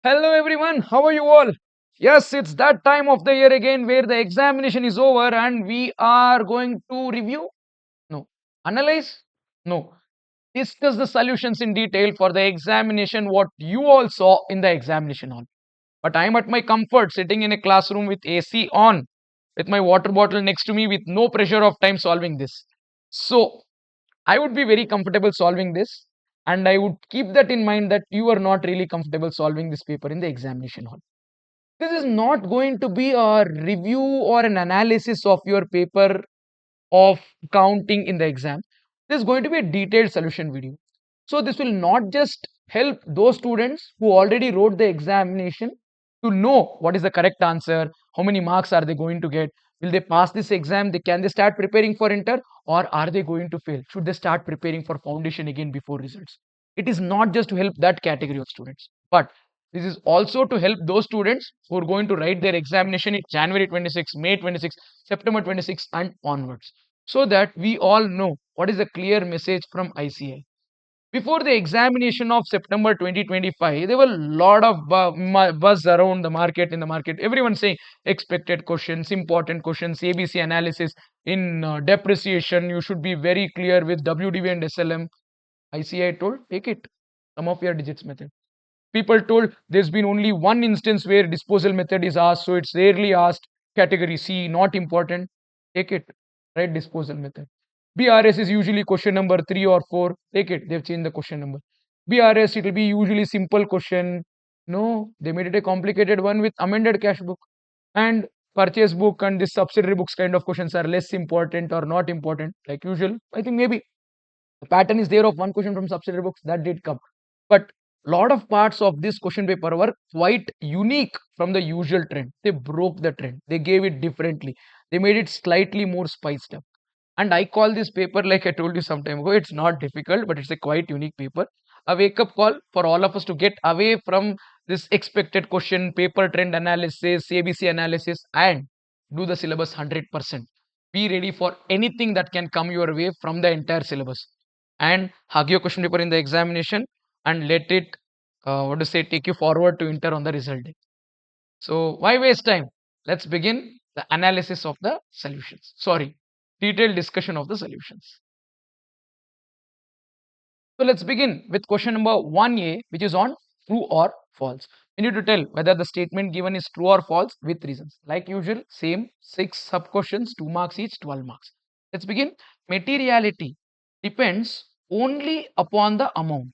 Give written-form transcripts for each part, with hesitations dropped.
Hello everyone, how are you all? Yes, it's that time of the year again where the examination is over and we are going to review? No. Analyze? No. Discuss the solutions in detail for the examination, what you all saw in the examination hall. But I'm at my comfort sitting in a classroom with AC on, with my water bottle next to me with no pressure of time solving this. So, I would be very comfortable solving this, and I would keep that in mind that you are not really comfortable solving this paper in the examination hall. This is not going to be a review or an analysis of your paper of counting in the exam. This is going to be a detailed solution video. So this will not just help those students who already wrote the examination to know what is the correct answer, how many marks are they going to get, will they pass this exam, can they start preparing for inter, or are they going to fail? Should they start preparing for foundation again before results? It is not just to help that category of students, but this is also to help those students who are going to write their examination in January 26, May 26, September 26 and onwards, so that we all know what is the clear message from ICI. Before the examination of September 2025, there were a lot of buzz around the market, in the market. Everyone saying expected questions, important questions, ABC analysis. In depreciation, you should be very clear with WDV and SLM. ICI told, take it. Some of your digits method. People told there's been only one instance where disposal method is asked, so it's rarely asked. Category C, not important. Take it. Right, disposal method. BRS is usually question number 3 or 4. Take it. They've changed the question number. BRS, it will be usually simple question. No, they made it a complicated one with amended cash book. And purchase book and this subsidiary books kind of questions are less important or not important like usual. I think maybe the pattern is there of one question from subsidiary books that did come. But lot of parts of this question paper were quite unique from the usual trend. They broke the trend. They gave it differently. They made it slightly more spiced up. And I call this paper, like I told you some time ago, it's not difficult, but it's a quite unique paper. A wake up call for all of us to get away from this expected question, paper trend analysis, ABC analysis, and do the syllabus 100%. Be ready for anything that can come your way from the entire syllabus. And hug your question paper in the examination and let it, what to say, take you forward to enter on the result day. So why waste time? Let's begin the analysis of the solutions. Sorry, detailed discussion of the solutions. So let's begin with question number 1A, which is on true or false. We need to tell whether the statement given is true or false with reasons. Like usual, same 6 sub questions, 2 marks each, 12 marks. Let's begin. Materiality depends only upon the amount.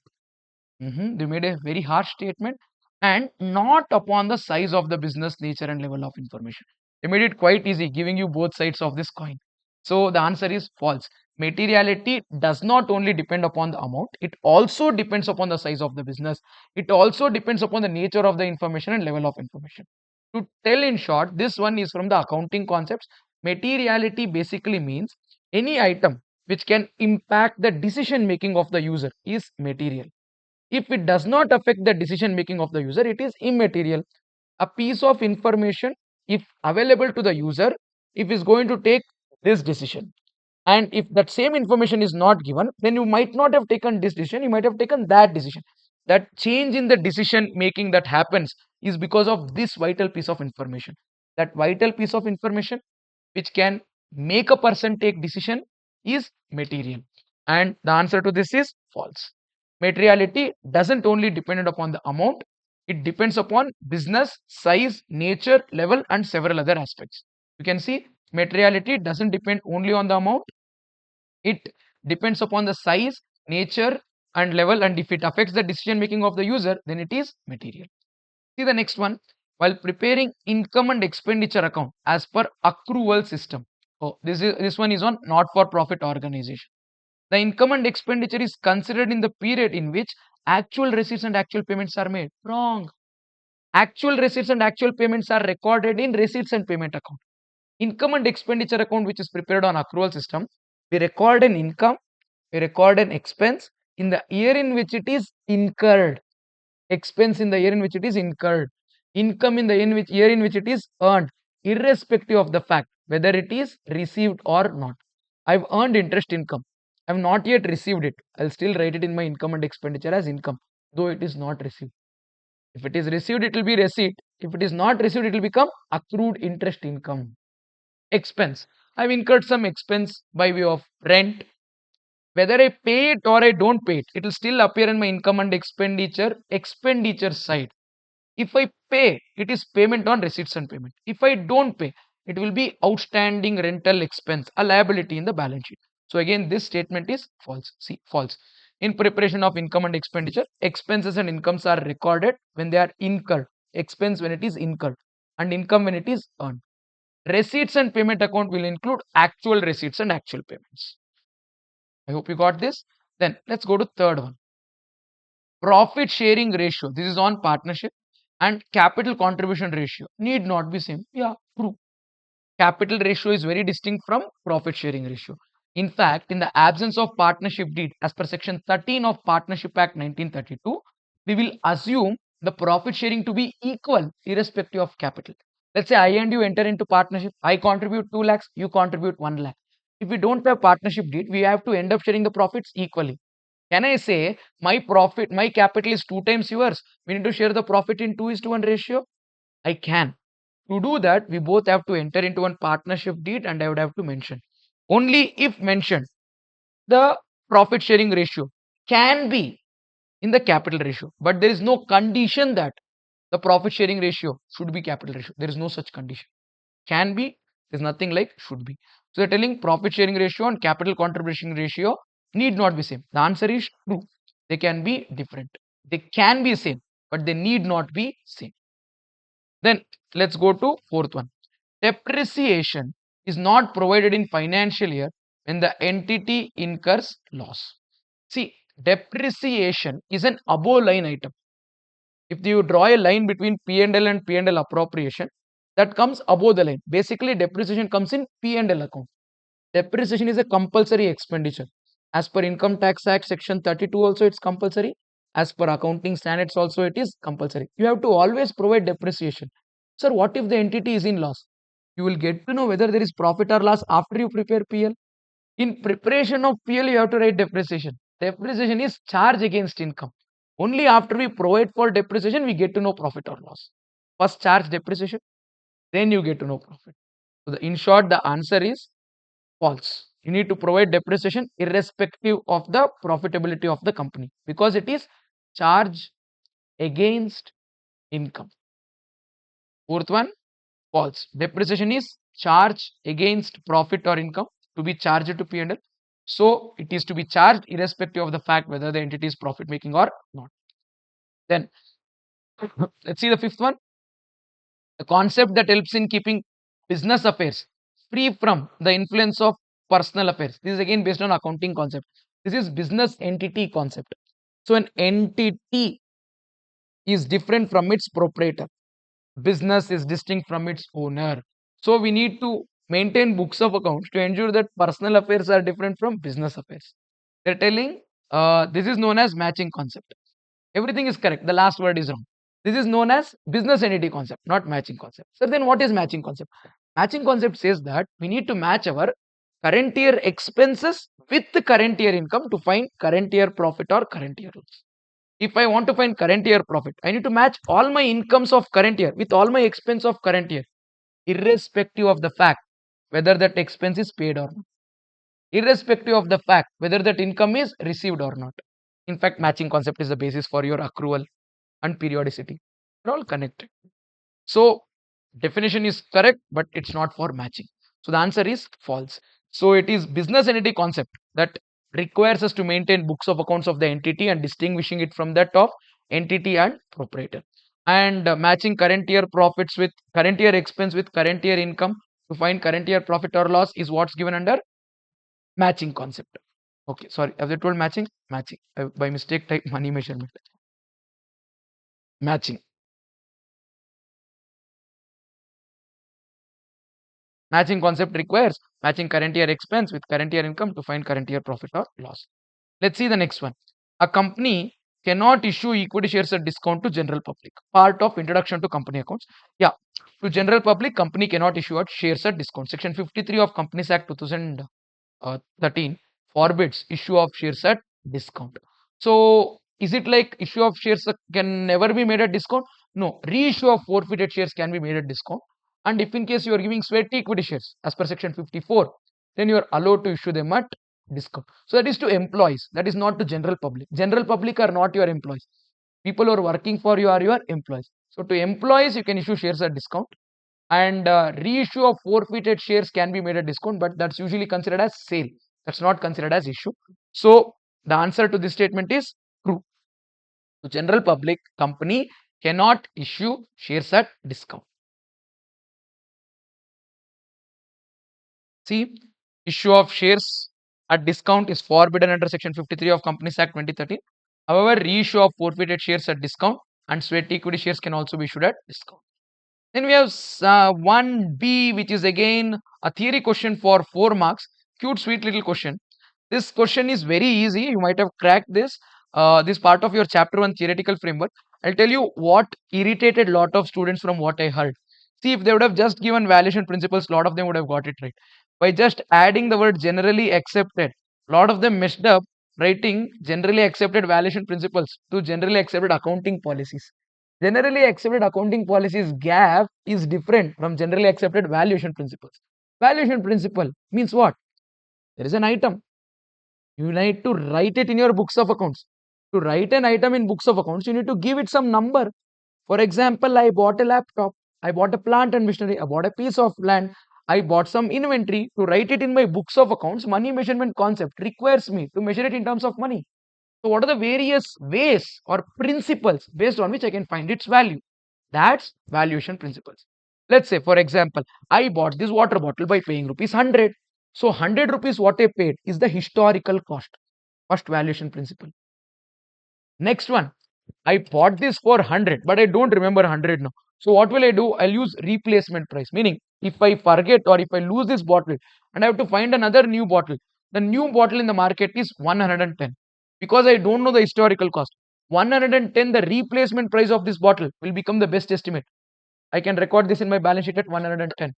They made a very harsh statement, and not upon the size of the business, nature, and level of information. They made it quite easy, giving you both sides of this coin. So the answer is false. Materiality does not only depend upon the amount, it also depends upon the size of the business. It also depends upon the nature of the information and level of information. To tell in short, this one is from the accounting concepts. Materiality basically means any item which can impact the decision making of the user is material. If it does not affect the decision making of the user, it is immaterial. A piece of information, if available to the user, if is going to take this decision, and if that same information is not given, then you might not have taken this decision, you might have taken that decision. That change in the decision making that happens is because of this vital piece of information. That vital piece of information which can make a person take decision is material, and the answer to this is false. Materiality doesn't only depend upon the amount, it depends upon business, size, nature, level, and several other aspects. You can see materiality doesn't depend only on the amount, it depends upon the size, nature, and level, and if it affects the decision making of the user, then it is material. See the next one. While preparing income and expenditure account as per accrual system. Oh, this one is on not for profit organization. The income and expenditure is considered in the period in which actual receipts and actual payments are made. Wrong. Actual receipts and actual payments are recorded in receipts and payment account. Income and expenditure account, which is prepared on accrual system, we record an income, we record an expense in the year in which it is incurred, expense in the year in which it is incurred, income in the year in which it is earned, irrespective of the fact whether it is received or not. I've earned interest income. I've not yet received it. I'll still write it in my income and expenditure as income, though it is not received. If it is received, it will be receipt. If it is not received, it will become accrued interest income. Expense. I've incurred some expense by way of rent. Whether I pay it or I don't pay it, it will still appear in my income and expenditure side. If I pay, it is payment on receipts and payment. If I don't pay, it will be outstanding rental expense, a liability in the balance sheet. So again, this statement is false. See, false. In preparation of income and expenditure, expenses and incomes are recorded when they are incurred. Expense when it is incurred and income when it is earned. Receipts and payment account will include actual receipts and actual payments. I hope you got this. Then let's go to third one. Profit sharing ratio. This is on partnership. And capital contribution ratio need not be same. Yeah, true. Capital ratio is very distinct from profit sharing ratio. In fact, in the absence of partnership deed, as per section 13 of Partnership Act 1932, we will assume the profit sharing to be equal irrespective of capital. Let's say I and you enter into partnership. I contribute 2 lakhs, you contribute 1 lakh. If we don't have partnership deed, we have to end up sharing the profits equally. Can I say my profit, my capital is 2 times yours? We need to share the profit in 2:1 ratio? I can. To do that, we both have to enter into one partnership deed and I would have to mention. Only if mentioned, the profit sharing ratio can be in the capital ratio. But there is no condition that the profit sharing ratio should be capital ratio. There is no such condition. Can be, there's nothing like should be. So they're telling profit sharing ratio and capital contribution ratio need not be same. The answer is true. They can be different. They can be same, but they need not be same. Then let's go to fourth one. Depreciation is not provided in financial year when the entity incurs loss. See, depreciation is an above line item. If you draw a line between P&L and P&L appropriation, that comes above the line. Basically, depreciation comes in P&L account. Depreciation is a compulsory expenditure. As per Income Tax Act section 32 also it's compulsory. As per accounting standards also it is compulsory. You have to always provide depreciation. Sir, what if the entity is in loss? You will get to know whether there is profit or loss after you prepare PL. In preparation of PL, you have to write depreciation. Depreciation is charge against income. Only after we provide for depreciation, we get to know profit or loss. First charge depreciation, then you get to know profit. So in short, the answer is false. You need to provide depreciation irrespective of the profitability of the company because it is charge against income. Fourth one, false. Depreciation is charge against profit or income to be charged to P&L. So it is to be charged irrespective of the fact whether the entity is profit making or not. Then let's see the fifth one. The concept that helps in keeping business affairs free from the influence of personal affairs. This is again based on accounting concept. This is business entity concept. So an entity is different from its proprietor. Business is distinct from its owner. So we need to maintain books of accounts to ensure that personal affairs are different from business affairs. They're telling this is known as matching concept. Everything is correct. The last word is wrong. This is known as business entity concept, not matching concept. So then what is matching concept? Matching concept says that we need to match our current year expenses with the current year income to find current year profit or current year loss. If I want to find current year profit, I need to match all my incomes of current year with all my expense of current year, irrespective of the fact whether that expense is paid or not, irrespective of the fact whether that income is received or not. In fact, matching concept is the basis for your accrual and periodicity. They're all connected. So definition is correct, but it's not for matching. So the answer is false. So it is business entity concept that requires us to maintain books of accounts of the entity and distinguishing it from that of entity and proprietor. And matching current year profits with current year expense with current year income to find current year profit or loss is what's given under matching concept. Okay, sorry, have they told matching? Matching. By mistake type money measurement. Matching. Matching concept requires matching current year expense with current year income to find current year profit or loss. Let's see the next one. A company cannot issue equity shares at discount to general public. Part of introduction to company accounts. Yeah, to general public, company cannot issue at shares at discount. Section 53 of Companies Act 2013 forbids issue of shares at discount. So Is it like issue of shares can never be made at discount? No. Reissue of forfeited shares can be made at discount. And if in case you are giving sweat equity shares as per section 54, then you are allowed to issue them at discount. So that is to employees. That is not to general public. General public are not your employees. People who are working for you are your employees. So to employees, you can issue shares at discount. And reissue of forfeited shares can be made at discount, but that's usually considered as sale. That's not considered as issue. So the answer to this statement is true. The general public company cannot issue shares at discount. See, issue of shares at discount is forbidden under section 53 of Companies Act 2013. However, reissue of forfeited shares at discount and sweat equity shares can also be issued at discount. Then we have 1B, which is again a theory question for 4 marks. Cute, sweet little question. This question is very easy. You might have cracked this. This part of your chapter 1 theoretical framework. I'll tell you what irritated lot of students from what I heard. See, if they would have just given valuation principles, a lot of them would have got it right. By just adding the word generally accepted, a lot of them messed up writing generally accepted valuation principles to generally accepted accounting policies. Generally accepted accounting policies gap is different from generally accepted valuation principles. Valuation principle means what? There is an item. You need to write it in your books of accounts. To write an item in books of accounts, you need to give it some number. For example, I bought a laptop, I bought a plant and machinery, I bought a piece of land, I bought some inventory. To write it in my books of accounts, money measurement concept requires me to measure it in terms of money. So what are the various ways or principles based on which I can find its value? That's valuation principles. Let's say, for example, I bought this water bottle by paying rupees 100. So 100 rupees what I paid is the historical cost. First valuation principle. Next one, I bought this for 100, but I don't remember 100 now. So what will I do? I'll use replacement price. Meaning, if I forget or if I lose this bottle and I have to find another new bottle, the new bottle in the market is 110. Because I don't know the historical cost. 110, the replacement price of this bottle will become the best estimate. I can record this in my balance sheet at 110.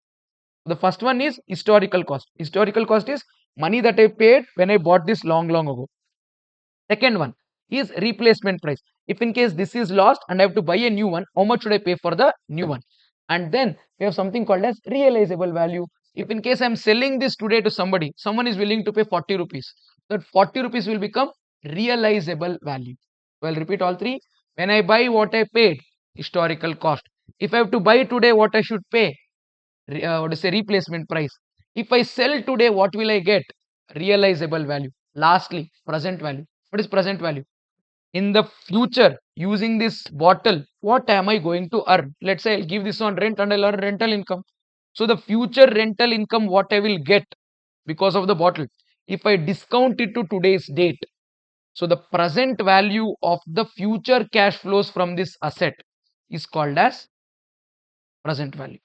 The first one is historical cost. Historical cost is money that I paid when I bought this long ago. Second one is replacement price. If in case this is lost and I have to buy a new one, how much should I pay for the new one? And then we have something called as realizable value. If in case I am selling this today to somebody, someone is willing to pay 40 rupees. That 40 rupees will become realizable value. So I'll repeat all three. When I buy what I paid, historical cost. If I have to buy today, what I should pay, what is a replacement price. If I sell today, what will I get? Realizable value. Lastly, present value. What is present value? In the future, using this bottle, what am I going to earn? Let's say I'll give this on rent and I'll earn rental income. So the future rental income, what I will get because of the bottle, if I discount it to today's date, so the present value of the future cash flows from this asset is called as present value.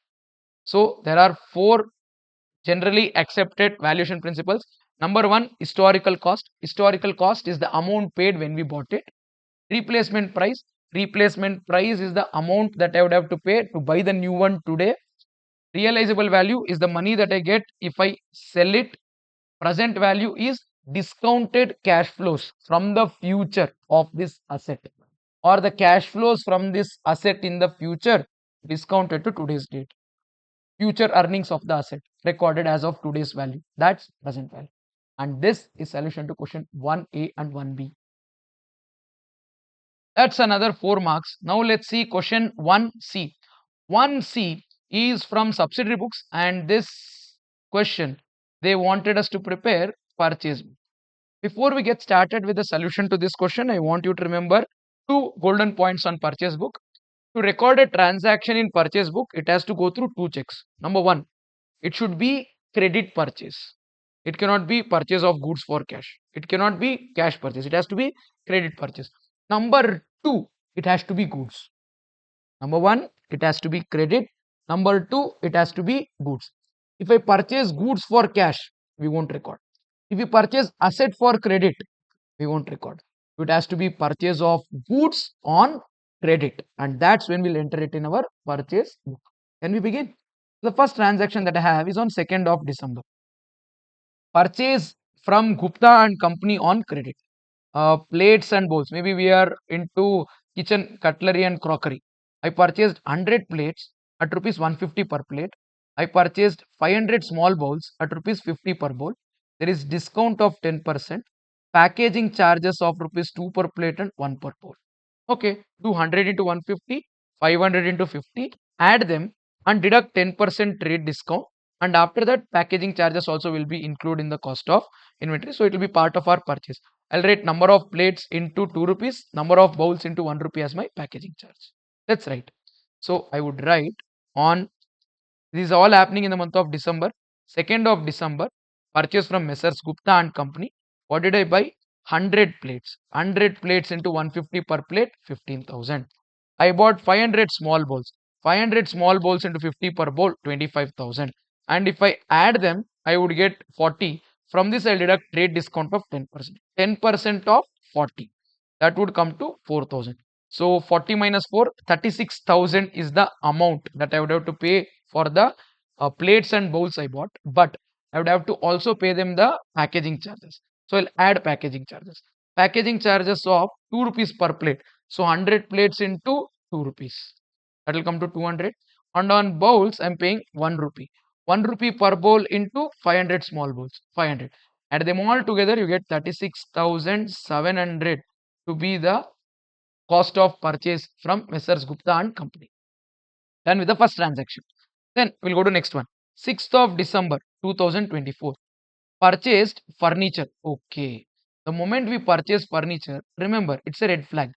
So there are 4 generally accepted valuation principles. Number 1, historical cost. Historical cost is the amount paid when we bought it. Replacement price. Replacement price is the amount that I would have to pay to buy the new one today. Realizable value is the money that I get if I sell it. Present value is discounted cash flows from the future of this asset, or the cash flows from this asset in the future discounted to today's date. Future earnings of the asset recorded as of today's value. That's present value. And this is solution to question 1A and 1B. That's another 4 marks. Now let's see question 1C. 1C is from subsidiary books, and this question they wanted us to prepare purchase book. Before we get started with the solution to this question, I want you to remember 2 golden points on purchase book. To record a transaction in purchase book, it has to go through 2 checks. Number 1, it should be credit purchase. It cannot be purchase of goods for cash. It cannot be cash purchase. It has to be credit purchase. Number 2, it has to be goods. Number 1, it has to be credit. Number 2, it has to be goods. If I purchase goods for cash, we won't record. If you purchase asset for credit, we won't record. It has to be purchase of goods on credit, and that's when we'll enter it in our purchase book. Can we begin? The first transaction that I have is on 2nd of December. Purchase from Gupta and company on credit. plates and bowls. Maybe we are into kitchen cutlery and crockery. I purchased 100 plates at rupees 150 per plate. I purchased 500 small bowls at rupees 50 per bowl. There is discount of 10%. Packaging charges of rupees 2 per plate and 1 per bowl. Okay, do 100 into 150, 500 into 50, add them and deduct 10% trade discount. And after that, packaging charges also will be included in the cost of inventory. So it will be part of our purchase. I'll write number of plates into 2 rupees, number of bowls into 1 rupee as my packaging charge. That's right. So I would write on this is all happening in the month of December. 2nd of December, purchase from Messrs. Gupta and Company. What did I buy? 100 plates. 100 plates into 150 per plate, 15,000. I bought 500 small bowls. 500 small bowls into 50 per bowl, 25,000. And if I add them, I would get 40. From this, I'll deduct trade discount of 10%. 10% of 40. That would come to 4,000. So 40 minus 4, 36,000 is the amount that I would have to pay for the plates and bowls I bought. But I would have to also pay them the packaging charges. So I'll add packaging charges. Packaging charges of 2 rupees per plate. So 100 plates into 2 rupees. That will come to 200. And on bowls, I'm paying 1 rupee. 1 rupee per bowl into 500 small bowls. 500. Add them all together, you get 36,700 to be the cost of purchase from Messrs. Gupta and Company. Done with the first transaction. Then we'll go to next one. 6th of December 2024. Purchased furniture. Okay. The moment we purchase furniture, remember it's a red flag.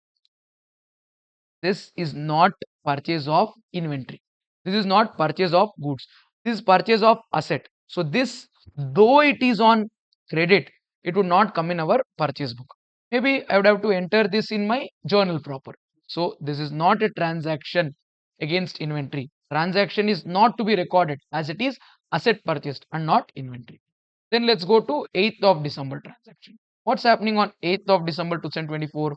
This is not purchase of inventory. This is not purchase of goods. This is purchase of asset. So this, though it is on credit, it would not come in our purchase book. Maybe I would have to enter this in my journal proper. So this is not a transaction against inventory. Transaction is not to be recorded as it is asset purchased and not inventory. Then let's go to 8th of December transaction. What's happening on 8th of December 2024?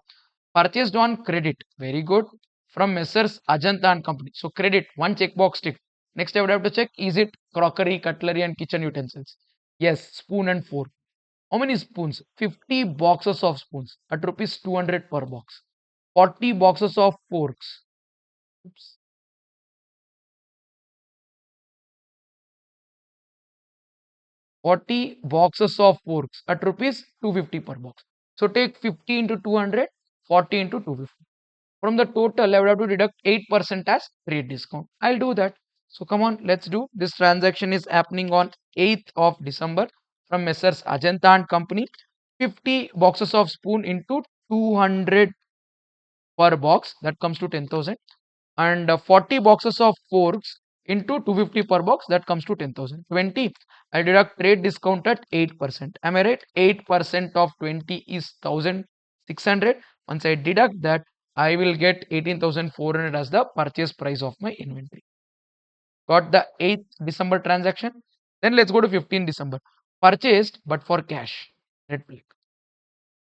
Purchased on credit. Very good. From Messrs. Ajanta and Company. So credit, one checkbox tick. Next I would have to check, is it crockery, cutlery and kitchen utensils? Yes, spoon and fork. How many spoons? 50 boxes of spoons at rupees 200 per box. 40 boxes of forks. Oops. 40 boxes of forks at rupees 250 per box. So take 50 into 200, 40 into 250. From the total, I would have to deduct 8% as trade discount. I'll do that. So come on, let's do. This transaction is happening on 8th of December from Messrs. Ajanta and Company. 50 boxes of spoon into 200 per box. That comes to 10,000. And 40 boxes of forks into 250 per box. That comes to 10,000. 20. I deduct trade discount at 8%. Am I right? 8% of 20 is 1,600. Once I deduct that, I will get 18,400 as the purchase price of my inventory. Got the 8th December transaction. Then let's go to 15th December. Purchased but for cash. Red flag.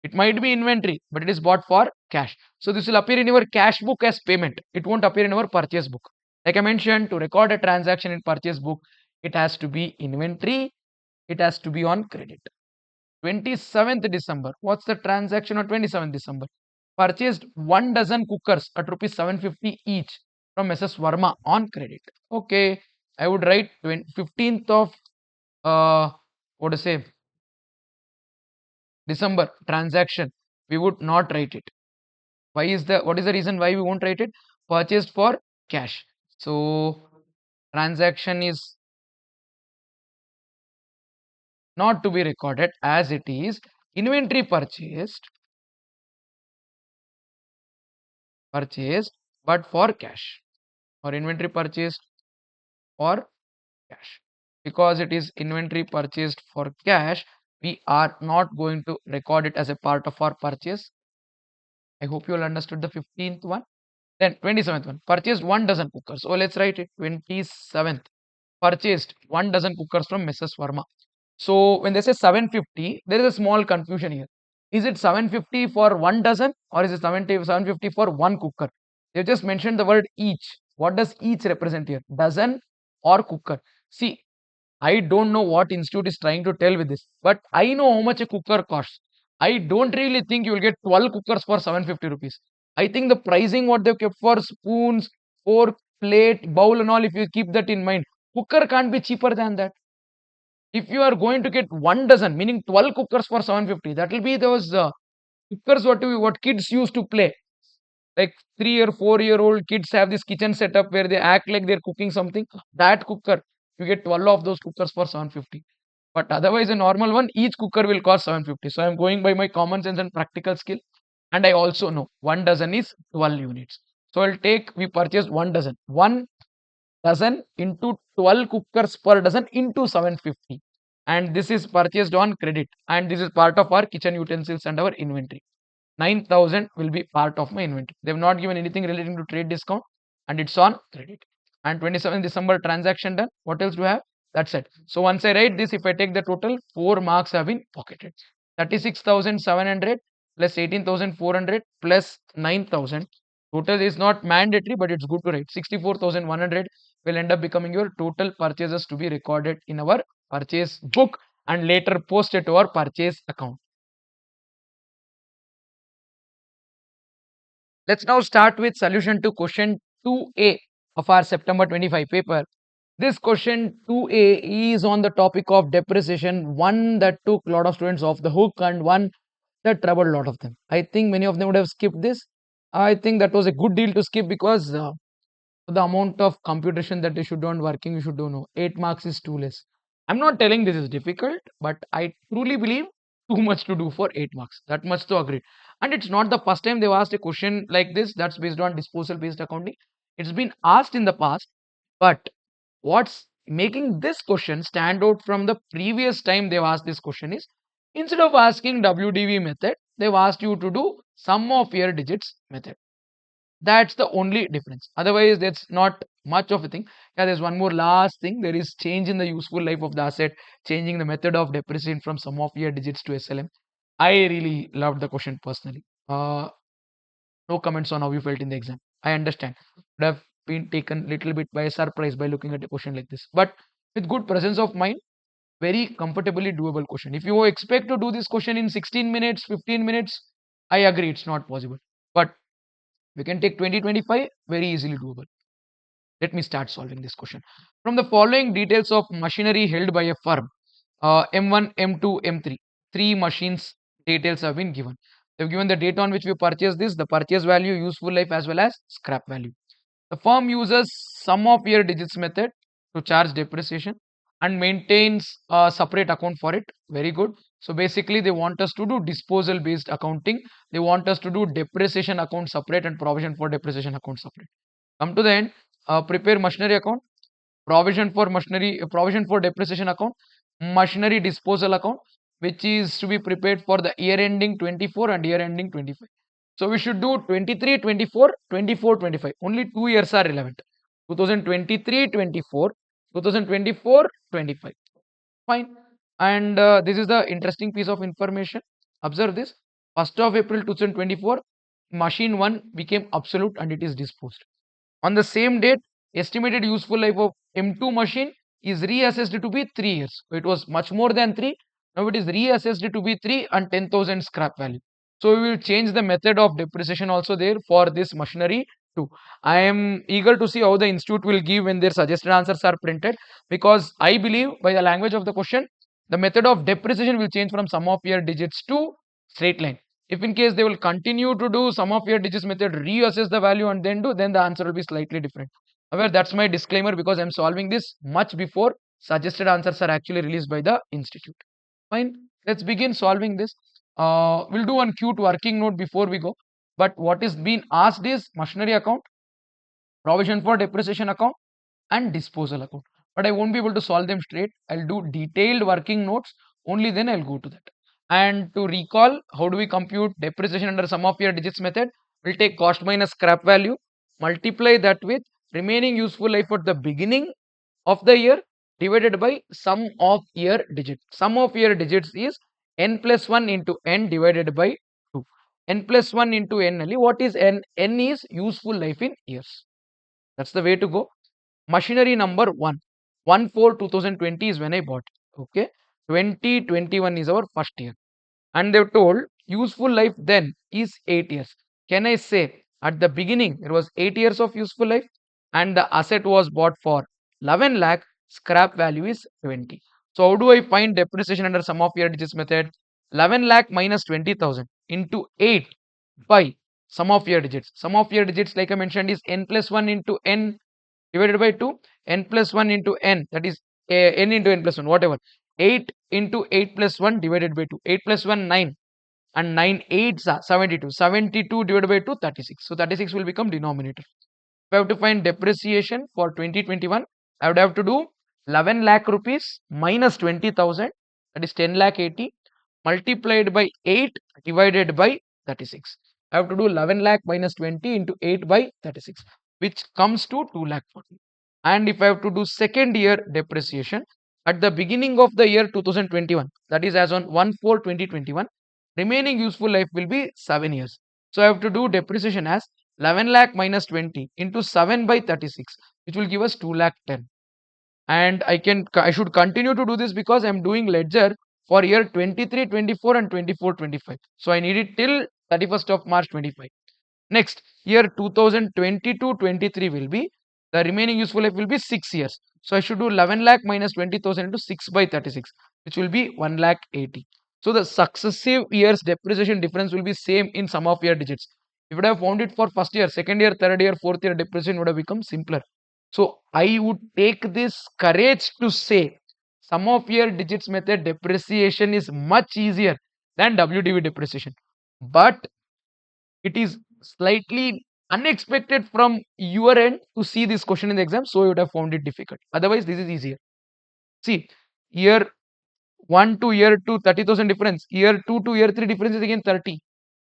It might be inventory, but it is bought for cash. So this will appear in your cash book as payment. It won't appear in our purchase book. Like I mentioned, to record a transaction in purchase book, it has to be inventory. It has to be on credit. 27th December. What's the transaction on 27th December? Purchased 1 dozen cookers at rupees 750 each from Mrs. Verma on credit. Okay, I would write 15th of what to say, December transaction. We would not write it. What is the reason why we won't write it? Purchased for cash. So transaction is not to be recorded as it is inventory purchased but for cash, or inventory purchased for cash. Because it is inventory purchased for cash, we are not going to record it as a part of our purchase. I hope you all understood the 15th one. Then 27th one, purchased 1 dozen cookers. So let's write it. 27th, purchased 1 dozen cookers from Mrs. Verma. So when they say 750, there is a small confusion here. Is it 750 for 1 dozen, or is it 750 for 1 cooker? They just mentioned the word each. What does each represent here? Dozen or cooker? See, I don't know what institute is trying to tell with this, but I know how much a cooker costs. I don't really think you will get 12 cookers for 750 rupees. I think the pricing what they've kept for spoons, fork, plate, bowl and all, if you keep that in mind, cooker can't be cheaper than that. If you are going to get 1 dozen, meaning 12 cookers for 750, that will be those cookers what kids used to play. Like 3 or 4 year old kids have this kitchen setup where they act like they're cooking something. That cooker, you get 12 of those cookers for 750. But otherwise, a normal one, each cooker will cost 750. So I'm going by my common sense and practical skill. And I also know 1 dozen is 12 units. So we purchased 1 dozen. 1 dozen into 12 cookers per dozen into 750. And this is purchased on credit. And this is part of our kitchen utensils and our inventory. 9,000 will be part of my inventory. They have not given anything relating to trade discount and it's on credit. And 27th December transaction done. What else do I have? That's it. So once I write this, if I take the total, 4 marks have been pocketed. 36,700 plus 18,400 plus 9,000. Total is not mandatory, but it's good to write. 64,100 will end up becoming your total purchases to be recorded in our purchase book and later posted to our purchase account. Let's now start with solution to question 2A of our September 25 paper. This question 2A is on the topic of depreciation, one that took a lot of students off the hook and one that troubled a lot of them. I think many of them would have skipped this. I think that was a good deal to skip because the amount of computation that they should do on working, you should do know. 8 marks is too less. I'm not telling this is difficult, but I truly believe too much to do for 8 marks. That much to agree. And it's not the first time they've asked a question like this that's based on disposal based accounting. It's been asked in the past, but what's making this question stand out from the previous time they've asked this question is instead of asking WDV method, they've asked you to do sum of year digits method. That's the only difference. Otherwise, that's not much of a thing. Yeah, there's one more last thing. There is change in the useful life of the asset, changing the method of depreciation from sum of year digits to SLM. I really loved the question personally. No comments on how you felt in the exam. I understand. Would have been taken little bit by surprise by looking at a question like this. But with good presence of mind, very comfortably doable question. If you expect to do this question in 16 minutes, 15 minutes, I agree it's not possible. But we can take 20-25, very easily doable. Let me start solving this question. From the following details of machinery held by a firm, M1, M2, M3, three machines details have been given. They've given the date on which we purchased this, the purchase value, useful life as well as scrap value. The firm uses sum of year digits method to charge depreciation and maintains a separate account for it. Very good. So basically they want us to do disposal based accounting. They want us to do depreciation account separate and provision for depreciation account separate. Come to the end, prepare machinery account, provision for depreciation account, machinery disposal account, which is to be prepared for the year ending 24 and year ending 25. So we should do 23, 24, 24, 25. Only 2 years are relevant. 2023, 24, 2024, 25. Fine. And this is the interesting piece of information. Observe this. 1st of April 2024, machine 1 became obsolete and it is disposed. On the same date, estimated useful life of M2 machine is reassessed to be 3 years. So it was much more than 3. Now it is reassessed to be 3 and 10,000 scrap value. So we will change the method of depreciation also there for this machinery too. I am eager to see how the institute will give when their suggested answers are printed, because I believe by the language of the question, the method of depreciation will change from sum of year digits to straight line. If in case they will continue to do sum of year digits method, reassess the value and then do, then the answer will be slightly different. However, that's my disclaimer because I'm solving this much before suggested answers are actually released by the institute. Fine, let's begin solving this. We'll do one cute working note before we go. But what is being asked is machinery account, provision for depreciation account, and disposal account. But I won't be able to solve them straight. I'll do detailed working notes. Only then I'll go to that. And to recall, how do we compute depreciation under sum of year digits method? We'll take cost minus scrap value, multiply that with remaining useful life at the beginning of the year divided by sum of year digits. Sum of year digits is n plus 1 into n divided by 2. N plus 1 into n only. What is n? N is useful life in years. That's the way to go. Machinery number 1. 1/4/2020 is when I bought it. Okay. 2021 is our first year. And they've told useful life then is 8 years. Can I say at the beginning it was 8 years of useful life and the asset was bought for 11 lakh, scrap value is 20. So how do I find depreciation under sum of year digits method? 11 lakh minus 20,000 into 8 by sum of year digits. Sum of year digits, like I mentioned, is n plus 1 into n divided by 2, n plus 1 into n, that is n into n plus 1, whatever. 8 into 8 plus 1 divided by 2. 8 plus 1, 9. And 9 8s are 72. 72 divided by 2, 36. So 36 will become denominator. If I have to find depreciation for 2021, I would have to do 11 lakh rupees minus 20,000, that is 10 lakh 80, multiplied by 8 divided by 36. I have to do 11 lakh minus 20 into 8 by 36, which comes to 2 lakh 40. And if I have to do second year depreciation at the beginning of the year 2021, that is as on 1/4/2021, remaining useful life will be 7 years. So I have to do depreciation as 11 lakh minus 20 into 7 by 36, which will give us 2 lakh 10. And I should continue to do this because I'm doing ledger for year 23 24 and 24 25. So I need it till 31st of March 25. Next year 2022-23 will be, the remaining useful life will be 6 years. So I should do 11 lakh minus 20,000 into 6 by 36, which will be 1 lakh 80. So the successive years depreciation difference will be same in sum of year digits. If you would have found it for first year, second year, third year, fourth year, depreciation would have become simpler. So I would take this courage to say sum of year digits method depreciation is much easier than WDV depreciation. But it is slightly unexpected from your end to see this question in the exam, so you would have found it difficult. Otherwise, this is easier. See, year 1 to year 2, 30,000 difference. Year 2 to year 3 difference is again 30.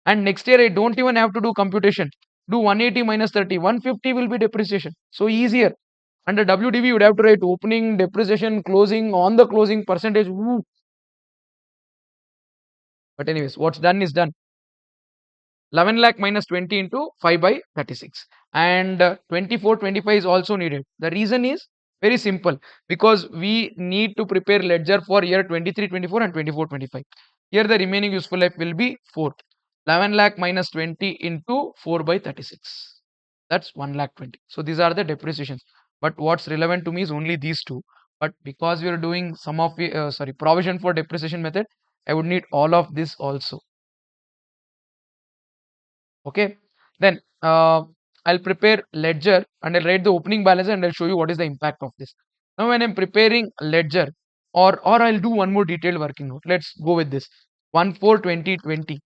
And next year, I don't even have to do computation. Do 180 minus 30. 150 will be depreciation. So easier. Under WDV, you would have to write opening, depreciation, closing, on the closing, percentage. Woo. But anyways, what's done is done. 11 lakh minus 20 into 5 by 36, and 24 25 is also needed. The reason is very simple, because we need to prepare ledger for year 23 24 and 24 25. Here the remaining useful life will be 4. 11 lakh minus 20 into 4 by 36, that's 1 lakh 20. So these are the depreciations, but what's relevant to me is only these two. But because we are doing some of the provision for depreciation method, I would need all of this also. Okay, then I'll prepare ledger and I'll write the opening balance and I'll show you what is the impact of this. Now when I'm preparing ledger, or I'll do one more detailed working note. Let's go with this. 1/4/2020,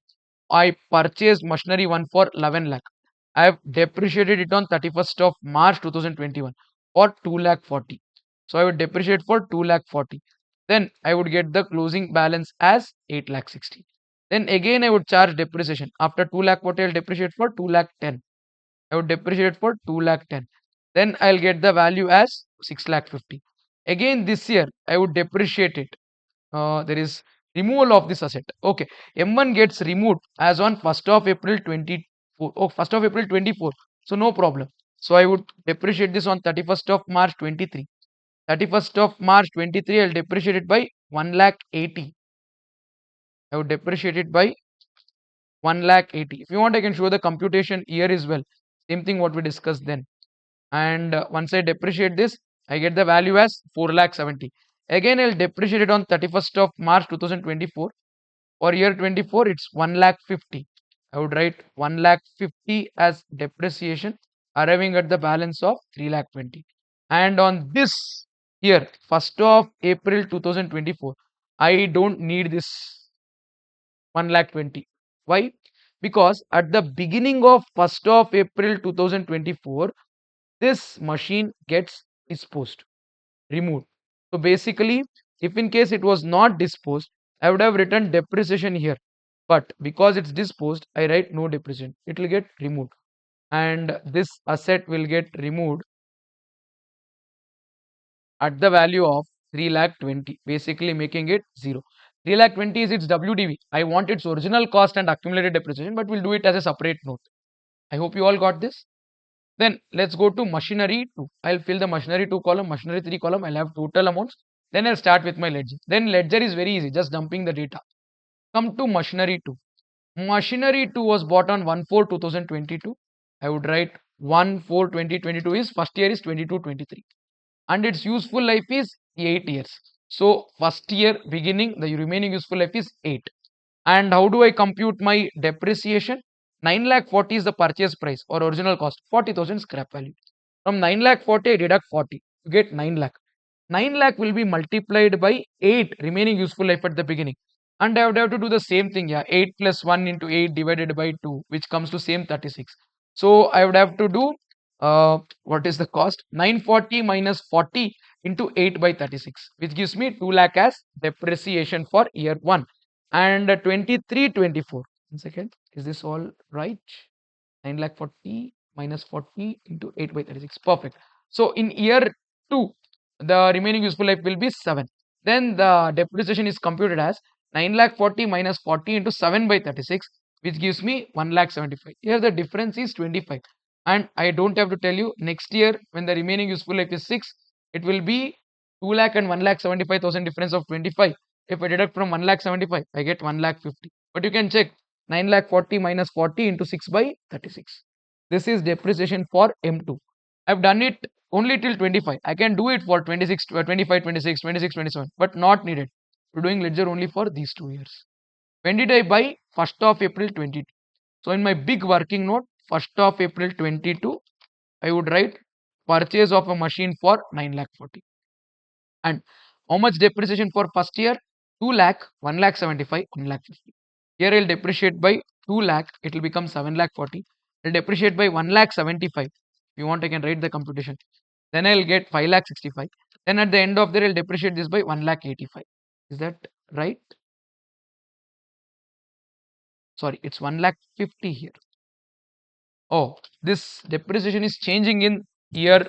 I purchased machinery 1 for 11 lakh. I have depreciated it on 31st of March 2021 for 2 lakh 40. So I would depreciate for 2 lakh 40. Then I would get the closing balance as 8 lakh 60. Then again I would charge depreciation. After 2 lakh 40, I'll depreciate for 2 lakh 10. I would depreciate for 2 lakh 10. Then I'll get the value as 6 lakh 50. Again this year I would depreciate it. There is removal of this asset. Okay, M1 gets removed as on 1st of April 24. Oh, 1st of April 24. So no problem. So I would depreciate this on 31st of March 23. 31st of March 23, I'll depreciate it by 1 lakh 80. I would depreciate it by 1 lakh 80. If you want, I can show the computation here as well. Same thing what we discussed then. And once I depreciate this, I get the value as 4 lakh 70. Again, I'll depreciate it on 31st of March 2024. For year 24, it's 1 lakh 50. I would write 1 lakh 50 as depreciation, arriving at the balance of 3 lakh 20. And on this year, 1st of April 2024, I don't need this 1 lakh 20. Why? Because at the beginning of 1st of April 2024, this machine gets disposed, removed. So basically, if in case it was not disposed, I would have written depreciation here. But because it's disposed, I write no depreciation. It will get removed. And this asset will get removed at the value of 3 lakh 20, basically making it 0. 3 lakh 20 is its WDV. I want its original cost and accumulated depreciation, but we'll do it as a separate note. I hope you all got this. Then let's go to machinery 2. I'll fill the machinery 2 column, machinery 3 column. I'll have total amounts. Then I'll start with my ledger. Then ledger is very easy, just dumping the data. Come to machinery 2. Machinery 2 was bought on 1/4/2022. I would write 1/4/2022 is first year is 22-23 and its useful life is 8 years. So first year beginning the remaining useful life is 8. And how do I compute my depreciation? 9 lakh 40 is the purchase price or original cost, 40,000 scrap value. From 9 lakh 40 I deduct 40 to get 9 lakh. 9 lakh will be multiplied by 8 remaining useful life at the beginning. And I would have to do the same thing. Yeah, 8 plus 1 into 8 divided by 2, which comes to same 36. So I would have to do what is the cost? 940 minus 40 into 8 by 36, which gives me 2 lakh as depreciation for year 1. And 23, 24. 1 second. Is this all right? 9 lakh 40 minus 40 into 8 by 36. Perfect. So in year 2, the remaining useful life will be 7. Then the depreciation is computed as 9 lakh 40 minus 40 into 7 by 36, which gives me 1 lakh 75. Here the difference is 25. And I don't have to tell you, next year when the remaining useful life is 6, it will be 2 lakh and 1 lakh 75,000 difference of 25. If I deduct from 1 lakh 75, I get 1 lakh 50. But you can check 9 lakh 40 minus 40 into 6 by 36. This is depreciation for M2. I've done it only till 25. I can do it for 26, 25, 26, 26, 27, but not needed. We're doing ledger only for these 2 years. When did I buy? 1st of April 22. So in my big working note, 1st of April 22, I would write purchase of a machine for 9 lakh 40. And how much depreciation for first year? 2 lakh, 1 lakh 75, 1 lakh 50. Here I'll depreciate by 2 lakh, it will become 7 lakh 40. I'll depreciate by 1 lakh 75. If you want, I can write the computation. Then I'll get 5 lakh 65. Then at the end of there, I'll depreciate this by 1 lakh 85. Is that right? Sorry, it's 1 lakh 50 here. Oh, this depreciation is changing in year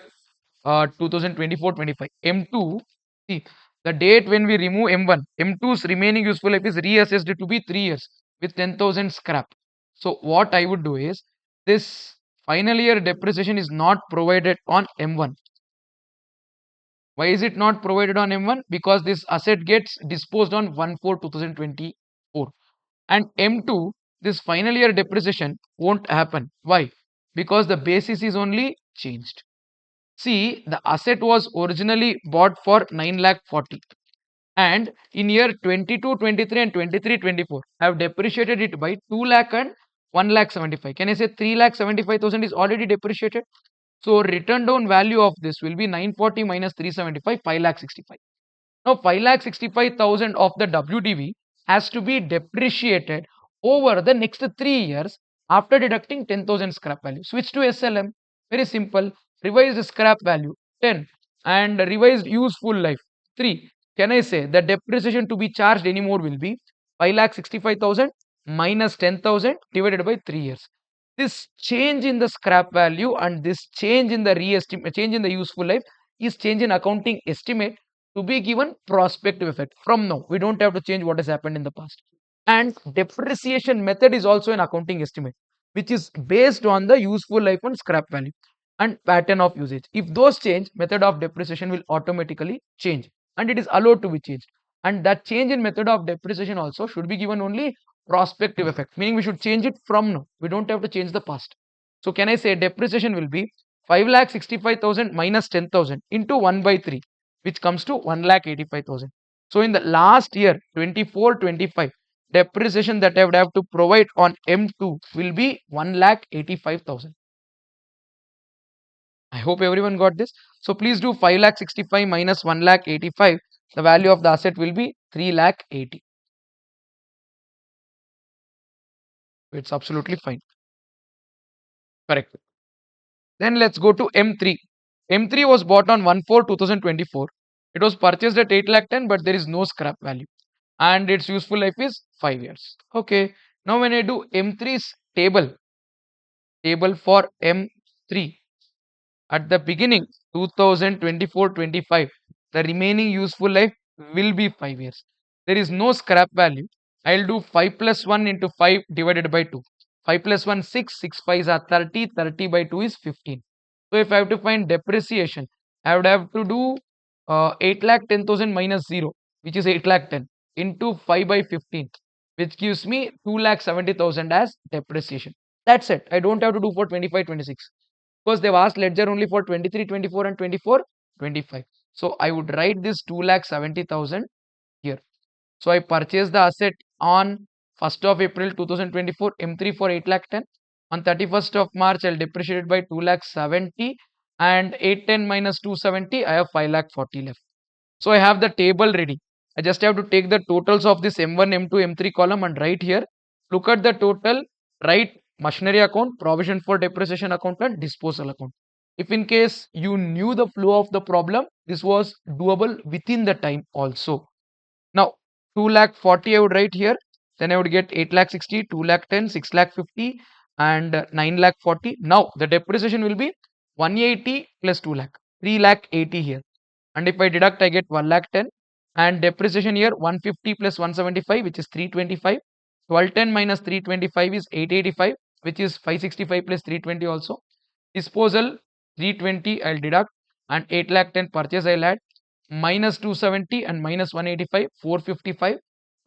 2024-25. M2, see, the date when we remove M1, M2's remaining useful life is reassessed to be 3 years with 10,000 scrap. So what I would do is, this final year depreciation is not provided on M1. Why is it not provided on M1? Because this asset gets disposed on 1/4/2024. And M2, this final year depreciation won't happen. Why? Because the basis is only changed. See, the asset was originally bought for 9 lakh 40 and in year 22, 23 and 23, 24 I have depreciated it by 2 lakh and 1 lakh 75. Can I say 3 lakh 75,000 is already depreciated? So written down value of this will be 940 minus 375, 5 lakh 65. Now 5 lakh 65,000 of the WDV has to be depreciated over the next 3 years after deducting 10,000 scrap value. Switch to SLM. Very simple. Revised scrap value 10 and revised useful life 3. Can I say the depreciation to be charged anymore will be 5 lakh 65,000 minus 10,000 divided by 3 years. This change in the scrap value and this change in the change in the useful life is change in accounting estimate to be given prospective effect. From now, we don't have to change what has happened in the past. And depreciation method is also an accounting estimate, which is based on the useful life and scrap value and pattern of usage. If those change, method of depreciation will automatically change and it is allowed to be changed. And that change in method of depreciation also should be given only prospective effect, meaning we should change it from now. We don't have to change the past. So can I say depreciation will be 5 lakh 65,000 minus 10,000 into 1 by 3, which comes to 1 lakh 85,000. So in the last year 24-25, depreciation that I would have to provide on M2 will be 1 lakh 85,000. I hope everyone got this. So please do 5 lakh 65 minus 1 lakh 85. The value of the asset will be 3 lakh 80. It's absolutely fine. Correct. Then let's go to M3. M3 was bought on 1/4/2024. It was purchased at 8 lakh 10, but there is no scrap value. And its useful life is 5 years. Okay. Now when I do M3's table for M3, at the beginning 2024-25, the remaining useful life will be 5 years. There is no scrap value. I'll do 5 plus 1 into 5 divided by 2. 5 plus 1 6, 6 5s are 30, 30 by 2 is 15. So if I have to find depreciation, I would have to do 8 lakh 10,000 minus 0, which is 8 lakh 10 into 5 by 15, which gives me 2,70,000 as depreciation. That's it. I don't have to do for 25, 26 because they've asked ledger only for 23, 24 and 24, 25. So I would write this 2,70,000 here. So I purchased the asset on 1st of April 2024, M3 for 8 lakh 10. On 31st of March, I'll depreciate it by 2 lakh 70 and 810 minus 270, I have 5 lakh 40 left. So I have the table ready. I just have to take the totals of this M1, M2, M3 column and write here. Look at the total, write machinery account, provision for depreciation account and disposal account. If in case you knew the flow of the problem, this was doable within the time also. Now 2 lakh 40 I would write here. Then I would get 8 lakh 60, 2 lakh 10, 6 lakh 50 and 9 lakh 40. Now the depreciation will be 180 plus 2 lakh, 3 lakh 80 here. And if I deduct, I get 1 lakh 10 and depreciation here 150 plus 175 which is 325. 1210 minus 325 is 885 which is 565 plus 320 also. Disposal 320 I'll deduct and 8 lakh 10 purchase I'll add minus 270 and minus 185 455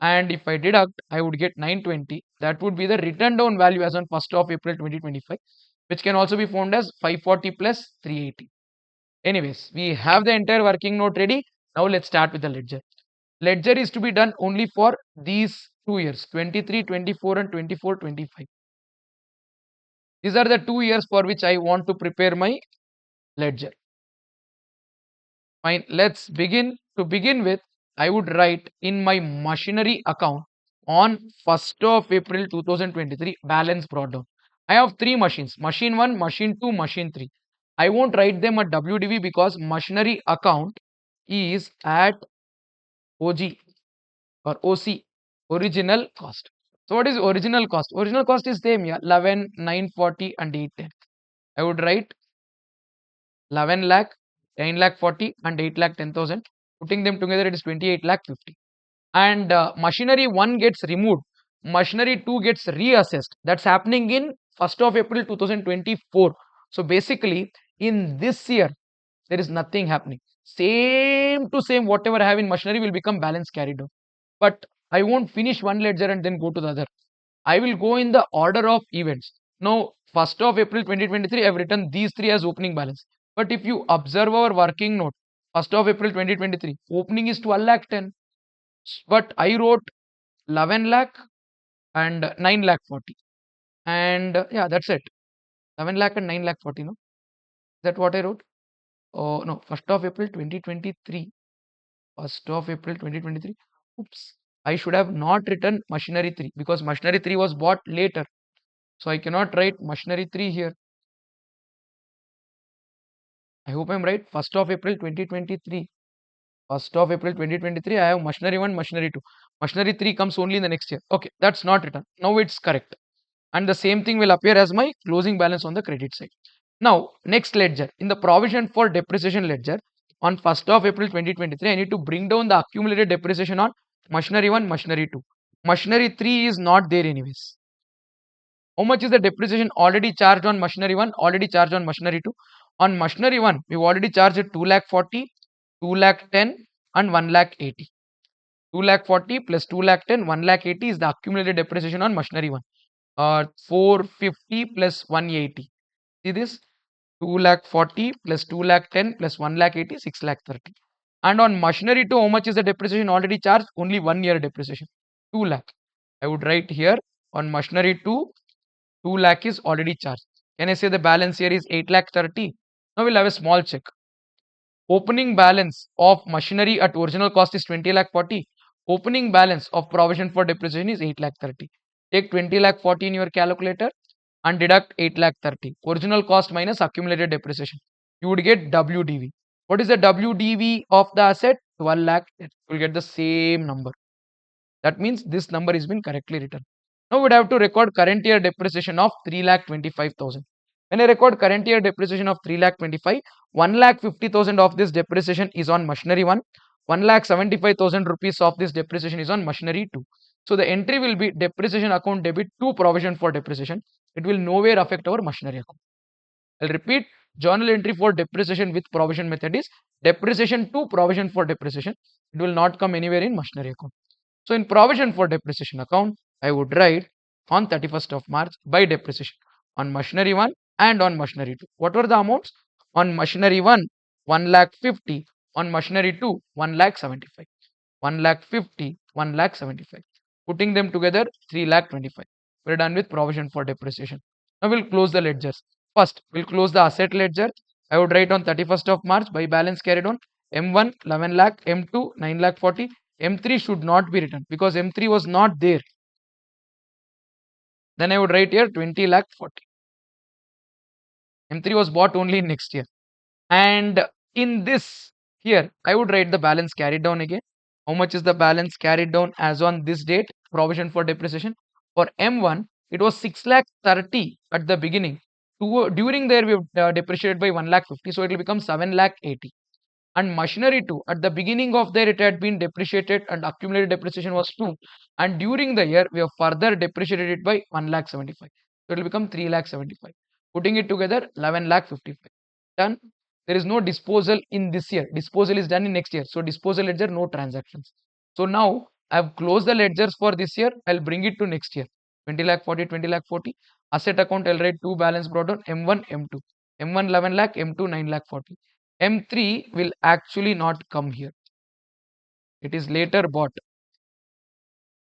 and if I deduct I would get 920. That would be the written down value as on 1st of April 2025 which can also be found as 540 plus 380. Anyways, we have the entire working note ready. Now let's start with the ledger. Ledger is to be done only for these 2 years 23, 24 and 24, 25. These are the 2 years for which I want to prepare my ledger. Fine, let's begin. To begin with, I would write in my machinery account on 1st of April 2023 balance brought down. I have 3 machines, machine 1, machine 2, machine 3. I won't write them at WDV because machinery account is at OG or OC, original cost. So what is original cost? Original cost is same here, 11, 940 and 810. I would write 11 lakh, 9 lakh 40 and 8 lakh 10,000. Putting them together it is 28 lakh 50. And machinery 1 gets removed. Machinery 2 gets reassessed. That's happening in 1st of April 2024. So basically in this year there is nothing happening. Same to same whatever I have in machinery will become balance carried on. But I won't finish one ledger and then go to the other. I will go in the order of events. Now 1st of April 2023 I have written these 3 as opening balance. But if you observe our working note, 1st of April 2023 opening is 12 lakh 10. But I wrote 11 lakh and 9 lakh 40. And yeah, that's it. 11 lakh and 9 lakh 40, no? Is that what I wrote? Oh, no. 1st of April 2023. 1st of April 2023. Oops. I should have not written machinery 3 because machinery 3 was bought later. So I cannot write machinery 3 here. I hope I'm right. 1st of April 2023. 1st of April 2023. I have machinery 1, machinery 2. Machinery 3 comes only in the next year. Okay, that's not written. Now it's correct. And the same thing will appear as my closing balance on the credit side. Now, next ledger. In the provision for depreciation ledger, on 1st of April 2023, I need to bring down the accumulated depreciation on machinery 1, machinery 2. Machinery 3 is not there anyways. How much is the depreciation already charged on machinery 1, already charged on machinery 2? On machinery 1, we've already charged 2 lakh 40, 2 lakh 10 and 1 lakh 80. 2 lakh 40 plus 2 lakh 10, 1 lakh 80 is the accumulated depreciation on machinery 1. 450 plus 180. See this? 2 lakh 40 plus 2 lakh 10 plus 1 lakh 80, 6 lakh 30. And on machinery 2, how much is the depreciation already charged? Only 1 year depreciation. 2 lakh. I would write here on machinery 2, 2 lakh is already charged. Can I say the balance here is 8 lakh 30? Now we'll have a small check. Opening balance of machinery at original cost is 20 lakh 40. Opening balance of provision for depreciation is 8 lakh 30. Take 20 lakh 40 in your calculator and deduct 8 lakh 30. Original cost minus accumulated depreciation. You would get WDV. What is the WDV of the asset? 12 lakh. You will get the same number. That means this number has been correctly written. Now we would have to record current year depreciation of 3 lakh 25,000. When I record current year depreciation of 3 lakh 25, 1 lakh 50,000 of this depreciation is on machinery 1. 1 lakh 75,000 rupees of this depreciation is on machinery 2. So the entry will be depreciation account debit to provision for depreciation. It will nowhere affect our machinery account. I'll repeat, journal entry for depreciation with provision method is depreciation to provision for depreciation. It will not come anywhere in machinery account. So in provision for depreciation account, I would write on 31st of March by depreciation on machinery 1 and on machinery 2. What were the amounts? On machinery 1, 1 lakh 50. On machinery 2, 1 lakh 75. 1 lakh 50, 1 lakh 75. Putting them together, 3 lakh 25. We're done with provision for depreciation. Now we'll close the ledgers. First, we'll close the asset ledger. I would write on 31st of March by balance carried on M1 11 lakh, M2 9 lakh 40. M3 should not be written because M3 was not there. Then I would write here 20 lakh 40. M3 was bought only next year. And in this here, I would write the balance carried down again. How much is the balance carried down as on this date? Provision for depreciation. For M1, it was 6 lakh 30 at the beginning. During there, we depreciated by 1 lakh 50. So it will become 7 lakh 80. And machinery 2, at the beginning of there, it had been depreciated and accumulated depreciation was 2. And during the year, we have further depreciated it by 1 lakh 75. So it will become 3 lakh 75. Putting it together, 11 lakh 55. Done. There is no disposal in this year. Disposal is done in next year. So disposal ledger, no transactions. So now I have closed the ledgers for this year. I'll bring it to next year. 20 lakh 40, 20 lakh 40. Asset account, I'll write 2 balance brought down M1, M2. M1 11 lakh, M2 9 lakh 40. M3 will actually not come here. It is later bought.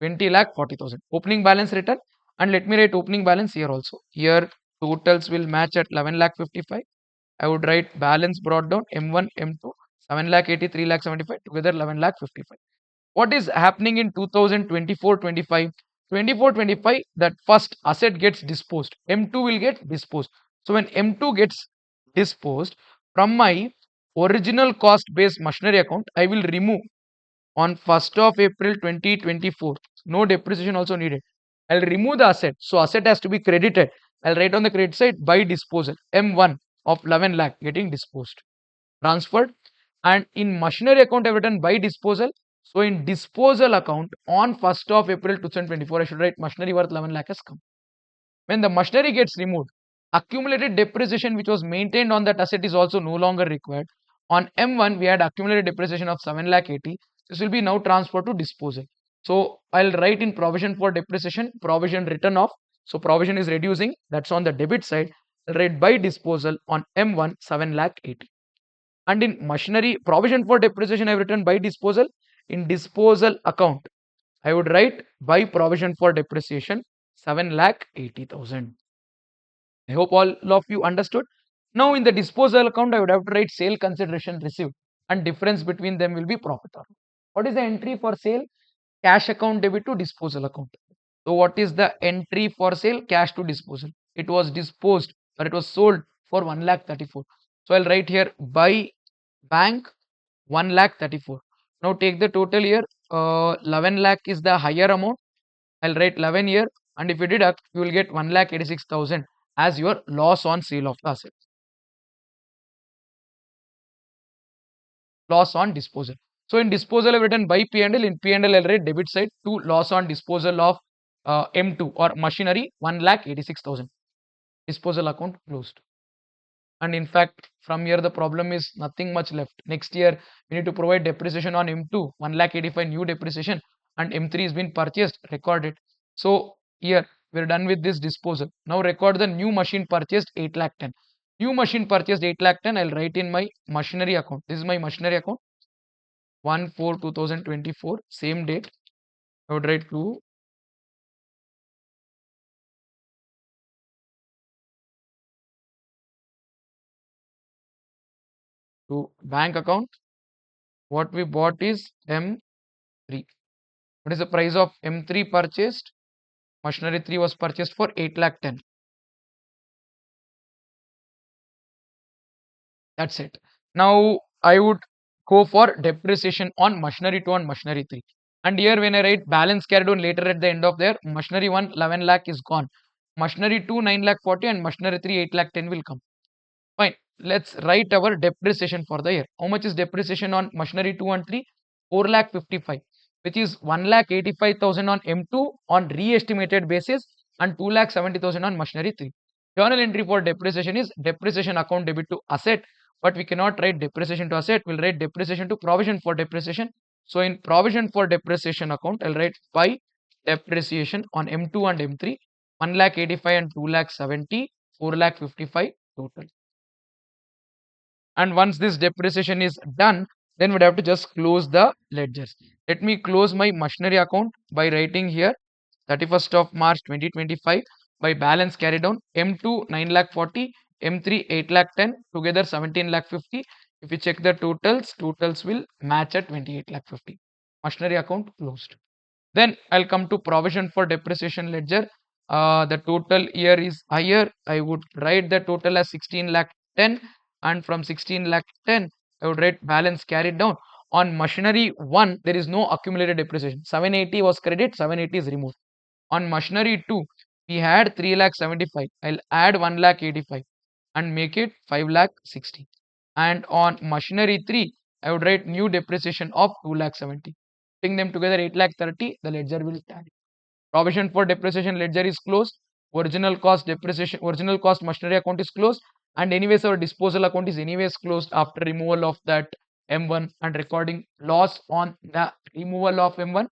20 lakh 40,000. Opening balance written. And let me write opening balance here also. Here totals will match at 11 lakh 55. I would write balance brought down M1, M2, 7 lakh 80, 3 lakh 75, together 11 lakh 55. What is happening in 2024-25? 24-25, that first asset gets disposed. M2 will get disposed. So when M2 gets disposed, from my original cost based machinery account, I will remove on 1st of April 2024. No depreciation also needed. I'll remove the asset. So asset has to be credited. I'll write on the credit side by disposal. M1 of 11 lakh getting disposed, transferred. And in machinery account, I've written by disposal. So in disposal account on 1st of April 2024, I should write machinery worth 11 lakh has come. When the machinery gets removed, accumulated depreciation which was maintained on that asset is also no longer required. On M1, we had accumulated depreciation of 7 lakh 80. This will be now transferred to disposal. So I'll write in provision for depreciation, provision written off. So provision is reducing. That's on the debit side. I'll write by disposal on M1 7 lakh 80. And in machinery provision for depreciation, I've written by disposal. In disposal account, I would write by provision for depreciation 7 lakh 80,000. I hope all of you understood. Now in the disposal account, I would have to write sale consideration received, and difference between them will be profit or loss. What is the entry for sale? Cash account debit to disposal account. So what is the entry for sale? Cash to disposal. It was disposed or it was sold for 1 lakh 34. So I'll write here by bank 1 lakh 34. Now take the total here. 11 lakh is the higher amount. I'll write 11 here, and if you deduct, you will get 1 lakh 86,000 as your loss on sale of the asset. Loss on disposal. So in disposal, I've written by P&L. In P&L, I'll write debit side to loss on disposal of M2 or machinery 1 lakh 86,000. Disposal account closed. And in fact, from here the problem is nothing much left. Next year we need to provide depreciation on M2 1 lakh 85 new depreciation, and M3 has been purchased, recorded. So here we're done with this disposal. Now record the new machine purchased 8 lakh 10. New machine purchased 8 lakh 10. I'll write in my machinery account. This is my machinery account. 1/4/2024, same date. I would write to bank account. What we bought is M3. What is the price of M3 purchased? Machinery 3 was purchased for 8 lakh 10. That's it. Now I would go for depreciation on machinery 2 and machinery 3. And here when I write balance carried on later at the end of there, machinery 1 11 lakh is gone. Machinery 2 9 lakh 40 and machinery 3 8 lakh 10 will come. Fine. Let's write our depreciation for the year. How much is depreciation on machinery 2 and 3? 4 lakh 55, which is 1 lakh 85,000 on M2 on re-estimated basis and 2 lakh 70,000 on machinery 3. Journal entry for depreciation is depreciation account debit to asset, but we cannot write depreciation to asset. We'll write depreciation to provision for depreciation. So in provision for depreciation account, I'll write by depreciation on M2 and M3, 1 lakh 85 and 2 lakh 70, 4 lakh 55 total. And once this depreciation is done, then we'd have to just close the ledgers. Let me close my machinery account by writing here 31st of March 2025 by balance carried down M2 9 lakh 40, M3 8 lakh 10, together 17 lakh 50. If you check the totals will match at 28 lakh 50. Machinery account closed. Then I'll come to provision for depreciation ledger. The total year is higher. I would write the total as 16 lakh 10, and from 16 lakh 10 I would write balance carried down. On machinery 1 there is no accumulated depreciation. 780 was credit, 780 is removed. On machinery 2 we had 3 lakh 75. I'll add 1 lakh 85 and make it 5 lakh 60. And on machinery 3 I would write new depreciation of 2 lakh 70. Putting them together 8 lakh 30, the ledger will tally. Provision for depreciation ledger is closed. Original cost machinery account is closed. And anyways, our disposal account is anyways closed after removal of that M1 and recording loss on the removal of M1.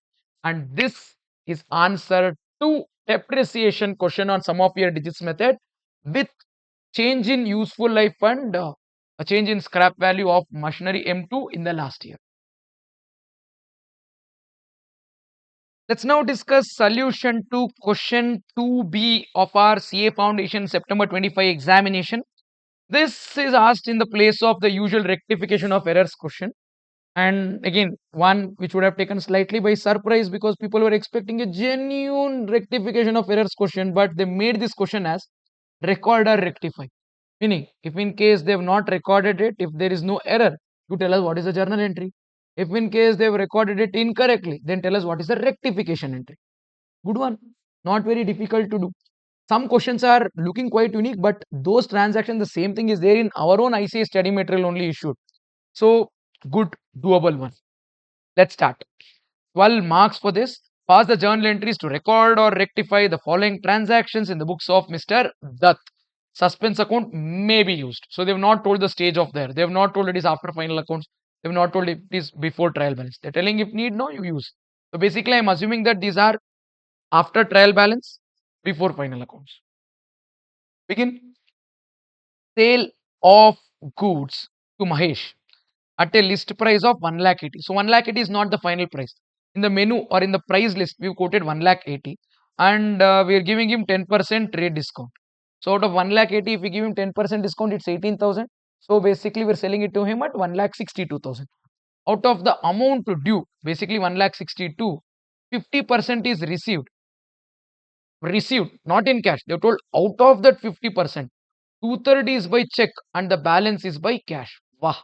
And this is answer to depreciation question on sum of your digits method with change in useful life and a change in scrap value of machinery M2 in the last year. Let's now discuss solution to question 2B of our CA Foundation September 25 examination. This is asked in the place of the usual rectification of errors question. And again, one which would have taken slightly by surprise because people were expecting a genuine rectification of errors question, but they made this question as record or rectify. Meaning, if in case they have not recorded it, if there is no error, you tell us what is the journal entry. If in case they have recorded it incorrectly, then tell us what is the rectification entry. Good one. Not very difficult to do. Some questions are looking quite unique, but those transactions, the same thing is there in our own ICA study material only issued. So, good, doable one. Let's start. 12 marks for this. Pass the journal entries to record or rectify the following transactions in the books of Mr. Dutt. Suspense account may be used. So, they have not told the stage of there. They have not told it is after final accounts. They have not told it is before trial balance. They're telling if need, no, you use. So, basically, I'm assuming that these are after trial balance, before final accounts. Begin. Sale of goods to Mahesh at a list price of 1 lakh 80. So 1 lakh 80 is not the final price. In the menu or in the price list, we've quoted 1 lakh 80 and we are giving him 10% trade discount. So out of 1 lakh 80, if we give him 10% discount, it's 18,000. So basically, we're selling it to him at 1 lakh 62,000. Out of the amount to due, basically 1 lakh 62, 50% is received, not in cash. They're told out of that 50%, two-third is by check and the balance is by cash. Wow.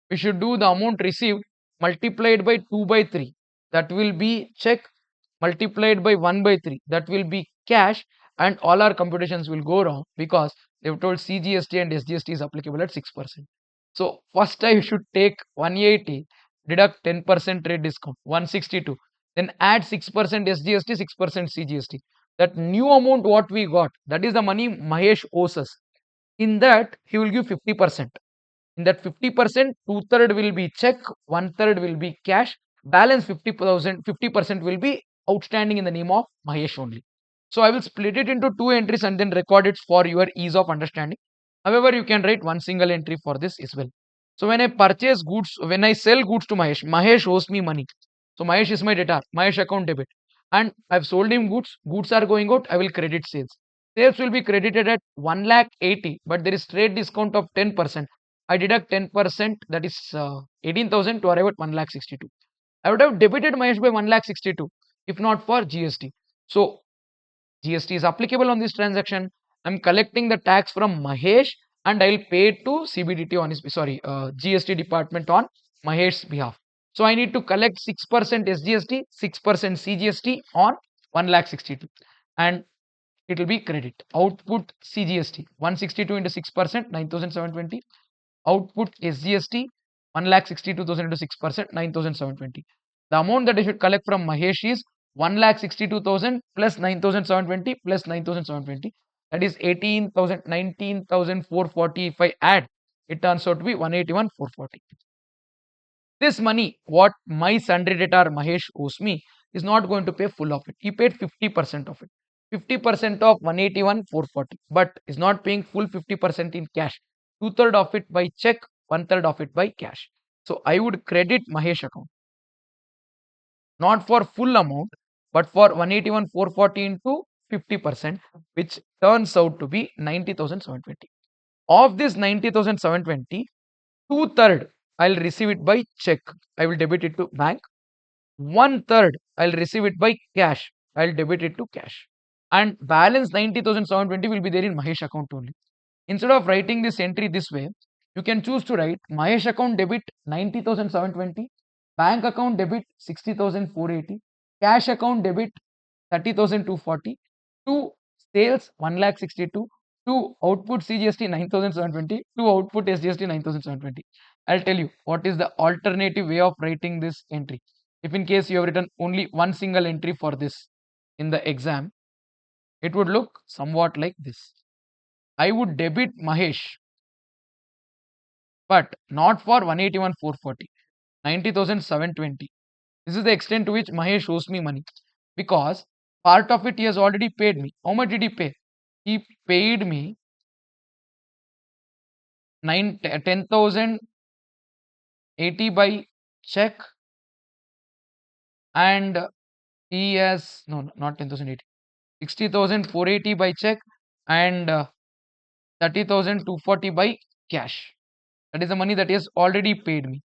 We should do the amount received multiplied by 2 by 3. That will be check multiplied by 1 by 3. That will be cash, and all our computations will go wrong because they've told CGST and SGST is applicable at 6%. So first I should take 180, deduct 10% trade discount, 162. Then add 6% SGST, 6% CGST. That new amount what we got, that is the money Mahesh owes us. In that, he will give 50%. In that 50%, two-third will be check, one-third will be cash, balance 50% will be outstanding in the name of Mahesh only. So I will split it into two entries and then record it for your ease of understanding. However, you can write one single entry for this as well. So when I purchase goods, when I sell goods to Mahesh, Mahesh owes me money. So Mahesh is my debtor, Mahesh account debit. And I've sold him goods, goods are going out, I will credit sales. Sales will be credited at 1 lakh 80, but there is trade discount of 10%. I deduct 10%, that is 18,000 to arrive at 1 lakh 62. I would have debited Mahesh by 1 lakh 62 if not for GST. So GST is applicable on this transaction. I'm collecting the tax from Mahesh and I'll pay it to CBDT on his, GST department on Mahesh's behalf. So I need to collect 6% SGST, 6% CGST on 1 lakh 62 and it will be credit. Output CGST 162 into 6%, 9,720. Output SGST 1,62,000 into 6%, 9,720. The amount that I should collect from Mahesh is 1,62,000 plus 9,720 plus 9,720. That is 18,000, 19,440. If I add, it turns out to be 181,440. This money, what my sundry debtor Mahesh owes me, is not going to pay full of it. He paid 50% of it. 50% of 181 440, but is not paying full 50% in cash. 2/3 of it by check, 1/3 of it by cash. So I would credit Mahesh account, not for full amount, but for 181 440 into 50%, which turns out to be 90,720. Of this 90,720, 2/3 I'll receive it by check. I will debit it to bank. 1/3 I'll receive it by cash. I'll debit it to cash. And balance 90,720 will be there in Mahesh account only. Instead of writing this entry this way, you can choose to write Mahesh account debit 90,720, bank account debit 60,480, cash account debit 30,240, to sales 1,62,000, to output CGST 9,720, to output SGST 9,720. I'll tell you what is the alternative way of writing this entry. If in case you have written only one single entry for this in the exam, it would look somewhat like this. I would debit Mahesh, but not for 181 440, 90,720. This is the extent to which Mahesh owes me money, because part of it he has already paid me. How much did he pay? He paid me 10,080 by check, and he has not 10,080, 60,480 by check, and 30,240 by cash. That is the money that he has already paid me.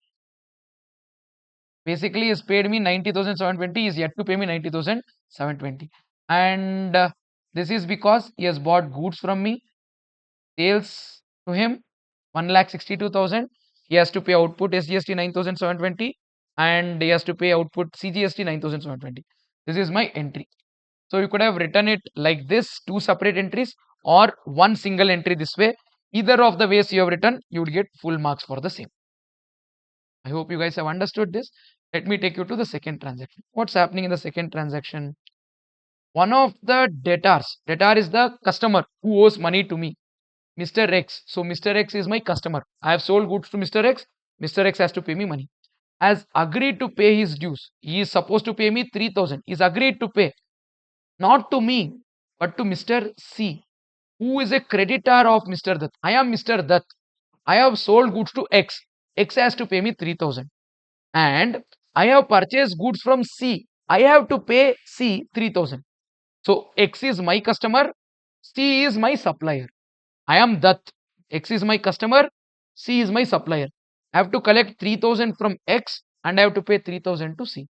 Basically, he has paid me 90,720. He is yet to pay me 90,720. And this is because he has bought goods from me. Sales to him 1,62,000. He has to pay output SGST 9,720, and he has to pay output CGST 9,720. This is my entry. So you could have written it like this, two separate entries, or one single entry this way. Either of the ways you have written, you would get full marks for the same. I hope you guys have understood this. Let me take you to the second transaction. What's happening in the second transaction? One of the debtor is the customer who owes money to me, Mr. X. So Mr. X is my customer. I have sold goods to Mr. X. Mr. X has to pay me money. Has agreed to pay his dues. He is supposed to pay me 3,000. He's agreed to pay. Not to me, but to Mr. C, who is a creditor of Mr. Dutt. I am Mr. Dutt. I have sold goods to X. X has to pay me 3,000. And I have purchased goods from C. I have to pay C 3,000. So X is my customer, C is my supplier. I am Dutt. X is my customer, C is my supplier. I have to collect 3,000 from X and I have to pay 3,000 to C.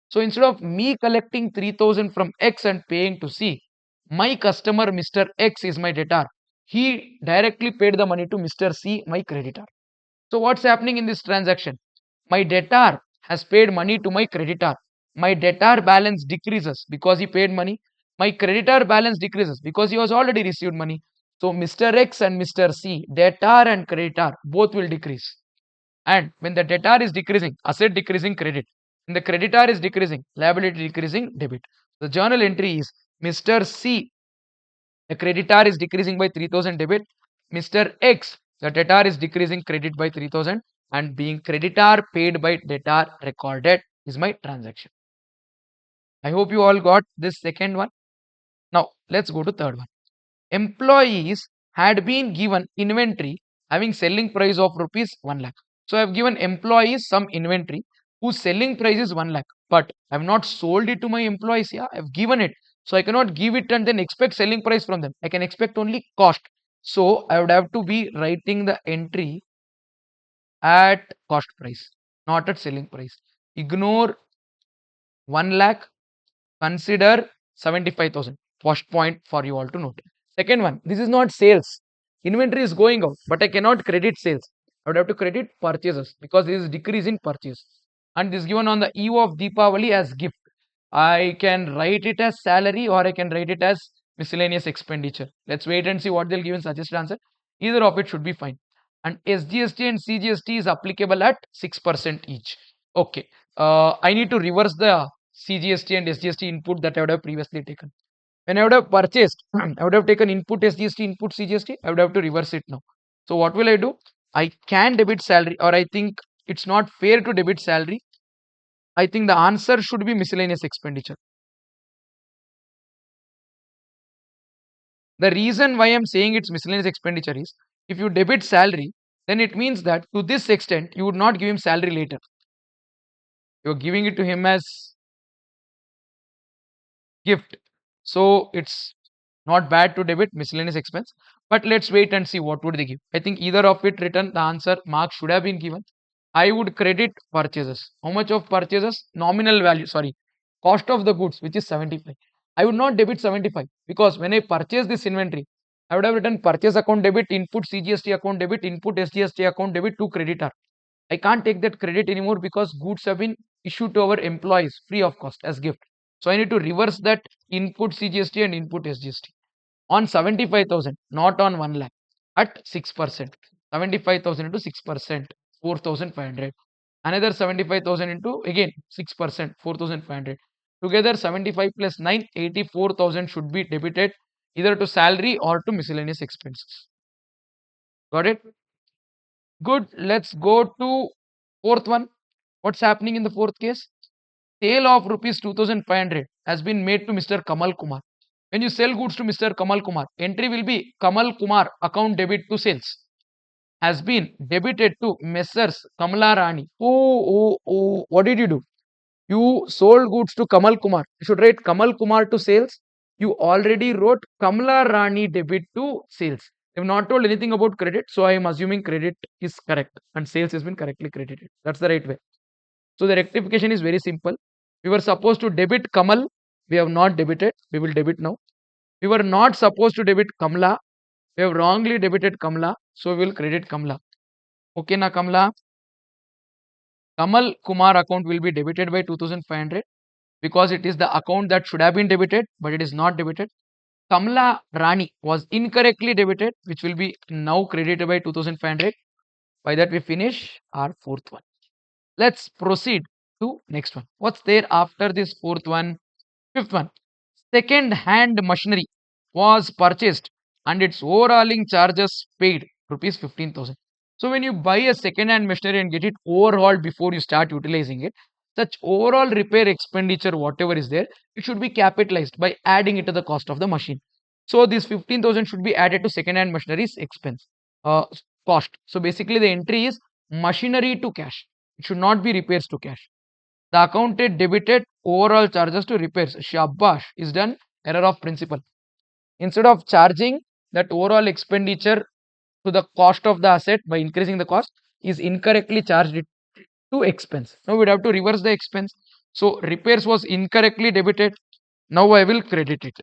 So instead of me collecting 3,000 from X and paying to C, my customer Mr. X is my debtor. He directly paid the money to Mr. C, my creditor. So what's happening in this transaction? My debtor has paid money to my creditor. My debtor balance decreases because he paid money. My creditor balance decreases because he has already received money. So Mr. X and Mr. C, debtor and creditor, both will decrease. And when the debtor is decreasing, asset decreasing, credit. When the creditor is decreasing, liability decreasing, debit. The journal entry is Mr. C, the creditor is decreasing by 3,000 debit. Mr. X, the debtor is decreasing credit by 3,000, and being creditor paid by debtor recorded is my transaction. I hope you all got this second one. Now let's go to third one. Employees had been given inventory having selling price of rupees 1 lakh. So I have given employees some inventory whose selling price is 1 lakh, but I have not sold it to my employees. Yeah, I have given it. So I cannot give it and then expect selling price from them. I can expect only cost. So I would have to be writing the entry at cost price, not at selling price. Ignore 1 lakh, consider 75,000. First point for you all to note. Second one, this is not sales. Inventory is going out, but I cannot credit sales. I would have to credit purchases because this is decrease in purchase. And this is given on the eve of Deepavali as gift. I can write it as salary or I can write it as miscellaneous expenditure. Let's wait and see what they'll give in suggested answer. Either of it should be fine. And SGST and CGST is applicable at 6% each. Okay. I need to reverse the CGST and SGST input that I would have previously taken. When I would have purchased, I would have taken input SGST, input CGST. I would have to reverse it now. So what will I do? I can debit salary, or I think it's not fair to debit salary. I think the answer should be miscellaneous expenditure. The reason why I'm saying it's miscellaneous expenditure is if you debit salary, then it means that to this extent you would not give him salary later. You're giving it to him as gift. So it's not bad to debit miscellaneous expense. But let's wait and see what would they give. I think either of it written, the answer mark should have been given. I would credit purchases. How much of purchases? Nominal value, sorry, cost of the goods, which is 75. I would not debit 75 because when I purchase this inventory, I would have written purchase account debit, input CGST account debit, input SGST account debit to creditor. I can't take that credit anymore because goods have been issued to our employees free of cost as gift. So I need to reverse that input CGST and input SGST on 75,000, not on 1 lakh at 6%. 75,000 into 6%, 4,500. Another 75,000 into again 6%, 4,500. Together 75 plus 9, 84,000 should be debited either to salary or to miscellaneous expenses. Got it? Good. Let's go to fourth one. What's happening in the fourth case? Sale of rupees 2,500 has been made to Mr. Kamal Kumar. When you sell goods to Mr. Kamal Kumar, entry will be Kamal Kumar account debit to sales has been debited to Messrs. Kamala Rani. Oh, what did you do? You sold goods to Kamal Kumar. You should write Kamal Kumar to sales. You already wrote Kamala Rani debit to sales. They have not told anything about credit, so I am assuming credit is correct and sales has been correctly credited. That's the right way. So the rectification is very simple. We were supposed to debit Kamal. We have not debited. We will debit now. We were not supposed to debit Kamla. We have wrongly debited Kamla. So we will credit Kamla. Okay, na Kamla. Kamal Kumar account will be debited by 2,500 because it is the account that should have been debited, but it is not debited. Kamla Rani was incorrectly debited, which will be now credited by 2,500. By that we finish our fourth one. Let's proceed to next one. What's there after this fourth one? Fifth one. Second hand machinery was purchased and its overhauling charges paid rupees 15,000. So when you buy a second hand machinery and get it overhauled before you start utilizing it, such overall repair expenditure, whatever is there, it should be capitalized by adding it to the cost of the machine. So this 15,000 should be added to second hand machinery's expense cost. So basically the entry is machinery to cash. It should not be repairs to cash. The accountant debited overall charges to repairs. Shabash is done. Error of principle. Instead of charging that overall expenditure to the cost of the asset by increasing the cost, is incorrectly charged it to expense. Now we'd have to reverse the expense. So repairs was incorrectly debited. Now I will credit it.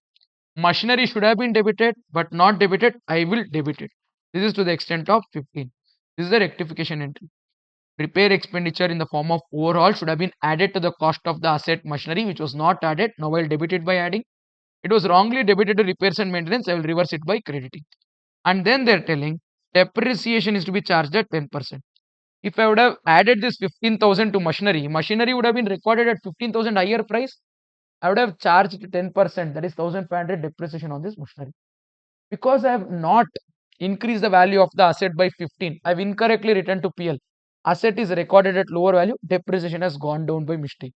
Machinery should have been debited but not debited. I will debit it. This is to the extent of 15. This is the rectification entry. Repair expenditure in the form of overhaul should have been added to the cost of the asset machinery, which was not added. Now I'll debit it by adding. It was wrongly debited to repairs and maintenance. I will reverse it by crediting. And then they're telling depreciation is to be charged at 10%. If I would have added this 15,000 to machinery, machinery would have been recorded at 15,000 higher price. I would have charged 10%, that is 1,500 depreciation on this machinery. Because I have not increased the value of the asset by 15, I have incorrectly written to PL. Asset is recorded at lower value, depreciation has gone down by mistake.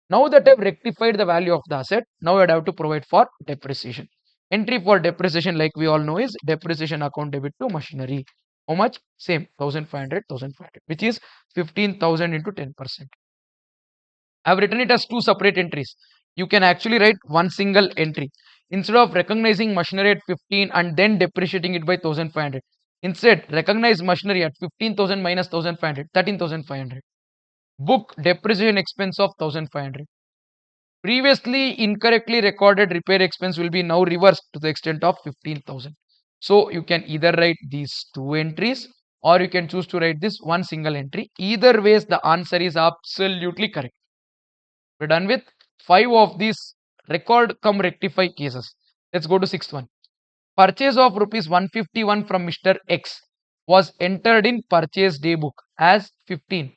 Now that I have rectified the value of the asset, now I have to provide for depreciation. Entry for depreciation, like we all know, is depreciation account debit to machinery. How much? Same, 1,500, which is 15,000 into 10%. I have written it as two separate entries. You can actually write one single entry. Instead of recognizing machinery at 15 and then depreciating it by 1,500. Instead, recognize machinery at 15,000 minus 1,500, 13,500. Book depreciation expense of 1,500. Previously incorrectly recorded repair expense will be now reversed to the extent of 15,000. So you can either write these two entries or you can choose to write this one single entry. Either ways, the answer is absolutely correct. We're done with 5 of these record come rectify cases. Let's go to 6th one. Purchase of rupees 151 from Mr. X was entered in purchase day book as 15.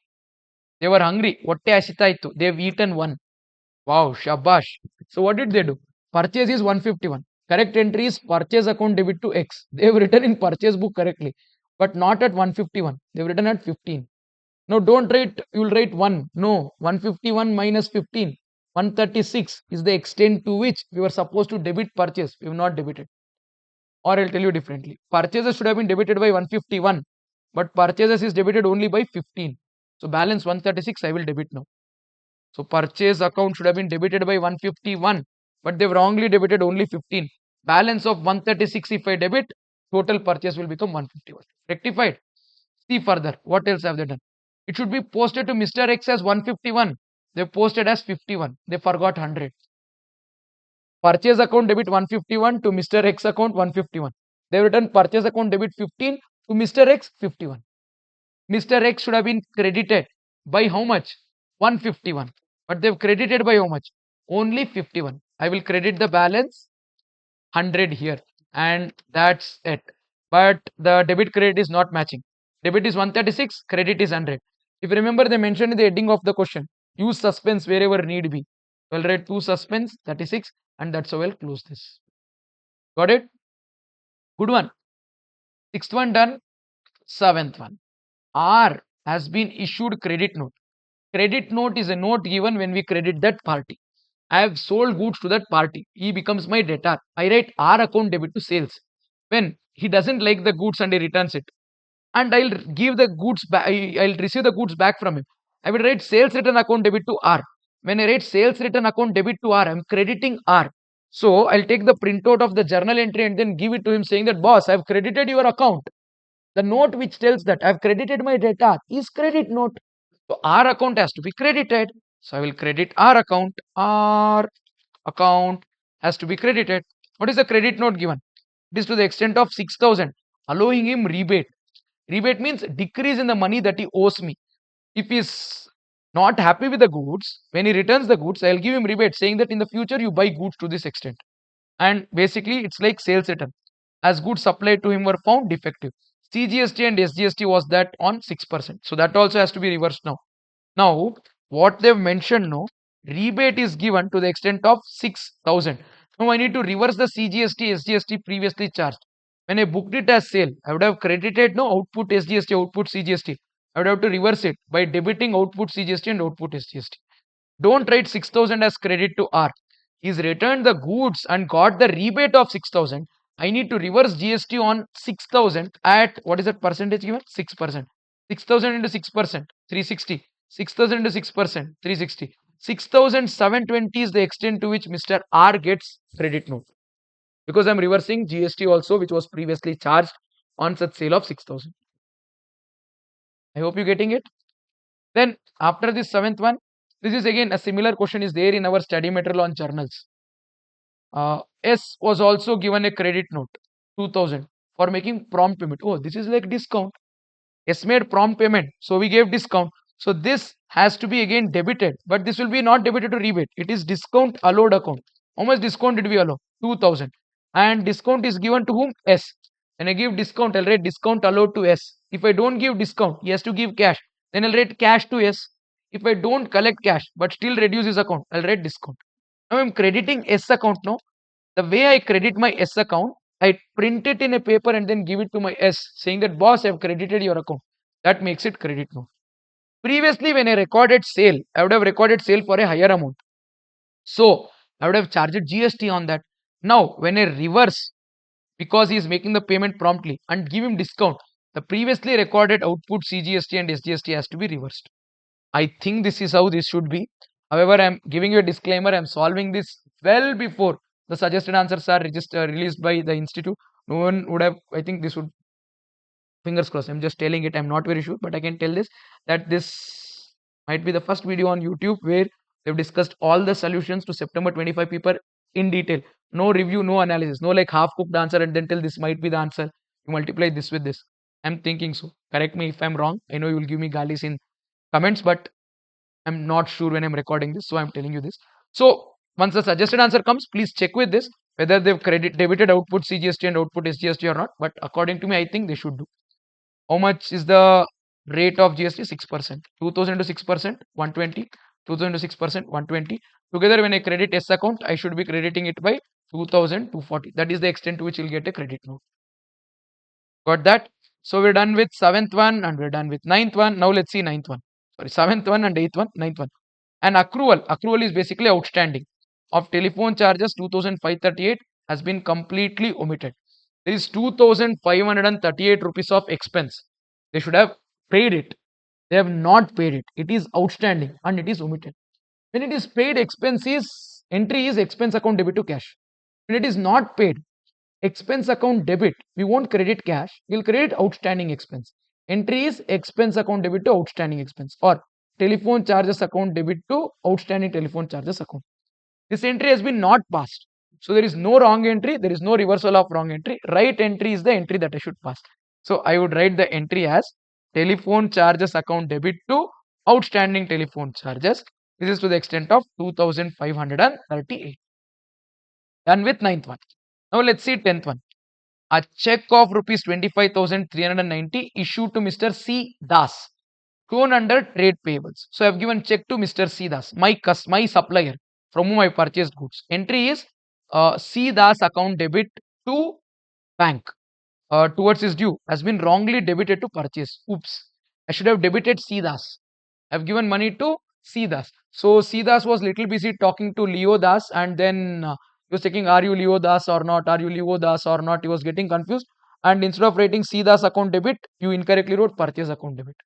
They were hungry. Vatte hashita ittu. They've eaten one. Wow, shabash. So what did they do? Purchase is 151. Correct entry is purchase account debit to X. They've written in purchase book correctly, but not at 151. They've written at 15. No, don't write, you'll write 1. No, 151 minus 15. 136 is the extent to which we were supposed to debit purchase. We have not debited. Or I'll tell you differently. Purchases should have been debited by 151, but purchases is debited only by 15. So balance 136 I will debit now. So purchase account should have been debited by 151, but they've wrongly debited only 15. Balance of 136 if I debit, total purchase will become 151. Rectified. See further. What else have they done? It should be posted to Mr. X as 151. They posted as 51. They forgot 100. Purchase account debit 151 to Mr. X account 151. They have written purchase account debit 15 to Mr. X 51. Mr. X should have been credited by how much? 151. But they've credited by how much? Only 51. I will credit the balance 100 here, and that's it. But the debit credit is not matching. Debit is 136, credit is 100. If you remember, they mentioned in the heading of the question, use suspense wherever need be. We'll write 2 suspense 36, and that's how I'll close this. Got it? Good one. Sixth one done. Seventh one. R has been issued credit note. Credit note is a note given when we credit that party. I have sold goods to that party. He becomes my debtor. I write R account debit to sales. When he doesn't like the goods and he returns it, and I'll give the goods back, I'll receive the goods back from him. I will write sales return account debit to R. When I write sales return account debit to R, I'm crediting R. So I'll take the printout of the journal entry and then give it to him saying that, boss, I've credited your account. The note which tells that I've credited my debtor is credit note. So R account has to be credited. So I will credit R account. R account has to be credited. What is the credit note given? It is to the extent of 6,000, allowing him rebate. Rebate means decrease in the money that he owes me. If he is not happy with the goods, when he returns the goods, I will give him rebate saying that in the future you buy goods to this extent. And basically it's like sales return. As goods supplied to him were found defective. CGST and SGST was that on 6%. So that also has to be reversed now. Now, what they've mentioned now, rebate is given to the extent of 6,000. Now I need to reverse the CGST, SGST previously charged. When I booked it as sale, I would have credited no output SGST, output CGST. I would have to reverse it by debiting output CGST and output SGST. Don't write 6,000 as credit to R. He's returned the goods and got the rebate of 6,000. I need to reverse GST on 6,000 at what is that percentage given? 6%. 6,000 into 6%, 360. 6,000 into 6%, 360. 6,720 is the extent to which Mr. R gets credit note. Because I'm reversing GST also, which was previously charged on such sale of 6,000. I hope you're getting it. Then after this seventh one, this is again a similar question is there in our study material on journals. S was also given a credit note, 2,000 for making prompt payment. Oh, this is like discount. S made prompt payment, so we gave discount. So this has to be again debited, but this will be not debited to rebate. It is discount allowed account. How much discount did we allow? 2,000. And discount is given to whom? S. When I give discount, I'll write discount allowed to S. If I don't give discount, he has to give cash. Then I'll write cash to S. If I don't collect cash, but still reduce his account, I'll write discount. Now I'm crediting S account now. The way I credit my S account, I print it in a paper and then give it to my S saying that boss, I've credited your account. That makes it credit note. Previously, when I recorded sale, I would have recorded sale for a higher amount. So I would have charged GST on that. Now, when I reverse, because he is making the payment promptly and give him discount, the previously recorded output CGST and SGST has to be reversed. I think this is how this should be. However, I am giving you a disclaimer. I am solving this well before the suggested answers are released by the institute. No one would have, I think this would, fingers crossed. I'm just telling it. I'm not very sure, but I can tell this that this might be the first video on YouTube where they've discussed all the solutions to September 25 paper in detail. No review, no analysis, no like half cooked answer and then tell this might be the answer. You multiply this with this. I'm thinking so. Correct me if I'm wrong. I know you will give me galis in comments, but I'm not sure when I'm recording this, so I'm telling you this. So once the suggested answer comes, please check with this whether they've debited output CGST and output SGST or not. But according to me, I think they should do. How much is the rate of GST? 6%. 2,000 to 6%, 120. 2,000 to 6%, 120. Together, when I credit S account, I should be crediting it by 2,000 to 40. That is the extent to which you'll get a credit note. Got that? So we're done with seventh one and we're done with ninth one. Now let's see ninth one. Sorry, seventh one and eighth one, ninth one. An accrual. Accrual is basically outstanding of telephone charges 2538 has been completely omitted. There is 2538 rupees of expense. They should have paid it. They have not paid it. It is outstanding and it is omitted. When it is paid, expense is entry is expense account debit to cash. When it is not paid, expense account debit, we won't credit cash, we'll credit outstanding expense. Entry is expense account debit to outstanding expense or telephone charges account debit to outstanding telephone charges account. This entry has been not passed. So there is no wrong entry, there is no reversal of wrong entry. Right entry is the entry that I should pass. So I would write the entry as telephone charges account debit to outstanding telephone charges. This is to the extent of 2538. Done with ninth one. Now let's see 10th one. A check of rupees 25,390 issued to Mr. C. Das, shown under trade payables. So I have given check to Mr. C. Das, my supplier from whom I purchased goods. Entry is C. Das account debit to bank towards his due has been wrongly debited to purchase. Oops. I should have debited C. Das. I have given money to C. Das. So C. Das was little busy talking to Leo Das and then he was checking, are you Leo Das or not? Are you Leo Das or not? He was getting confused. And instead of writing C. Das account debit, you incorrectly wrote purchase account debit.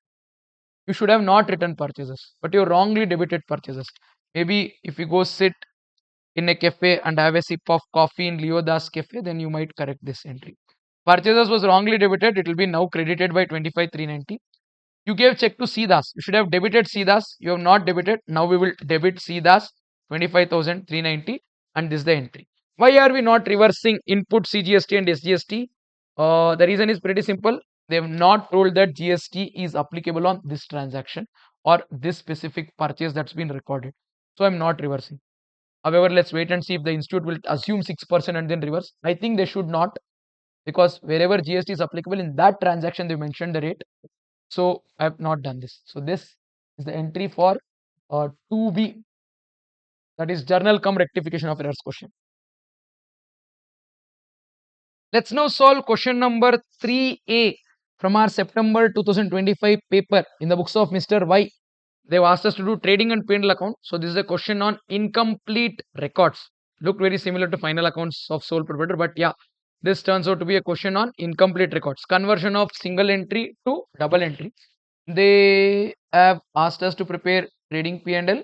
You should have not written purchases, but you wrongly debited purchases. Maybe if you go sit in a cafe and have a sip of coffee in Leo Das cafe, then you might correct this entry. Purchases was wrongly debited. It will be now credited by 25,390. You gave check to C Das. You should have debited C Das. You have not debited. Now we will debit C Das 25,390 and this is the entry. Why are we not reversing input CGST and SGST? The reason is pretty simple. They have not told that GST is applicable on this transaction or this specific purchase that's been recorded. So I'm not reversing. However, let's wait and see if the institute will assume 6% and then reverse. I think they should not, because wherever GST is applicable in that transaction, they mentioned the rate. So I have not done this. So this is the entry for 2B, that is journal cum rectification of errors question. Let's now solve question number 3A from our September 2025 paper in the books of Mr. Y. They've asked us to do trading and P&L account. So this is a question on incomplete records. Looked very similar to final accounts of sole proprietor, but yeah, this turns out to be a question on incomplete records. Conversion of single entry to double entry. They have asked us to prepare trading P&L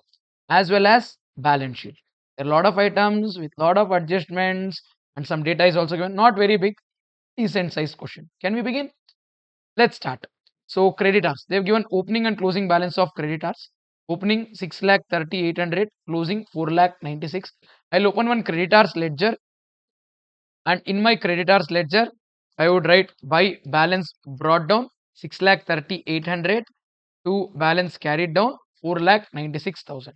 as well as balance sheet. There are a lot of items with lot of adjustments and some data is also given. Not very big, decent size question. Can we begin? Let's start. So creditors, they have given opening and closing balance of creditors. Opening 6,30,800, closing 4,96,000. I'll open one creditors ledger, and in my creditors ledger, I would write by balance brought down 6,30,800 to balance carried down 4,96,000.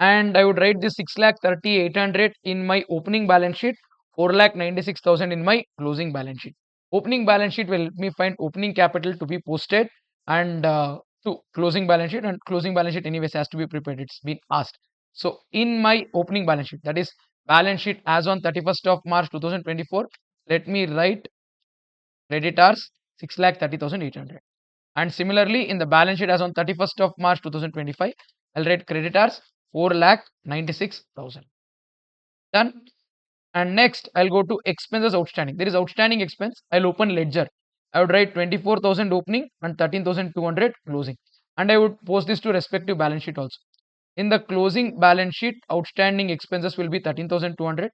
And I would write this 6,30,800 in my opening balance sheet, 4,96,000 in my closing balance sheet. Opening balance sheet will help me find opening capital to be posted and to closing balance sheet, and closing balance sheet anyways has to be prepared. It's been asked. So in my opening balance sheet, that is balance sheet as on 31st of March 2024, let me write creditors 6,30,800. And similarly, in the balance sheet as on 31st of March 2025, I'll write creditors 4,96,000. Done. And next, I'll go to expenses outstanding. There is outstanding expense. I'll open ledger. I would write 24,000 opening and 13,200 closing. And I would post this to respective balance sheet also. In the closing balance sheet, outstanding expenses will be 13,200.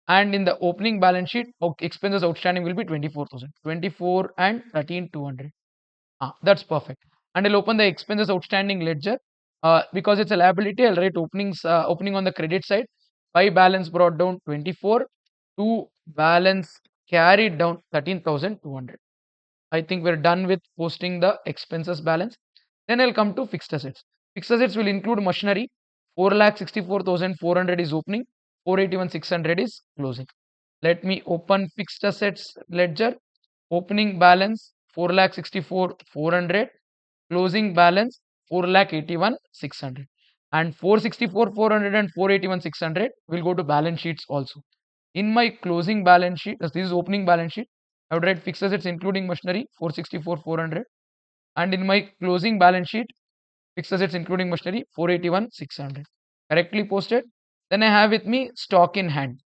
And in the opening balance sheet, expenses outstanding will be 24,000. 24 and 13,200. That's perfect. And I'll open the expenses outstanding ledger. Because it's a liability, I'll write opening on the credit side. By balance brought down 24 to balance carried down 13,200. I think we're done with posting the expenses balance. Then I'll come to fixed assets. Fixed assets will include machinery. 4,64,400 is opening. 481,600 is closing. Let me open fixed assets ledger. Opening balance 4,64,400. Closing balance 4,81,600. And 464,400 and 481,600 will go to balance sheets also. In my closing balance sheet, this is opening balance sheet. I would write fixed assets including machinery 464,400. And in my closing balance sheet, fixed assets including machinery 481,600. Correctly posted. Then I have with me stock in hand.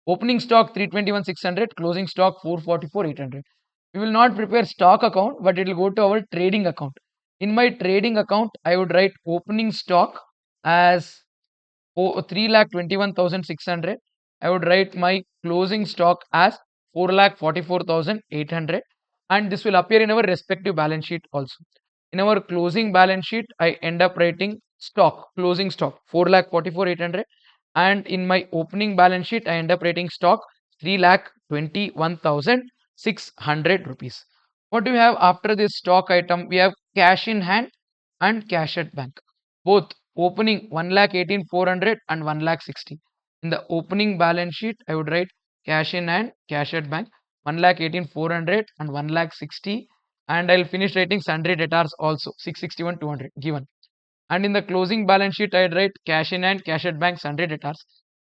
Opening stock 321,600, closing stock 444,800. We will not prepare stock account, but it will go to our trading account. In my trading account, I would write opening stock as 3,21,600. I would write my closing stock as 4,44,800, and this will appear in our respective balance sheet also. In our closing balance sheet, I end up writing stock, closing stock 4,44,800, and in my opening balance sheet, I end up writing stock 3,21,600 rupees. What do we have after this stock item? We have cash in hand and cash at bank. Both opening 1,18,400 and 1,60,000. In the opening balance sheet, I would write cash in hand, cash at bank, 1,18,400 and 1,60,000, and I'll finish writing sundry debtors also 661,200 given. And in the closing balance sheet, I'd write cash in hand, cash at bank, sundry debtors.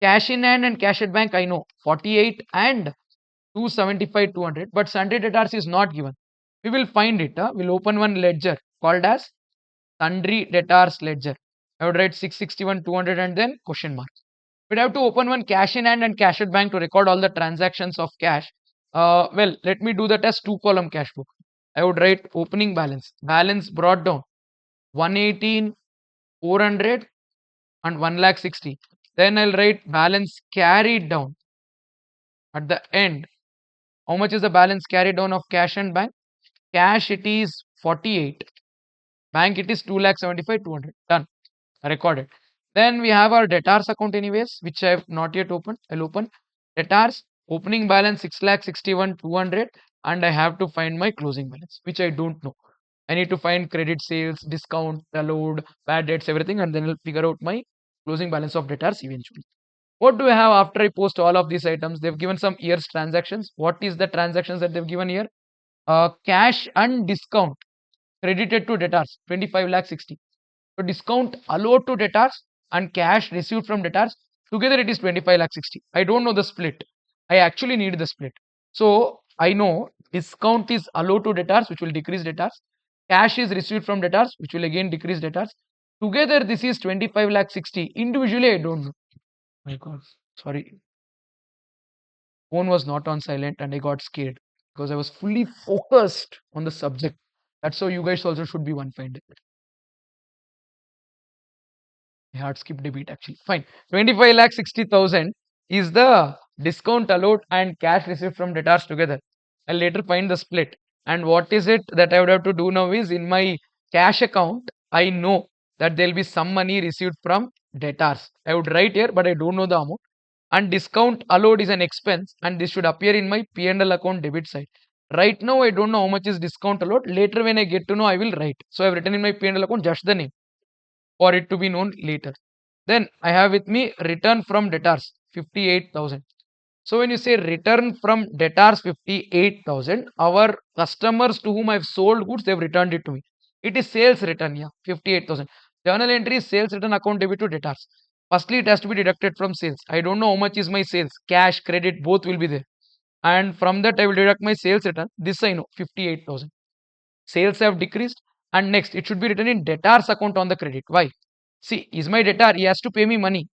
Cash in hand and cash at bank, I know 48 and 275,200, but sundry debtors is not given. We will find it. We'll open one ledger called as sundry debtors ledger. I would write 661,200 and then question mark. We'd have to open one cash in hand and cash at bank to record all the transactions of cash. Well, let me do that as 2-column cash book. I would write opening balance. Balance brought down 118,400 and 1,60,000. Then I'll write balance carried down at the end. How much is the balance carried down of cash and bank? Cash it is 48. Bank it is 2,75,200. Done. Recorded. Then we have our debtors account anyways, which I have not yet opened. I'll open debtors. Opening balance 6,61,200, and I have to find my closing balance, which I don't know. I need to find credit sales, discount, allowed, bad debts, everything, and then I'll figure out my closing balance of debtors eventually. What do I have after I post all of these items? They've given some years transactions. What is the transactions that they've given here? Cash and discount credited to debtors 25,60,000. So discount allowed to debtors and cash received from debtors together it is 25,60,000. I don't know the split. I actually need the split. So I know discount is allowed to debtors, which will decrease debtors. Cash is received from debtors, which will again decrease debtors. Together this is 25,60,000. Individually I don't know. My God, sorry. Phone was not on silent and I got scared because I was fully focused on the subject. That's how you guys also should be one minded. I had skipped a beat actually. Fine. 25,60,000 is the discount allowed and cash received from debtors together. I'll later find the split. And what is it that I would have to do now is in my cash account, I know that there will be some money received from debtors. I would write here, but I don't know the amount. And discount allowed is an expense, and this should appear in my P&L account debit side. Right now, I don't know how much is discount allowed. Later, when I get to know, I will write. So I've written in my P&L account just the name for it to be known later. Then I have with me return from debtors 58,000. So when you say return from debtors 58,000, our customers to whom I've sold goods, they've returned it to me. It is sales return, yeah, 58,000. Journal entry is sales return account debit to debtors. Firstly, it has to be deducted from sales. I don't know how much is my sales. Cash, credit, both will be there. And from that, I will deduct my sales return. This I know, 58,000. Sales have decreased. And next, it should be written in debtors account on the credit. Why? See, is my debtor, he has to pay me money.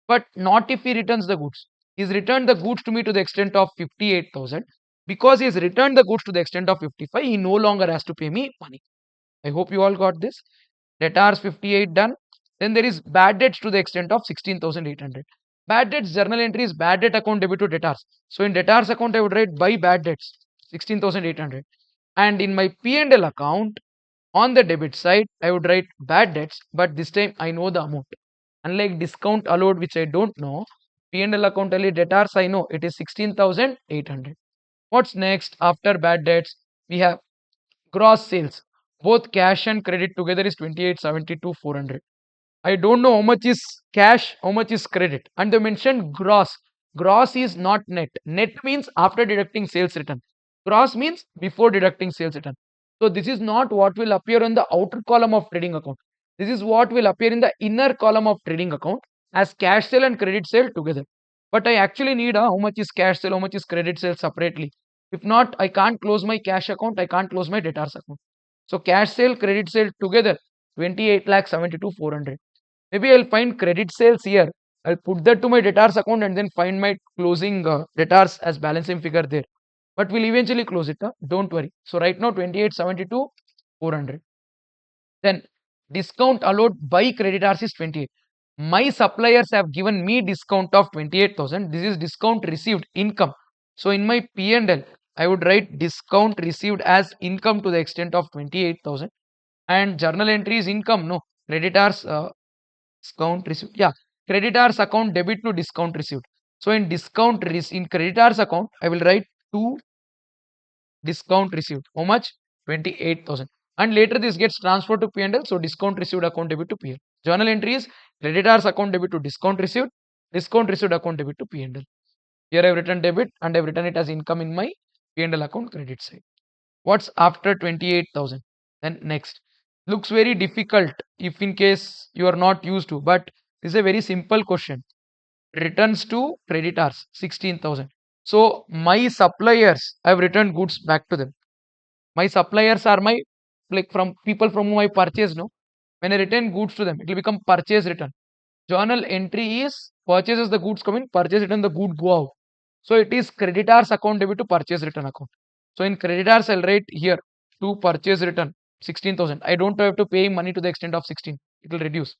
But not if he returns the goods. He's returned the goods to me to the extent of 58,000. Because he has returned the goods to the extent of 55, he no longer has to pay me money. I hope you all got this. Debtors 58 done. Then there is bad debts to the extent of 16,800. Bad debts journal entry is bad debt account debit to debtors. So in debtors account, I would write by bad debts 16,800. And in my P&L account, on the debit side, I would write bad debts, but this time I know the amount. Unlike discount allowed, which I don't know, P&L account only debtors I know it is 16,800. What's next after bad debts? We have gross sales. Both cash and credit together is 28,72,400. I don't know how much is cash, how much is credit. And they mentioned gross. Gross is not net. Net means after deducting sales return. Gross means before deducting sales return. So this is not what will appear on the outer column of trading account. This is what will appear in the inner column of trading account as cash sale and credit sale together. But I actually need how much is cash sale, how much is credit sale separately. If not, I can't close my cash account, I can't close my debtors account. So cash sale, credit sale together, 28,72,400. Maybe I'll find credit sales here. I'll put that to my debtors account and then find my closing debtors as balancing figure there. But we'll eventually close it. Don't worry. So right now 28,72, 400. Then discount allowed by creditors is 28. My suppliers have given me discount of 28,000. This is discount received income. So in my P&L, I would write discount received as income to the extent of 28,000. And journal entry is income. No, creditors discount received. Yeah, creditors account debit to discount received. So in creditors account, I will write 2 discount received. How much? 28,000. And later this gets transferred to P&L. So discount received account debit to P&L. Journal entry is creditors account debit to discount received account debit to P&L. Here I have written debit and I have written it as income in my P&L account credit side. What's after 28,000? Then next. Looks very difficult if in case you are not used to, but this is a very simple question. Returns to creditors 16,000. So my suppliers, I have returned goods back to them. My suppliers are my, like, from people from whom I purchase. No, when I return goods to them, it will become purchase return. Journal entry is purchases the goods come in, purchase return the good go out. So it is creditors account debit to purchase return account. So in creditors I'll write here to purchase return 16,000. I don't have to pay money to the extent of 16. It will reduce.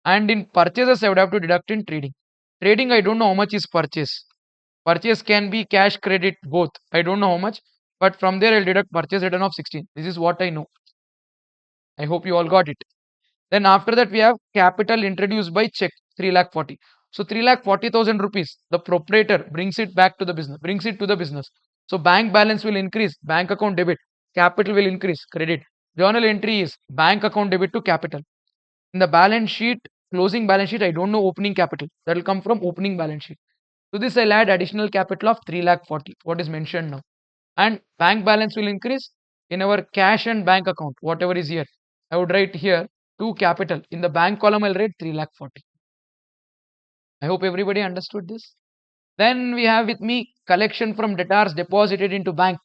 And in purchases I would have to deduct in trading. Trading, I don't know how much is purchase. Purchase can be cash, credit, both. I don't know how much, but from there I'll deduct purchase return of 16. This is what I know. I hope you all got it. Then after that we have capital introduced by check 3 lakh 40. So 3 lakh 40,000 rupees. The proprietor brings it back to the business, brings it to the business. So bank balance will increase, bank account debit. Capital will increase, credit. Journal entry is bank account debit to capital. In the balance sheet, closing balance sheet, I don't know opening capital. That will come from opening balance sheet. To this I'll add additional capital of 3 lakh 40. What is mentioned now? And bank balance will increase in our cash and bank account, whatever is here. I would write here 2 capital. In the bank column, I'll write 3 lakh 40. I hope everybody understood this. Then we have with me collection from debtors deposited into bank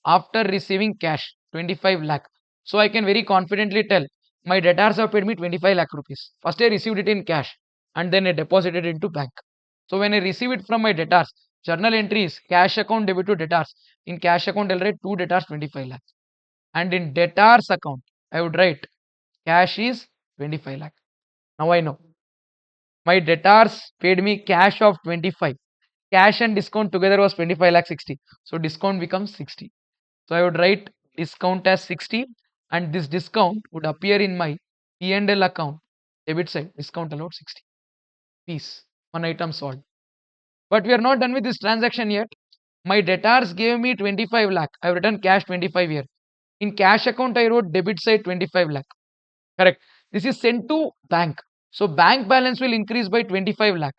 after receiving cash 25 lakh. So I can very confidently tell my debtors have paid me 25 lakh rupees. First I received it in cash and then I deposited it into bank. So when I receive it from my debtors, journal entry is cash account debit to debtors. In cash account, I'll write 2 debtors 25 lakh. And in debtors account, I would write cash is 25 lakh. Now I know. My debtors paid me cash of 25. Cash and discount together was 25 lakh 60. So discount becomes 60. So I would write discount as 60 and this discount would appear in my P&L account. Debit side, discount allowed 60. Peace. One item solved. But we are not done with this transaction yet. My debtors gave me 25 lakh. I have written cash 25 here. In cash account, I wrote debit side 25 lakh. Correct. This is sent to bank. So bank balance will increase by 25 lakh.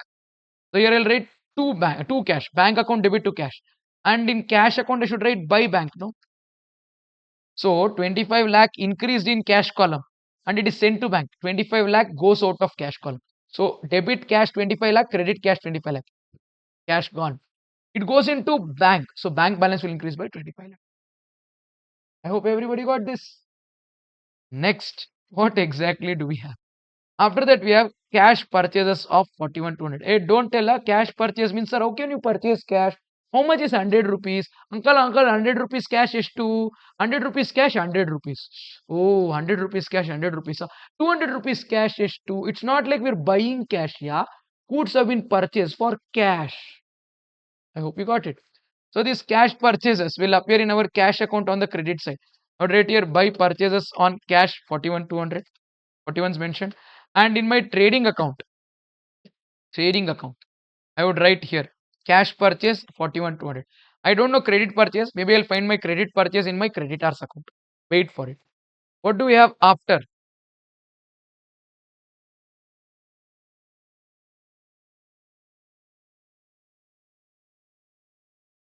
So here I'll write two cash. Bank account debit to cash. And in cash account, I should write by bank. No. So 25 lakh increased in cash column. And it is sent to bank. 25 lakh goes out of cash column. So debit cash 25 lakh, credit cash 25 lakh. Cash gone. It goes into bank. So bank balance will increase by 25 lakh. I hope everybody got this. Next, what exactly do we have? After that, we have cash purchases of 41,200. Hey, don't tell her cash purchase means, sir, how can you purchase cash? How much is 100 rupees? Uncle, 100 rupees cash is 100 rupees cash, 100 rupees. Oh, 100 rupees cash, 100 rupees. 200 rupees cash is 2. It's not like we're buying cash, yeah. Goods have been purchased for cash. I hope you got it. So these cash purchases will appear in our cash account on the credit side. I would write here buy purchases on cash 41,200. 41 is mentioned. And in my trading account, I would write here cash purchase 41,200. I don't know credit purchase. Maybe I'll find my credit purchase in my creditors account. Wait for it. What do we have after?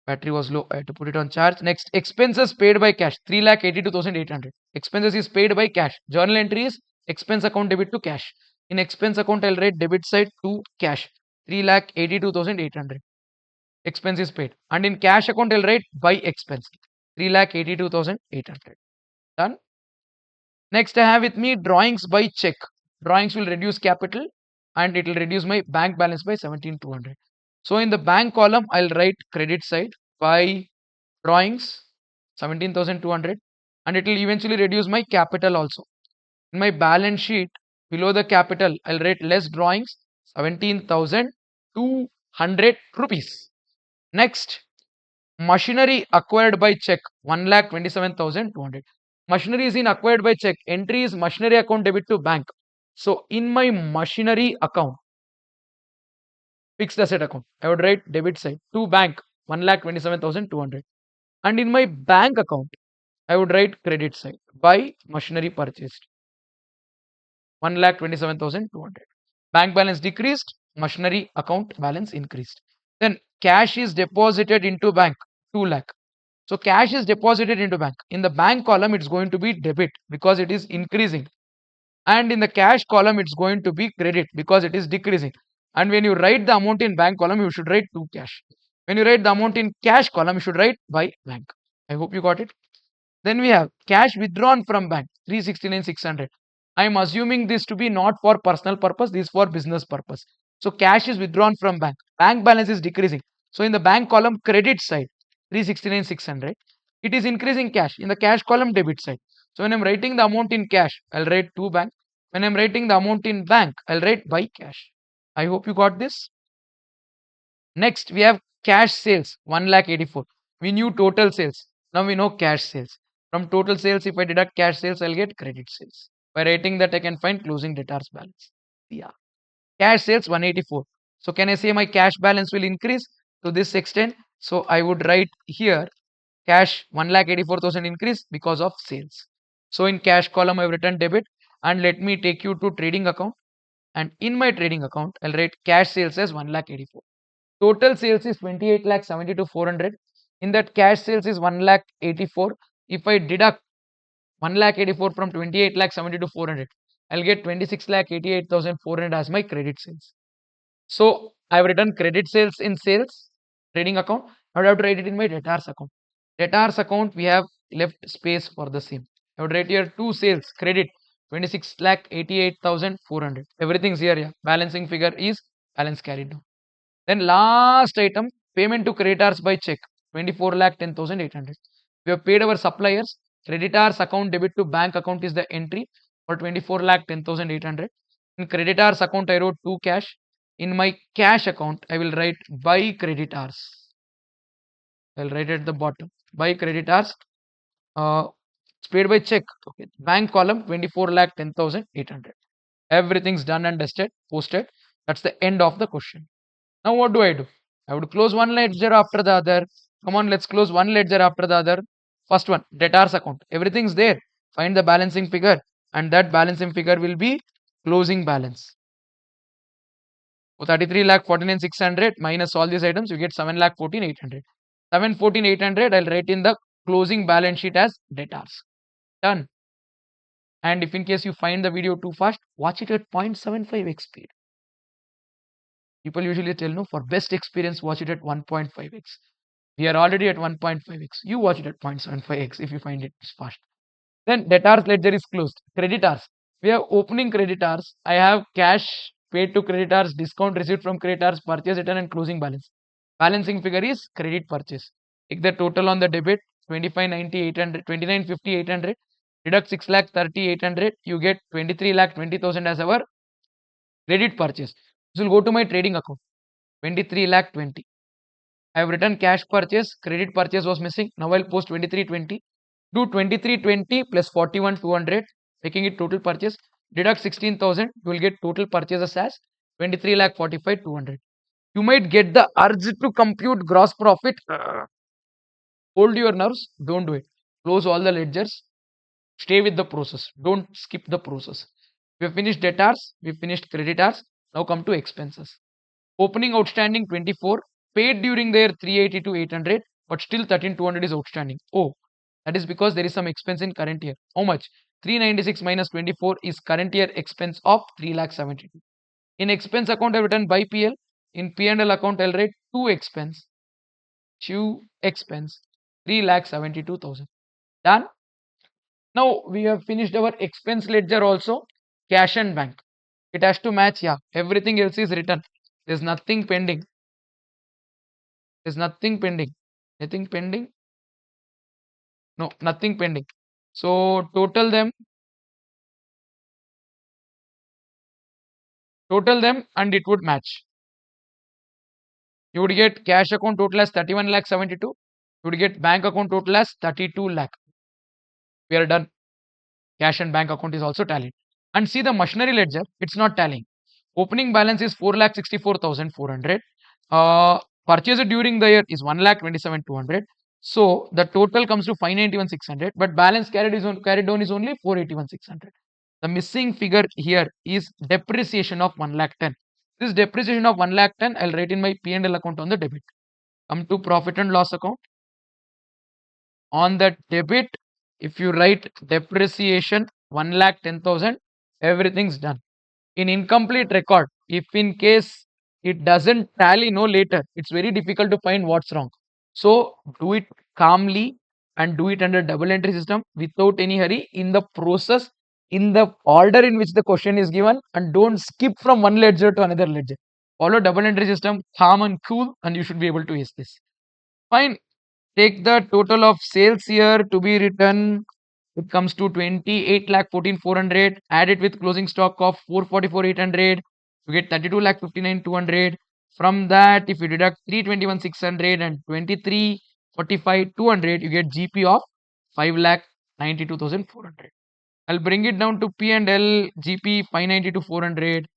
Battery was low. I had to put it on charge. Next, expenses paid by cash 3,82,800. Expenses is paid by cash. Journal entry is expense account debit to cash. In expense account, I'll write debit side to cash 3,82,800. expense is paid. And in cash account, I'll write by expense, 3,82,800. Done. Next, I have with me drawings by check. Drawings will reduce capital and it will reduce my bank balance by 17,200. So in the bank column, I'll write credit side by drawings 17,200 and it will eventually reduce my capital also. In my balance sheet, below the capital, I'll write less drawings 17,200 rupees. Next, machinery acquired by check 1,27,200. Machinery is in acquired by check. Entry is machinery account debit to bank. So in my machinery account, fixed asset account, I would write debit side to bank 1,27,200. And in my bank account, I would write credit side by machinery purchased 1,27,200. Bank balance decreased, machinery account balance increased. Then cash is deposited into bank 2 lakh. So cash is deposited into bank. In the bank column, it's going to be debit because it is increasing. And in the cash column, it's going to be credit because it is decreasing. And when you write the amount in bank column, you should write to cash. When you write the amount in cash column, you should write by bank. I hope you got it. Then we have cash withdrawn from bank 369,600. I am assuming this to be not for personal purpose, this is for business purpose. So cash is withdrawn from bank. Bank balance is decreasing. So in the bank column credit side 369,600, it is increasing cash. In the cash column debit side. So when I'm writing the amount in cash, I'll write to bank. When I'm writing the amount in bank, I'll write by cash. I hope you got this. Next, we have cash sales 1,84,000. We knew total sales. Now we know cash sales. From total sales, if I deduct cash sales, I'll get credit sales. By writing that, I can find closing debtors balance. Yeah. Cash sales 184. So can I say my cash balance will increase to this extent? So I would write here cash 1,84,000 increase because of sales. So in cash column, I've written debit. And let me take you to trading account. And in my trading account, I'll write cash sales as 1,84,000. Total sales is 28,72,400. In that cash sales is 1,84,000. If I deduct 1,84,000 from 28,72,400, I'll get 26,88,400 as my credit sales. So I've written credit sales in sales trading account. I would have to write it in my debtors account. Debtors account, we have left space for the same. I would write here two sales credit 26,88,400. Everything's here. Yeah. Balancing figure is balance carried down. Then last item, payment to creditors by check 24,10,800. We have paid our suppliers. Creditors account debit to bank account is the entry for 24,10,800. In creditors account, I wrote to cash. In my cash account, I will write by creditors. I'll write at the bottom by creditors. It's paid by check. Okay. Bank column 24,10,800. Everything's done and dusted, posted. That's the end of the question. Now what do? I would close one ledger after the other. Come on, let's close one ledger after the other. First one, debtors account. Everything's there. Find the balancing figure and that balancing figure will be closing balance. So 33,49,600 minus all these items, you get 7,14,800. 7,14,800, I'll write in the closing balance sheet as debtors. Done. And if in case you find the video too fast, watch it at 0.75x speed. People usually tell no, for best experience, watch it at 1.5x. We are already at 1.5x. You watch it at 0.75x if you find it fast. Then debtors ledger is closed. Creditors. We have opening creditors. I have cash paid to creditors, discount received from creditors, purchase return and closing balance. Balancing figure is credit purchase. Take the total on the debit 25,90,800, 29,50,800. Deduct 6,30,800. You get 23,20,000 as our credit purchase. This will go to my trading account. 23,20,000. I have written cash purchase, credit purchase was missing. Now I'll post 2320. Do 2320 plus 41,200, making it total purchase. Deduct 16,000, you will get total purchases as 23,45,200. You might get the urge to compute gross profit. Hold your nerves, don't do it. Close all the ledgers. Stay with the process. Don't skip the process. We have finished debtors, we have finished creditors. Now come to expenses. Opening outstanding 24, paid during their 382,800, but still 13,200 is outstanding. Oh, that is because there is some expense in current year. How much? 396 minus 24 is current year expense of 3,72,000. In expense account, I have written by PL. In P&L account, I'll write to expense. to expense 3,72,000. Done. Now we have finished our expense ledger also. Cash and bank. It has to match. Yeah. Everything else is written. There's nothing pending. There's nothing pending. Nothing pending. No, nothing pending. So total them and it would match. You would get cash account total as 31 lakh 72. You would get bank account total as 32 lakh. We are done. Cash and bank account is also tallied. And see the machinery ledger, it's not tallying. Opening balance is 4,64,400. Purchased during the year is 1,27,200. So the total comes to 591,600. But balance carried on is only 481,600. The missing figure here is depreciation of 1,10,000. This depreciation of 1,10,000 I'll write in my P&L account on the debit. Come to profit and loss account. On the debit, if you write depreciation 1,10,000, everything's done. In incomplete record, if in case it doesn't tally no later, it's very difficult to find what's wrong. So do it calmly and do it under double entry system without any hurry in the process, in the order in which the question is given, and don't skip from one ledger to another ledger. Follow double entry system, calm and cool, and you should be able to ace this. Fine. Take the total of sales here to be written. It comes to 28 lakh 14,400. Add it with closing stock of 444,800. You get 32 lakh 59,200. From that, if you deduct 321,600 and 2345,200, you get GP of 5 lakh 92,400. I'll bring it down to P&L GP 592,400.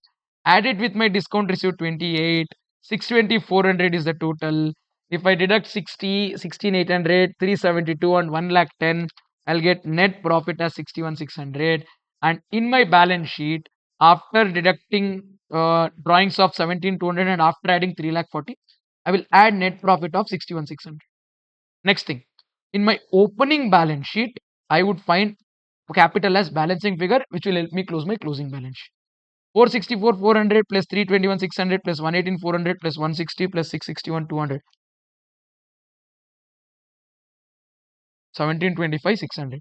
Add it with my discount received 28. 620,400 is the total. If I deduct 60, 16,800, 372 and 1 lakh 10, I'll get net profit as 61,600. And in my balance sheet, after deducting drawings of 17,200 and after adding 3 lakh 40, I will add net profit of 61,600. Next thing, in my opening balance sheet, I would find capital as balancing figure, which will help me close my closing balance sheet. 464,400 plus 321,600 plus 118,400 plus 160 plus 661,200. 1725,600.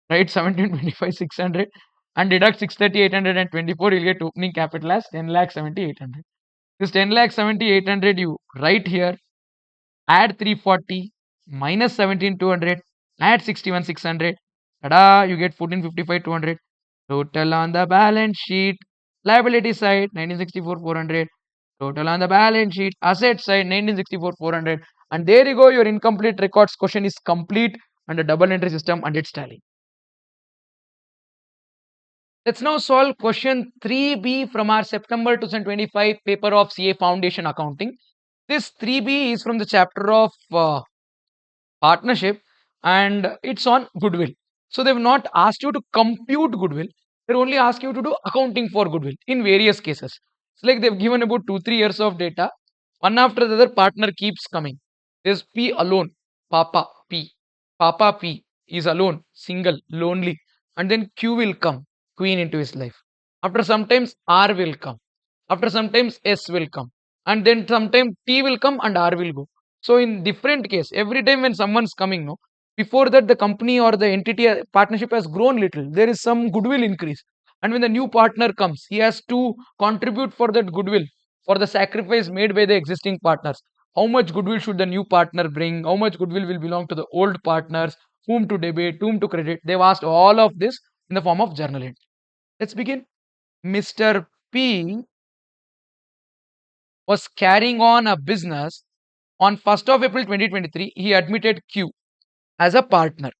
Right? 1725,600 and deduct 630,824. You'll get opening capital as 10,70,800. This 10,70,800 you write here, add 340 minus 17,200, add 61,600. Tada! You get 1455,200. Total on the balance sheet. Liability side 1964,400. Total on the balance sheet. Asset side 1964,400. And there you go. Your incomplete records question is complete under double entry system and its tally. Let's now solve question 3B from our September 2025 paper of CA Foundation Accounting. This 3B is from the chapter of partnership and it's on goodwill. So they've not asked you to compute goodwill. They only ask you to do accounting for goodwill in various cases. It's like they've given about 2-3 years of data. One after the other partner keeps coming. There's P alone. Papa P. Papa P is alone, single, lonely. And then Q will come, queen into his life. After sometimes R will come. After sometimes S will come. And then sometimes T will come and R will go. So in different case, every time when someone's coming, no, before that the company or the entity partnership has grown little. There is some goodwill increase. And when the new partner comes, he has to contribute for that goodwill, for the sacrifice made by the existing partners. How much goodwill should the new partner bring? How much goodwill will belong to the old partners? Whom to debit, whom to credit? They've asked all of this in the form of journal entry. Let's begin. Mr. P was carrying on a business. On 1st of April 2023, he admitted Q as a partner,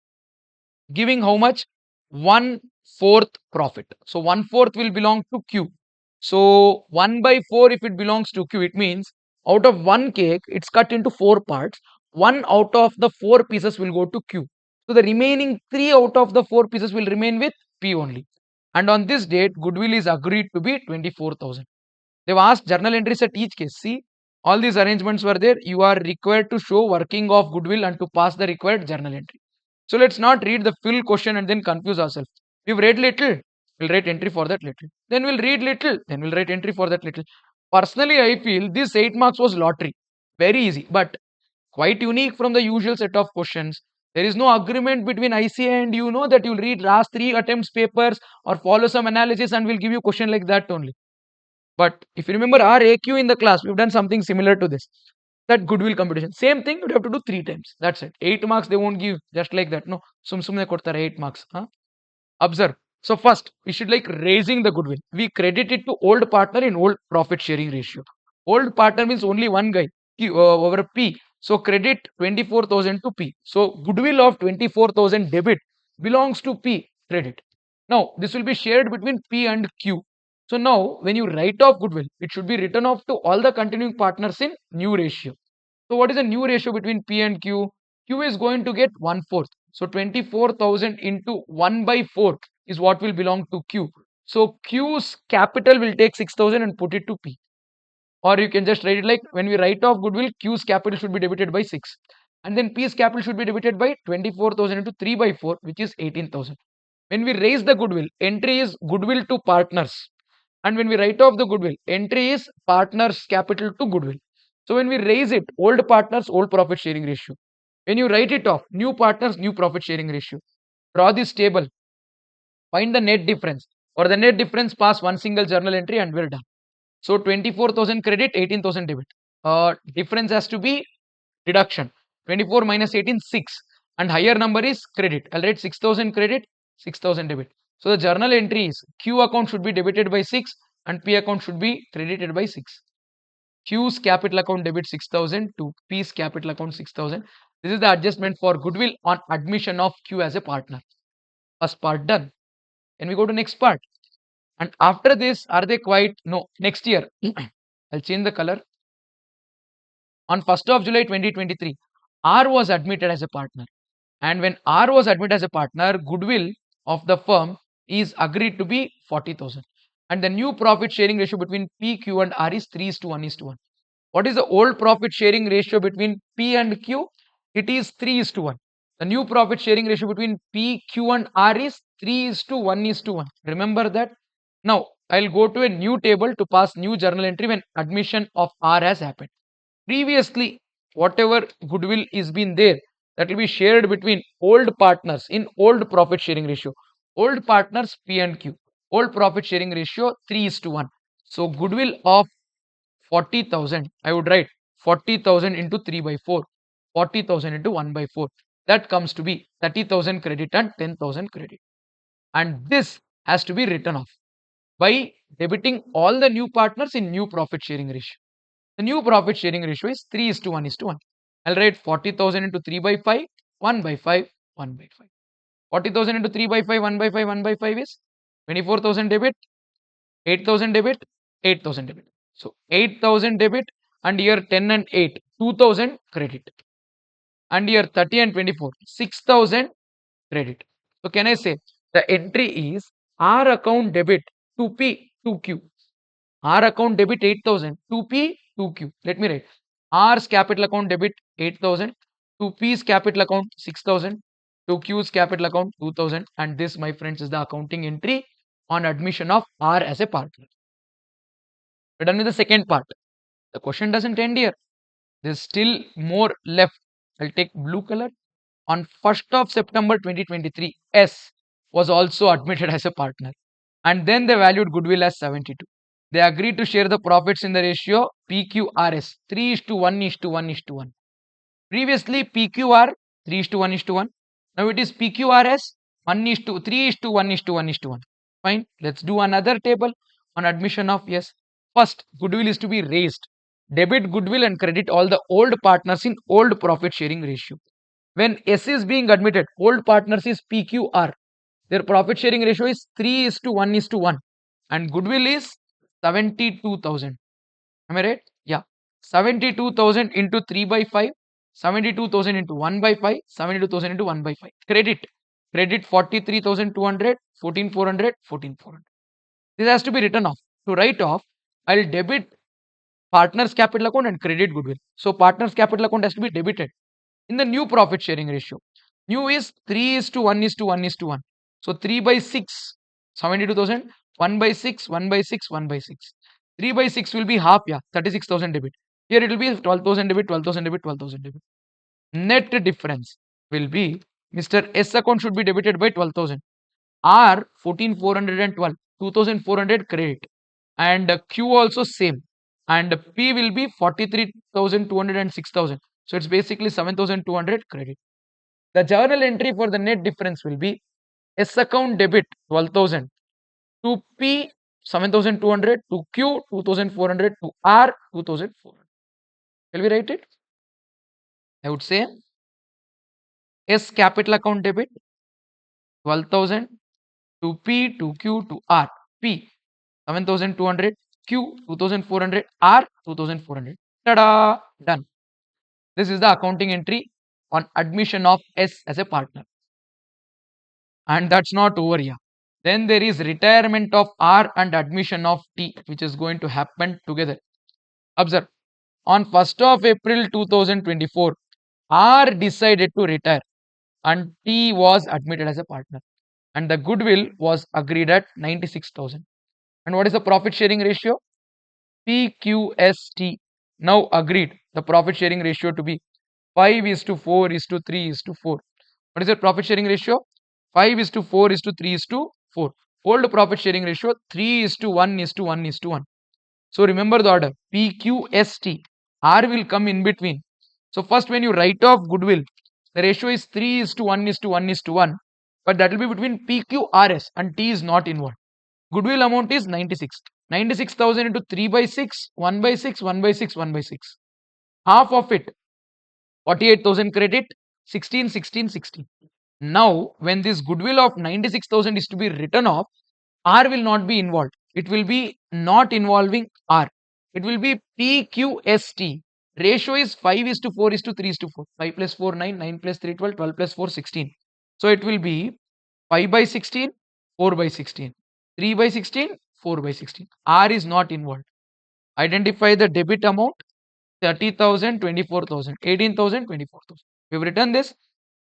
giving how much? 1/4 profit. So 1/4 will belong to Q. So 1/4, if it belongs to Q, it means out of one cake, it's cut into 4 parts. One out of the 4 pieces will go to Q. So the remaining 3 out of the 4 pieces will remain with P only. And on this date, goodwill is agreed to be 24,000. They've asked journal entries at each case. See, all these arrangements were there. You are required to show working of goodwill and to pass the required journal entry. So let's not read the full question and then confuse ourselves. We've read little, we'll write entry for that little. Then we'll read little, then we'll write entry for that little. Personally, I feel this 8 marks was lottery. Very easy. But quite unique from the usual set of questions. There is no agreement between ICA and you know that you'll read last 3 attempts papers or follow some analysis and we'll give you question like that only. But if you remember our AQ in the class, we've done something similar to this. That goodwill computation. Same thing, you'd have to do 3 times. That's it. 8 marks they won't give just like that. No. Sumne kodtare 8 marks. Huh? Observe. So first, we should like raising the goodwill. We credit it to old partner in old profit sharing ratio. Old partner means only one guy over P. So credit 24,000 to P. So goodwill of 24,000 debit belongs to P credit. Now this will be shared between P and Q. So now when you write off goodwill, it should be written off to all the continuing partners in new ratio. So what is the new ratio between P and Q? Q is going to get 1/4. So 24,000 into 1 by 4 is what will belong to Q. So Q's capital will take 6,000 and put it to P. Or you can just write it like when we write off goodwill, Q's capital should be debited by 6. And then P's capital should be debited by 24,000 into 3 by 4, which is 18,000. When we raise the goodwill, entry is goodwill to partners. And when we write off the goodwill, entry is partners capital to goodwill. So when we raise it, old partners, old profit sharing ratio. When you write it off, new partners, new profit sharing ratio. Draw this table. Find the net difference. For the net difference, pass one single journal entry and we're done. So 24,000 credit, 18,000 debit. Difference has to be deduction. 24 minus 18, 6. And higher number is credit. I'll write 6,000 credit, 6,000 debit. So the journal entry is Q account should be debited by 6 and P account should be credited by 6. Q's capital account debit 6,000 to P's capital account 6,000. This is the adjustment for goodwill on admission of Q as a partner. First part done. Then we go to next part. And after this, are they quite? No, next year. I'll change the color. On 1st of July 2023, R was admitted as a partner. And when R was admitted as a partner, goodwill of the firm is agreed to be 40,000. And the new profit sharing ratio between P, Q and R is 3:1:1. What is the old profit sharing ratio between P and Q? It is 3:1. The new profit sharing ratio between P, Q and R is 3:1:1. Remember that? Now, I'll go to a new table to pass new journal entry when admission of R has happened. Previously, whatever goodwill is been there, that will be shared between old partners in old profit sharing ratio. Old partners P and Q. Old profit sharing ratio 3:1. So, goodwill of 40,000, I would write 40,000 into 3 by 4, 40,000 into 1 by 4. That comes to be 30,000 credit and 10,000 credit. And this has to be written off by debiting all the new partners in new profit sharing ratio. The new profit sharing ratio is 3:1:1. I'll write 40,000 into 3 by 5, 1 by 5, 1 by 5. 40,000 into 3 by 5, 1 by 5, 1 by 5 is 24,000 debit, 8,000 debit, 8,000 debit. So 8,000 debit and here 10 and 8, 2,000 credit. And here 30 and 24, 6,000 credit. So can I say the entry is R account debit to P to Q. R account debit 8,000 to P to Q. Let me write. R's capital account debit 8,000 to P's capital account 6,000 to Q's capital account 2,000. And this, my friends, is the accounting entry on admission of R as a partner. We're done with the second part. The question doesn't end here. There's still more left. I'll take blue color. On 1st of September 2023, S was also admitted as a partner. And then they valued goodwill as 72. They agreed to share the profits in the ratio PQRS 3:1:1:1. Previously PQR 3:1:1. Now it is PQRS 3:1:1:1. Fine. Let's do another table on admission of yes. First, goodwill is to be raised. Debit goodwill and credit all the old partners in old profit sharing ratio. When S is being admitted, old partners is PQR. Their profit sharing ratio is 3:1:1 and goodwill is 72,000. Am I right? Yeah. 72,000 into 3 by 5, 72,000 into 1 by 5, 72,000 into 1 by 5. Credit 43,200, 14,400, 14,400. This has to be written off. To write off, I'll debit partner's capital account and credit goodwill. So partner's capital account has to be debited in the new profit sharing ratio. New is 3:1:1:1. So 3 by 6, 72,000, 1 by 6, 1 by 6, 1 by 6. 3 by 6 will be half, yeah, 36,000 debit. Here it will be 12,000 debit, 12,000 debit, 12,000 debit. net difference will be Mr. S account should be debited by 12,000. R 14,412, 2,400 credit, and Q also same, and P will be 43,200 and 6,000. So it's basically 7,200 credit. The journal entry for the net difference will be S account debit 12,000 to P 7,200 to Q 2,400 to R 2,400. Shall we write it? I would say S capital account debit 12,000 to P to Q to R. P 7,200, Q 2,400, R 2,400. Ta-da! Done. This is the accounting entry on admission of S as a partner. And that's not over here. Then there is retirement of R and admission of T, which is going to happen together. Observe. On 1st of April 2024, R decided to retire and T was admitted as a partner. And the goodwill was agreed at 96,000. And what is the profit sharing ratio? PQST. Now agreed the profit sharing ratio to be 5 is to 4 is to 3 is to 4. What is the profit sharing ratio? 5 is to 4 is to 3 is to 4. Old profit sharing ratio 3 is to 1 is to 1 is to 1. So remember the order PQST. R will come in between. So first when you write off goodwill, the ratio is 3 is to 1 is to 1 is to 1. But that will be between PQRS and T is not involved. Goodwill amount is 96. 96,000 into 3 by 6, 1 by 6, 1 by 6, 1 by 6. Half of it, 48,000 credit, 16, 16, 16. Now, when this goodwill of 96,000 is to be written off, R will not be involved. It will be not involving R. It will be PQST. Ratio is 5 is to 4 is to 3 is to 4. 5 plus 4, 9, 9 plus 3, 12, 12 plus 4, 16. So it will be 5 by 16, 4 by 16. 3 by 16, 4 by 16. R is not involved. Identify the debit amount 30,000, 24,000, 18,000, 24,000. We have written this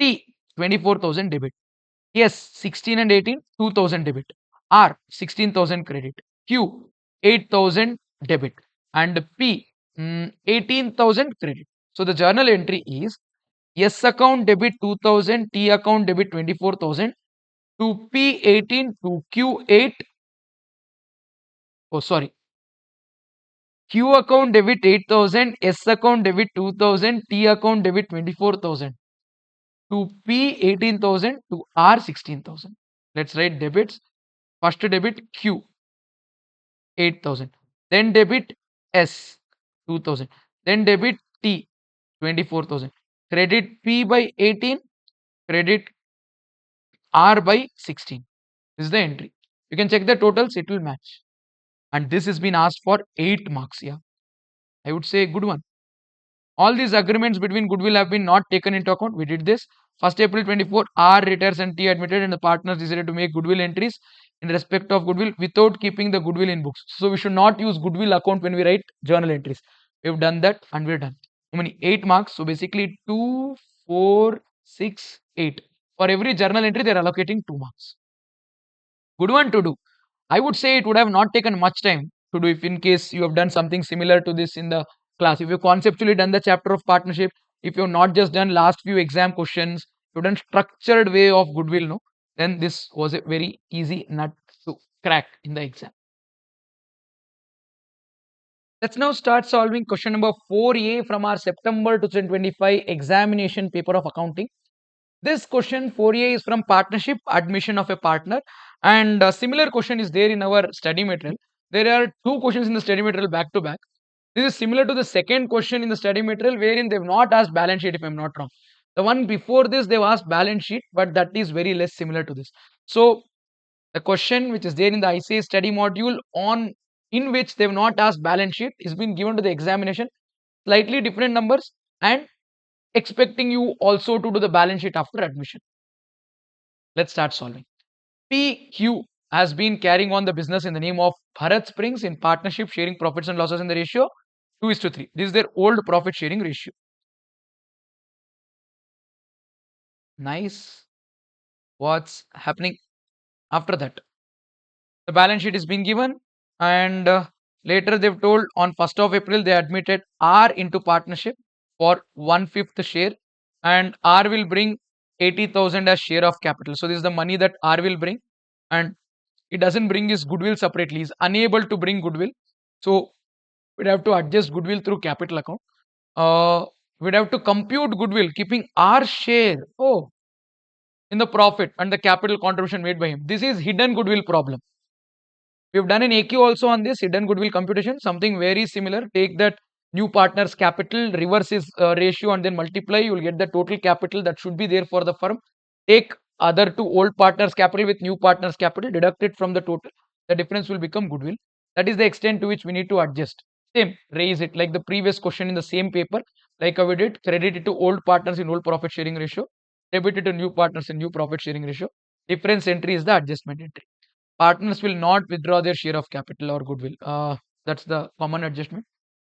T 24,000 debit. Yes, 16 and 18, 2,000 debit. R 16,000 credit. Q 8,000 debit. And P 18,000 credit. So the journal entry is S account debit 2,000, T account debit 24,000, to P18 to Q8. Oh, sorry. Q account debit 8,000, S account debit 2,000, T account debit 24,000, to P 18,000 to R 16,000. Let's write debits. First debit Q 8,000, then debit S 2,000, then debit T 24,000, credit P by 18, credit R by 16. This is the entry. You can check the totals, it will match. And this has been asked for 8 marks here. I would say good one. All these agreements between goodwill have been not taken into account. We did this. 1st April 24, R retires and T admitted, and the partners decided to make goodwill entries in respect of goodwill without keeping the goodwill in books. So we should not use goodwill account when we write journal entries. We've done that and we're done. How many? 8 marks. So basically 2, 4, 6, 8. For every journal entry, they're allocating 2 marks. Good one to do. I would say it would have not taken much time to do if in case you have done something similar to this in the class. If you've conceptually done the chapter of partnership, if you've not just done last few exam questions, you've done structured way of goodwill, no, then this was a very easy nut to crack in the exam. Let's now start solving question number 4A from our September 2025 examination paper of accounting. This question 4A is from partnership, admission of a partner, and a similar question is there in our study material. There are 2 questions in the study material back to back. This is similar to the second question in the study material wherein they have not asked balance sheet if I am not wrong. The one before this they have asked balance sheet, but that is very less similar to this. So the question which is there in the ICA study module on in which they have not asked balance sheet is been given to the examination, slightly different numbers and expecting you also to do the balance sheet after admission. Let's start solving. PQ has been carrying on the business in the name of Bharat Springs in partnership, sharing profits and losses in the ratio 2:3. This is their old profit sharing ratio. Nice. What's happening after that? The balance sheet is being given, and later they've told on 1st of April they admitted R into partnership for 1/5 share. and R will bring 80,000 as share of capital. So this is the money that R will bring, and it doesn't bring his goodwill separately. He's unable to bring goodwill. So we'd have to adjust goodwill through capital account. Uh, we'd have to compute goodwill keeping our share in the profit and the capital contribution made by him. This is hidden goodwill problem. We've done an AQ also on this hidden goodwill computation, something very similar. Take that new partner's capital, reverse his ratio, and then multiply. You will get the total capital that should be there for the firm. Take other two old partners' capital with new partners' capital, deduct it from the total. The difference will become goodwill. That is the extent to which we need to adjust. Same, raise it like the previous question in the same paper, like how we did, credit it to old partners in old profit sharing ratio, debit it to new partners in new profit sharing ratio. Difference entry is the adjustment entry. Partners will not withdraw their share of capital or goodwill. That's the common adjustment.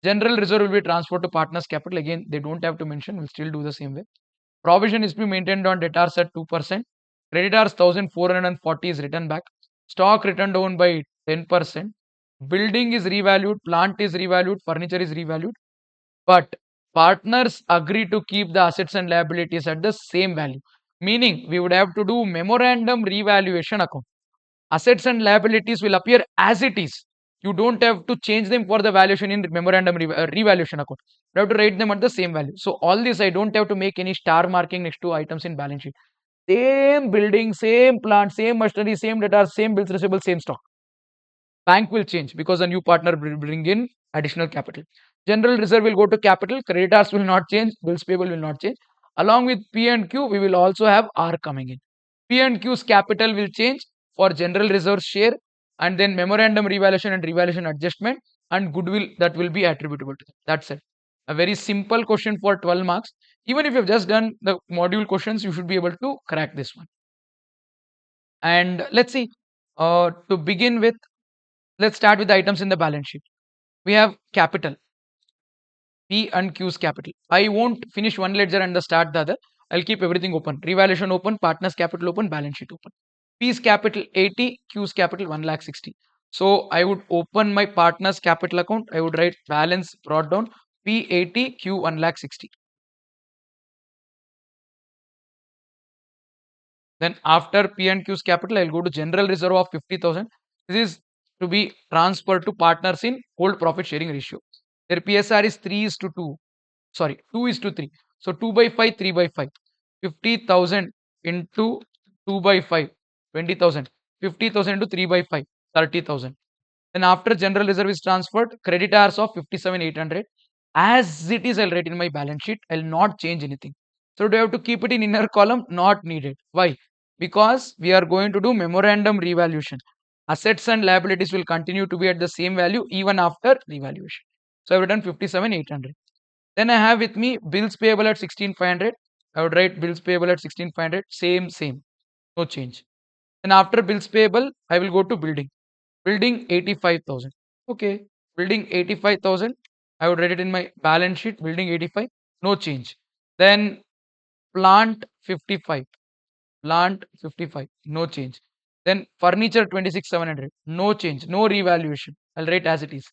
General reserve will be transferred to partners' capital. Again, they don't have to mention. We'll still do the same way. Provision is to be maintained on debtors at 2%. Creditors 1,440 is written back. Stock written down by 10%. Building is revalued. Plant is revalued. Furniture is revalued. But partners agree to keep the assets and liabilities at the same value. Meaning, we would have to do memorandum revaluation account. Assets and liabilities will appear as it is. You don't have to change them for the valuation in memorandum revaluation account. You have to write them at the same value. So all this I don't have to make any star marking next to items in balance sheet. Same building, same plant, same machinery, same data, same bills receivable, same stock. Bank will change because a new partner will bring in additional capital. General reserve will go to capital. Creditors will not change. Bills payable will not change. Along with P and Q, we will also have R coming in. P and Q's capital will change for general reserve share, and then memorandum revaluation and revaluation adjustment and goodwill that will be attributable to them. That's it. A very simple question for 12 marks. Even if you've just done the module questions, you should be able to crack this one. And let's see. To begin with, let's start with the items in the balance sheet. We have capital, P and Q's capital. I won't finish one ledger and the start the other. I'll keep everything open. Revaluation open, partners capital open, balance sheet open. P's capital 80, Q's capital 1,60,000. So I would open my partner's capital account. I would write balance brought down P 80, Q 1,60,000. Then after P and Q's capital, I'll go to general reserve of 50,000. This is to be transferred to partners in old profit sharing ratio. Their PSR is 3 is to 2. Sorry, 2 is to 3. So 2 by 5, 3 by 5. 50,000 into 2 by 5, 20,000. 50,000 into 3 by 5, 30,000. Then after general reserve is transferred, creditors of 57,800. As it is, I'll write in my balance sheet. I'll not change anything. So do I have to keep it in inner column? Not needed. Why? Because we are going to do memorandum revaluation. Assets and liabilities will continue to be at the same value even after revaluation. So I've written 57,800. Then I have with me bills payable at 16,500. I would write bills payable at 16,500. Same. No change. Then after bills payable, I will go to building. Building 85,000. Okay. Building 85,000. I would write it in my balance sheet. Building 85. No change. Then plant 55. Plant 55. No change. Then furniture 26,700. No change. No revaluation. I'll write as it is.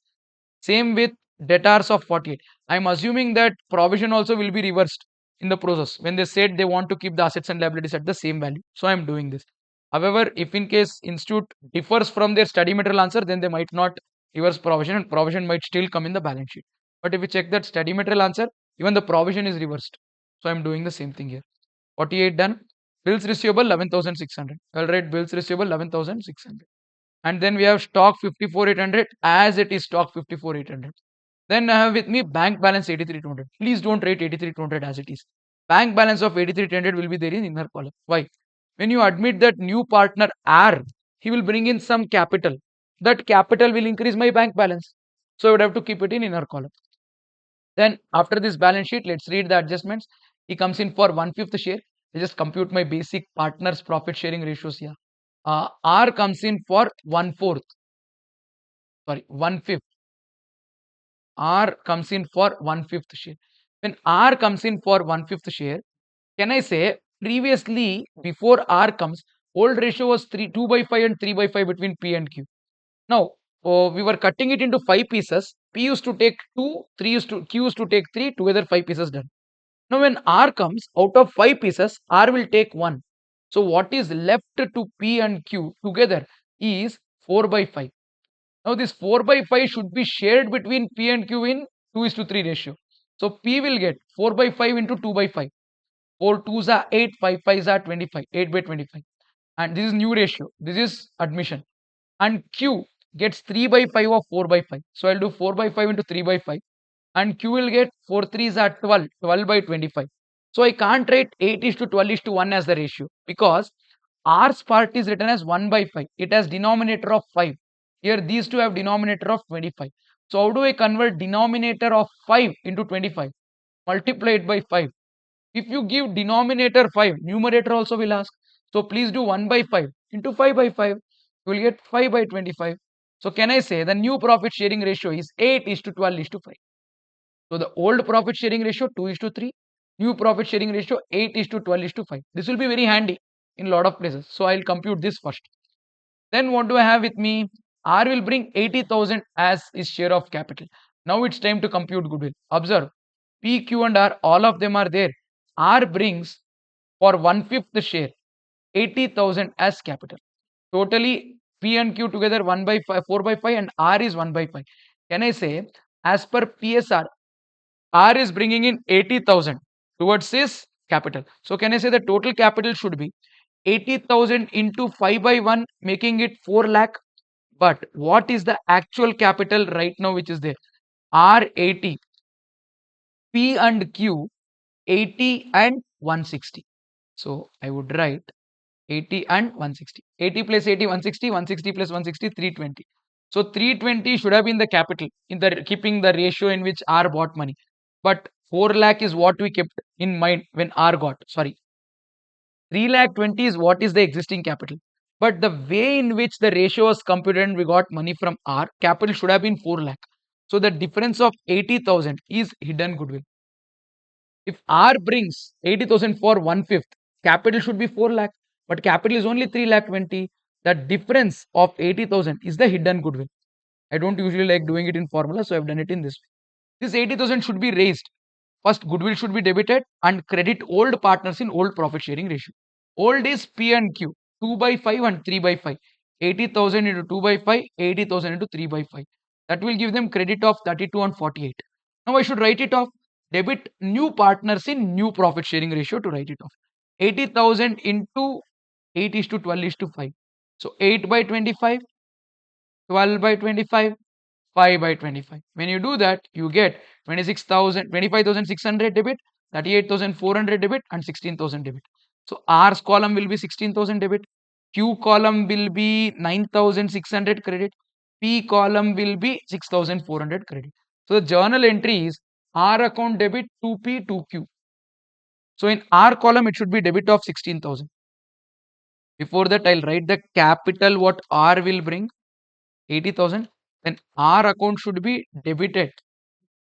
Same with debtors of 48. I'm assuming that provision also will be reversed in the process when they said they want to keep the assets and liabilities at the same value. So I'm doing this. However, if in case institute differs from their study material answer, then they might not reverse provision and provision might still come in the balance sheet. But if you check that study material answer, even the provision is reversed. So I'm doing the same thing here. 48 done. Bills receivable 11,600. I'll write bills receivable 11,600. And then we have stock 54,800 as it is stock 54,800. Then I have with me bank balance 83,200. Please don't write 83,200 as it is. Bank balance of 83,200 will be there in inner column. Why? When you admit that new partner R, he will bring in some capital. That capital will increase my bank balance. So I would have to keep it in inner column. Then after this balance sheet, let's read the adjustments. He comes in for 1/5 share. I just compute my basic partners profit sharing ratios here. R comes in for 1/4. Sorry, 1/5. R comes in for 1/5 share. When R comes in for 1/5 share, can I say previously before R comes, old ratio was 2 by 5 and 3 by 5 between P and Q. Now, we were cutting it into 5 pieces. P used to take 2, 3 used to Q used to take 3, together 5 pieces done. Now when R comes, out of 5 pieces, R will take 1. So what is left to P and Q together is 4 by 5. Now this 4 by 5 should be shared between P and Q in 2:3 ratio. So P will get 4 by 5 into 2 by 5. 4 2s are 8, 5 5s are 25, 8 by 25. And this is new ratio. This is admission. And Q gets 3 by 5 of 4 by 5. So I'll do 4 by 5 into 3 by 5. And Q will get 4 3s are 12, 12 by 25. So I can't write 8 is to 12 is to 1 as the ratio because R's part is written as 1 by 5. It has denominator of 5. Here these two have denominator of 25. So how do I convert denominator of 5 into 25? Multiply it by 5. If you give denominator 5, numerator also will ask. So please do 1 by 5 into 5 by 5. You will get 5 by 25. So can I say the new profit sharing ratio is 8 is to 12 is to 5. So the old profit sharing ratio 2 is to 3. New profit sharing ratio 8 is to 12 is to 5. This will be very handy in a lot of places. So I'll compute this first. Then what do I have with me? R will bring 80,000 as his share of capital. Now it's time to compute goodwill. Observe, P, Q and R, all of them are there. R brings for 1/5 share 80,000 as capital. Totally P and Q together 1 by 5, 4 by 5 and R is 1 by 5. Can I say as per PSR, R is bringing in 80,000 towards his capital. So can I say the total capital should be 80,000 into 5 by 1 making it 4 lakh. But what is the actual capital right now which is there? R 80, P and Q 80 and 160. So I would write 80 and 160. 80 plus 80, 160, 160 plus 160, 320. So 320 should have been the capital in the keeping the ratio in which R bought money. But 4 lakh is what we kept in mind when R got. Sorry, 3 lakh 20 is what is the existing capital. But the way in which the ratio was computed and we got money from R, capital should have been 4 lakh. So the difference of 80,000 is hidden goodwill. If R brings 80,000 for 1/5, capital should be 4 lakh, but capital is only 3 lakh 20. The difference of 80,000 is the hidden goodwill. I don't usually like doing it in formula, so I've done it in this way. This 80,000 should be raised. First, goodwill should be debited and credit old partners in old profit sharing ratio. Old is P and Q, 2 by 5 and 3 by 5. 80,000 into 2 by 5, 80,000 into 3 by 5. That will give them credit of 32 and 48. Now I should write it off. Debit new partners in new profit sharing ratio to write it off. 80,000 into 8 is to 12 is to 5. So 8 by 25, 12 by 25, 5 by 25. When you do that, you get 26,000, 25,600 debit, 38,400 debit, and 16,000 debit. So R's column will be 16,000 debit, Q column will be 9,600 credit, P column will be 6,400 credit. So the journal entry is R account debit 2P 2Q. So in R column, it should be debit of 16,000. Before that, I'll write the capital what R will bring 80,000. Then R account should be debited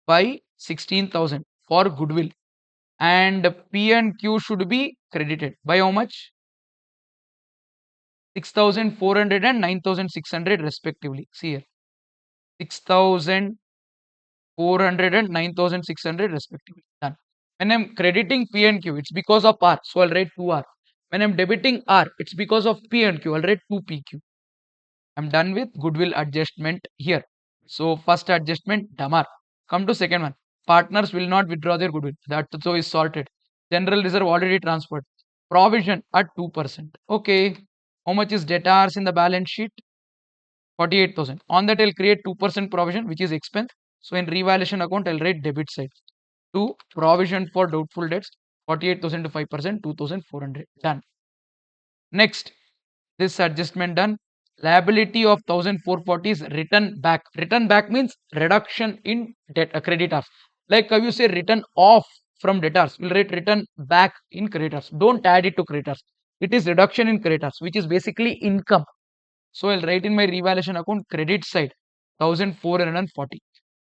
by 16,000 for goodwill. And P and Q should be credited by how much? 6,400 and 9,600 respectively. See here. 6,400 and 9,600 respectively. Done. When I'm crediting P and Q, it's because of R. So I'll write 2R. When I'm debiting R, it's because of P and Q. I'll write 2PQ. I'm done with goodwill adjustment here. So first adjustment, Damar. Come to second one. Partners will not withdraw their goodwill. That so is sorted. General reserve already transferred. Provision at 2%. Okay. How much is debtors in the balance sheet? 48,000. On that, I'll create 2% provision, which is expense. So in revaluation account, I'll write debit side. 2 provision for doubtful debts. 48,000 to 5%, 2,400. Done. Next, this adjustment done. Liability of 1,440 is written back. Written back means reduction in debt creditors. Like how you say written off from debtors, we'll write written back in creditors. Don't add it to creditors. It is reduction in creditors, which is basically income. So I'll write in my revaluation account credit side 1,440.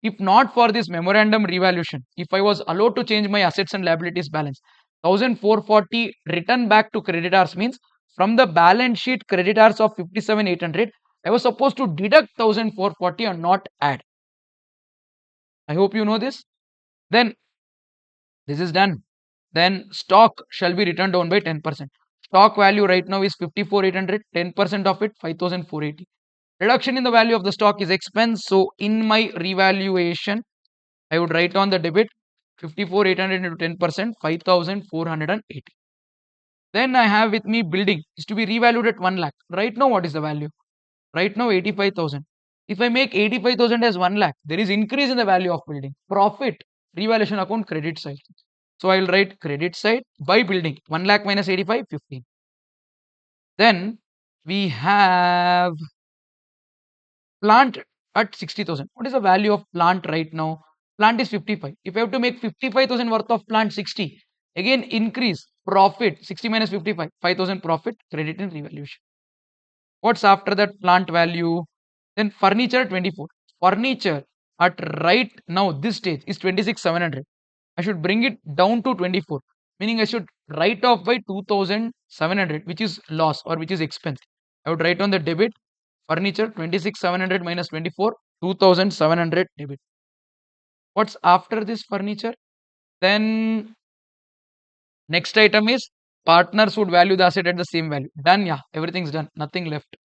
If not for this memorandum revaluation, if I was allowed to change my assets and liabilities balance, 1,440 return back to creditors means from the balance sheet creditors of 57,800, I was supposed to deduct 1,440 and not add. I hope you know this. Then this is done. Then stock shall be written down by 10%. Stock value right now is 54,800. 10% of it 5,480. Reduction in the value of the stock is expense. So in my revaluation, I would write on the debit 54,800 into 10%, 5,480. Then I have with me building is to be revalued at 1 lakh. Right now, what is the value? Right now, 85,000. If I make 85,000 as 1 lakh, there is increase in the value of building. Profit, revaluation account, credit side. So I will write credit side by building. 1 lakh minus 85, 15. Then we have plant at 60,000. What is the value of plant right now? Plant is 55. If I have to make 55,000 worth of plant 60, again increase profit 60 minus 55, 5,000 profit, credit in revaluation. What's after that plant value? Then furniture 24. Furniture at right now this stage is 26,700. I should bring it down to 24, meaning I should write off by 2,700, which is loss or which is expense. I would write on the debit furniture 26,700 minus 24, 2,700 debit. What's after this furniture? Then next item is partners would value the asset at the same value. Done, yeah, everything's done, nothing left.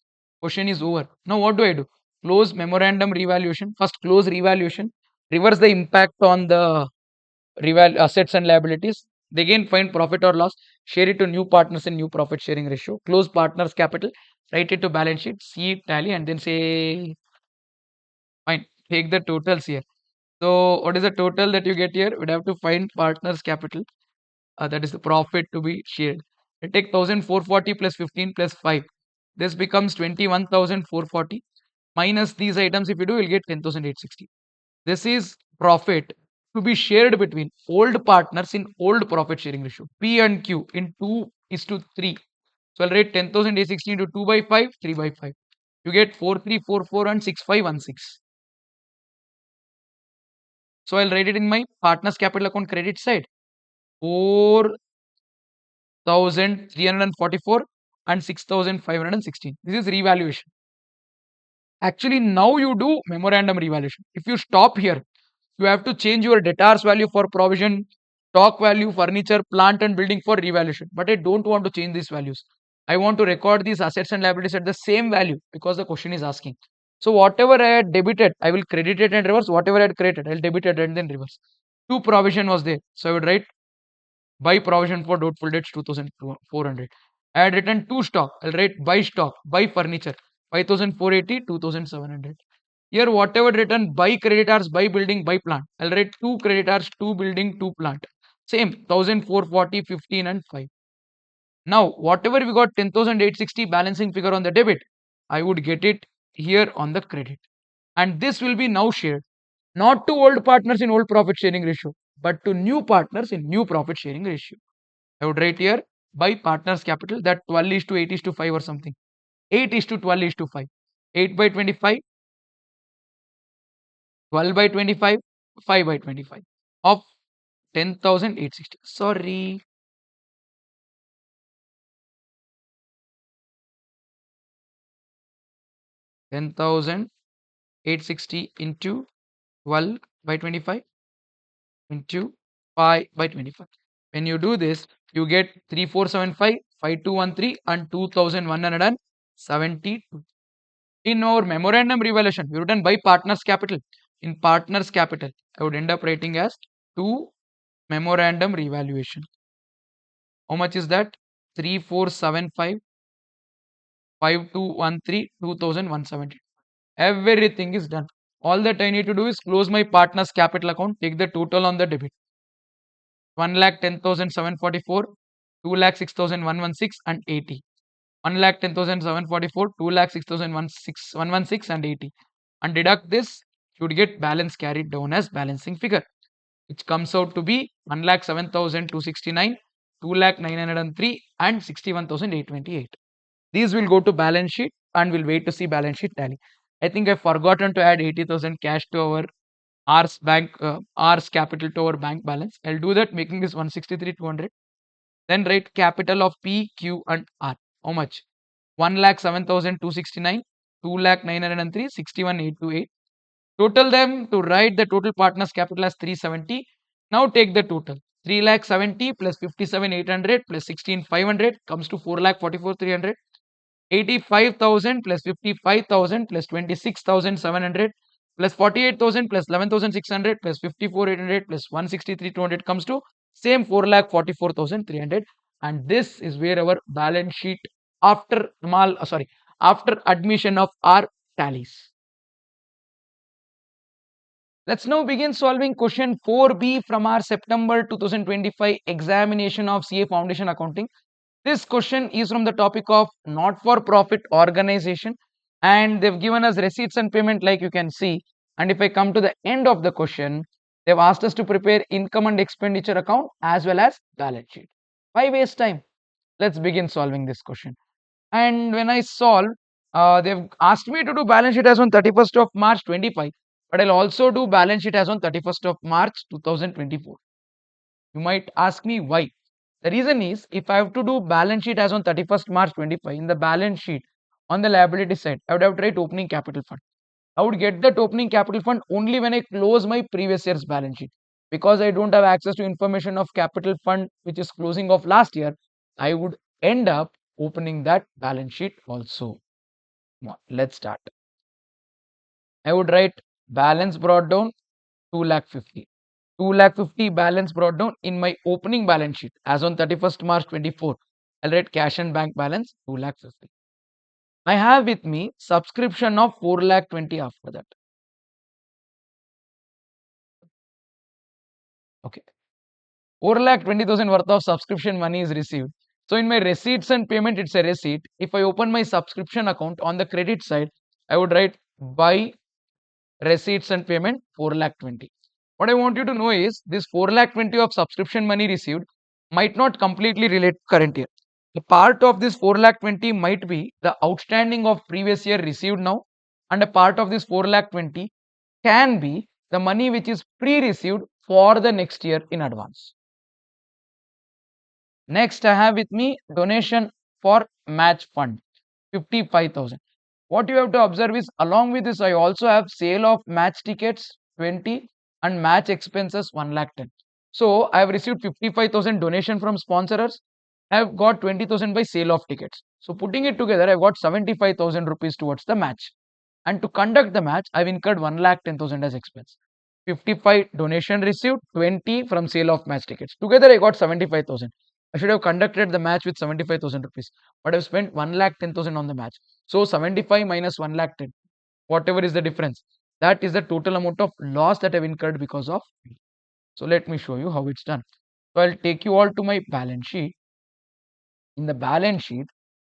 Question is over. Now what do I do? Close memorandum revaluation. First close revaluation, reverse the impact on the assets and liabilities. They again find profit or loss, share it to new partners in new profit sharing ratio, close partners capital, write it to balance sheet, see it tally, and then say fine, take the totals here. So what is the total that you get here? We'd have to find partners capital, that is the profit to be shared. I take 1,440 plus 15 plus 5. This becomes 21,440 minus these items. If you do, you'll get 10,860. This is profit to be shared between old partners in old profit sharing ratio. P and Q in 2 is to 3. So I'll write 10,860 into 2 by 5, 3 by 5. You get 4,344 and 6,516. So I'll write it in my partners capital account credit side. 4,344 and 6,516. This is revaluation. Actually, now you do memorandum revaluation. If you stop here, you have to change your debtors value for provision, stock value, furniture, plant and building for revaluation. But I don't want to change these values. I want to record these assets and liabilities at the same value because the question is asking. So whatever I had debited, I will credit it and reverse. Whatever I had created, I'll debit it and then reverse. Two provision was there. So I would write buy provision for doubtful debts 2,400. I had written two stock. I'll write buy stock, buy furniture 5,480, 2,700. Here, whatever written buy creditors, buy building, buy plant. I'll write two creditors, two building, two plant. Same 1,440, 15 and 5. Now, whatever we got 10,860 balancing figure on the debit, I would get it here on the credit. And this will be now shared not to old partners in old profit sharing ratio, but to new partners in new profit sharing ratio. I would write here by partners capital that 12 is to 8 is to 5 or something. 8 is to 12 is to 5. 8 by 25, 12 by 25, 5 by 25 of 10,860. Sorry. Ten thousand 860 into 12 by 25 into 5 by 25. When you do this, you get 3475, 5213 and 2172. In our memorandum revaluation, we written by partners capital. In partners capital, I would end up writing as 2 memorandum revaluation. How much is that? 3475, 5213, 2170. Everything is done. All that I need to do is close my partner's capital account, take the total on the debit. 1,10,744, 2,06,116 and 80. 1,10,744, 2,06,116 and 80. And deduct this, you would get balance carried down as balancing figure, which comes out to be 1,07,269, 2,09,903 and 61,828. These will go to balance sheet and we'll wait to see balance sheet tally. I think I've forgotten to add 80,000 cash to our R's capital to our bank balance. I'll do that, making this 163,200. Then write capital of P, Q and R. How much? 1,07,269, 2,09,903, 61,828. Total them to write the total partners capital as 370. Now take the total. 3 lakh 70 plus 57 800 plus 16 500 comes to 4 lakh 44 300. 85,000 plus 55,000 plus 26,700 plus 48,000 plus 11,600 plus 54 800 plus 163 200 comes to same 4 lakh 44,300. And this is where our balance sheet after after admission of our tallies. Let's now begin solving question 4B from our September 2025 examination of CA Foundation Accounting. This question is from the topic of not-for-profit organization, and they've given us receipts and payment like you can see. And if I come to the end of the question, they've asked us to prepare income and expenditure account as well as balance sheet. Why waste time? Let's begin solving this question. And when I solve, they've asked me to do balance sheet as on 31st of March 25, but I'll also do balance sheet as on 31st of March 2024. You might ask me why. The reason is, if I have to do balance sheet as on 31st March 25, in the balance sheet on the liability side, I would have to write opening capital fund. I would get that opening capital fund only when I close my previous year's balance sheet. Because I don't have access to information of capital fund which is closing of last year, I would end up opening that balance sheet also. Let's start. I would write balance brought down 2 lakh 50. 2 lakh 50 balance brought down in my opening balance sheet as on 31st March 24. I'll write cash and bank balance 2 lakh 50. I have with me subscription of 4 lakh 20 after that. Okay. 4 lakh 20,000 worth of subscription money is received. So in my receipts and payment, it's a receipt. If I open my subscription account on the credit side, I would write by receipts and payment 4 lakh 20. What I want you to know is this 4 lakh 20 of subscription money received might not completely relate to current year. The part of this 4 lakh 20 might be the outstanding of previous year received now, and a part of this 4 lakh 20 can be the money which is pre-received for the next year in advance. Next, I have with me donation for match fund 55,000. What you have to observe is along with this, I also have sale of match tickets 20 and match expenses 1 lakh 10. So I have received 55,000 donation from sponsors. I have got 20,000 by sale of tickets. So putting it together, I got 75,000 rupees towards the match. And to conduct the match, I've incurred 1 lakh 10,000 as expense. 55 donation received, 20 from sale of match tickets. Together, I got 75,000. I should have conducted the match with 75,000 rupees, but I've spent 1 lakh 10,000 on the match. So 75 minus 1 lakh 10, whatever is the difference, that is the total amount of loss that I've incurred because of me. So let me show you how it's done. So I'll take you all to my balance sheet. In the balance sheet,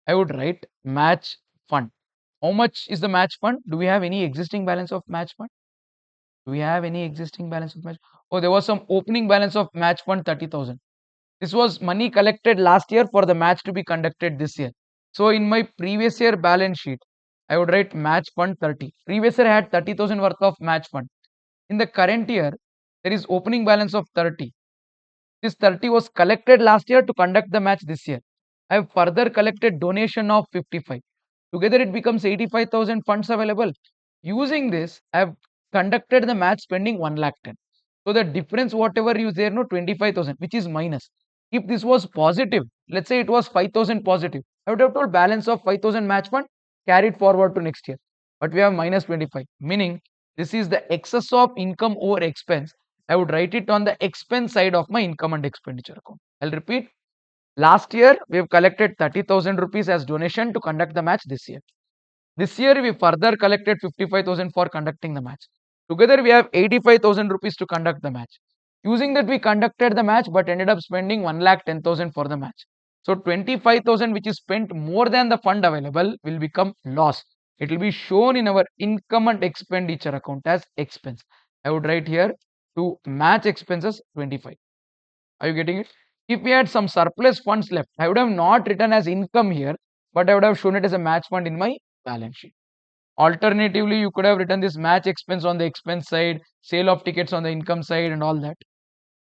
I would write match fund. How much is the match fund? Do we have any existing balance of match fund? Do we have any existing balance of match? Oh, there was some opening balance of match fund 30,000. This was money collected last year for the match to be conducted this year. So in my previous year balance sheet, I would write match fund 30. Previous year I had 30,000 worth of match fund. In the current year, there is opening balance of 30. This 30 was collected last year to conduct the match this year. I have further collected donation of 55. Together it becomes 85,000 funds available. Using this, I have conducted the match spending 1 lakh 10. So the difference whatever you there no 25,000 which is minus. If this was positive, let's say it was 5,000 positive, I would have told balance of 5,000 match fund carried forward to next year. But we have minus 25, meaning this is the excess of income over expense. I would write it on the expense side of my income and expenditure account. I'll repeat. Last year, we have collected 30,000 rupees as donation to conduct the match this year. This year, we further collected 55,000 for conducting the match. Together, we have 85,000 rupees to conduct the match. Using that, we conducted the match but ended up spending 1 lakh 10,000 for the match. So, 25,000 which is spent more than the fund available will become loss. It will be shown in our income and expenditure account as expense. I would write here to match expenses 25. Are you getting it? If we had some surplus funds left, I would have not written as income here, but I would have shown it as a match fund in my balance sheet. Alternatively, you could have written this match expense on the expense side, sale of tickets on the income side and all that.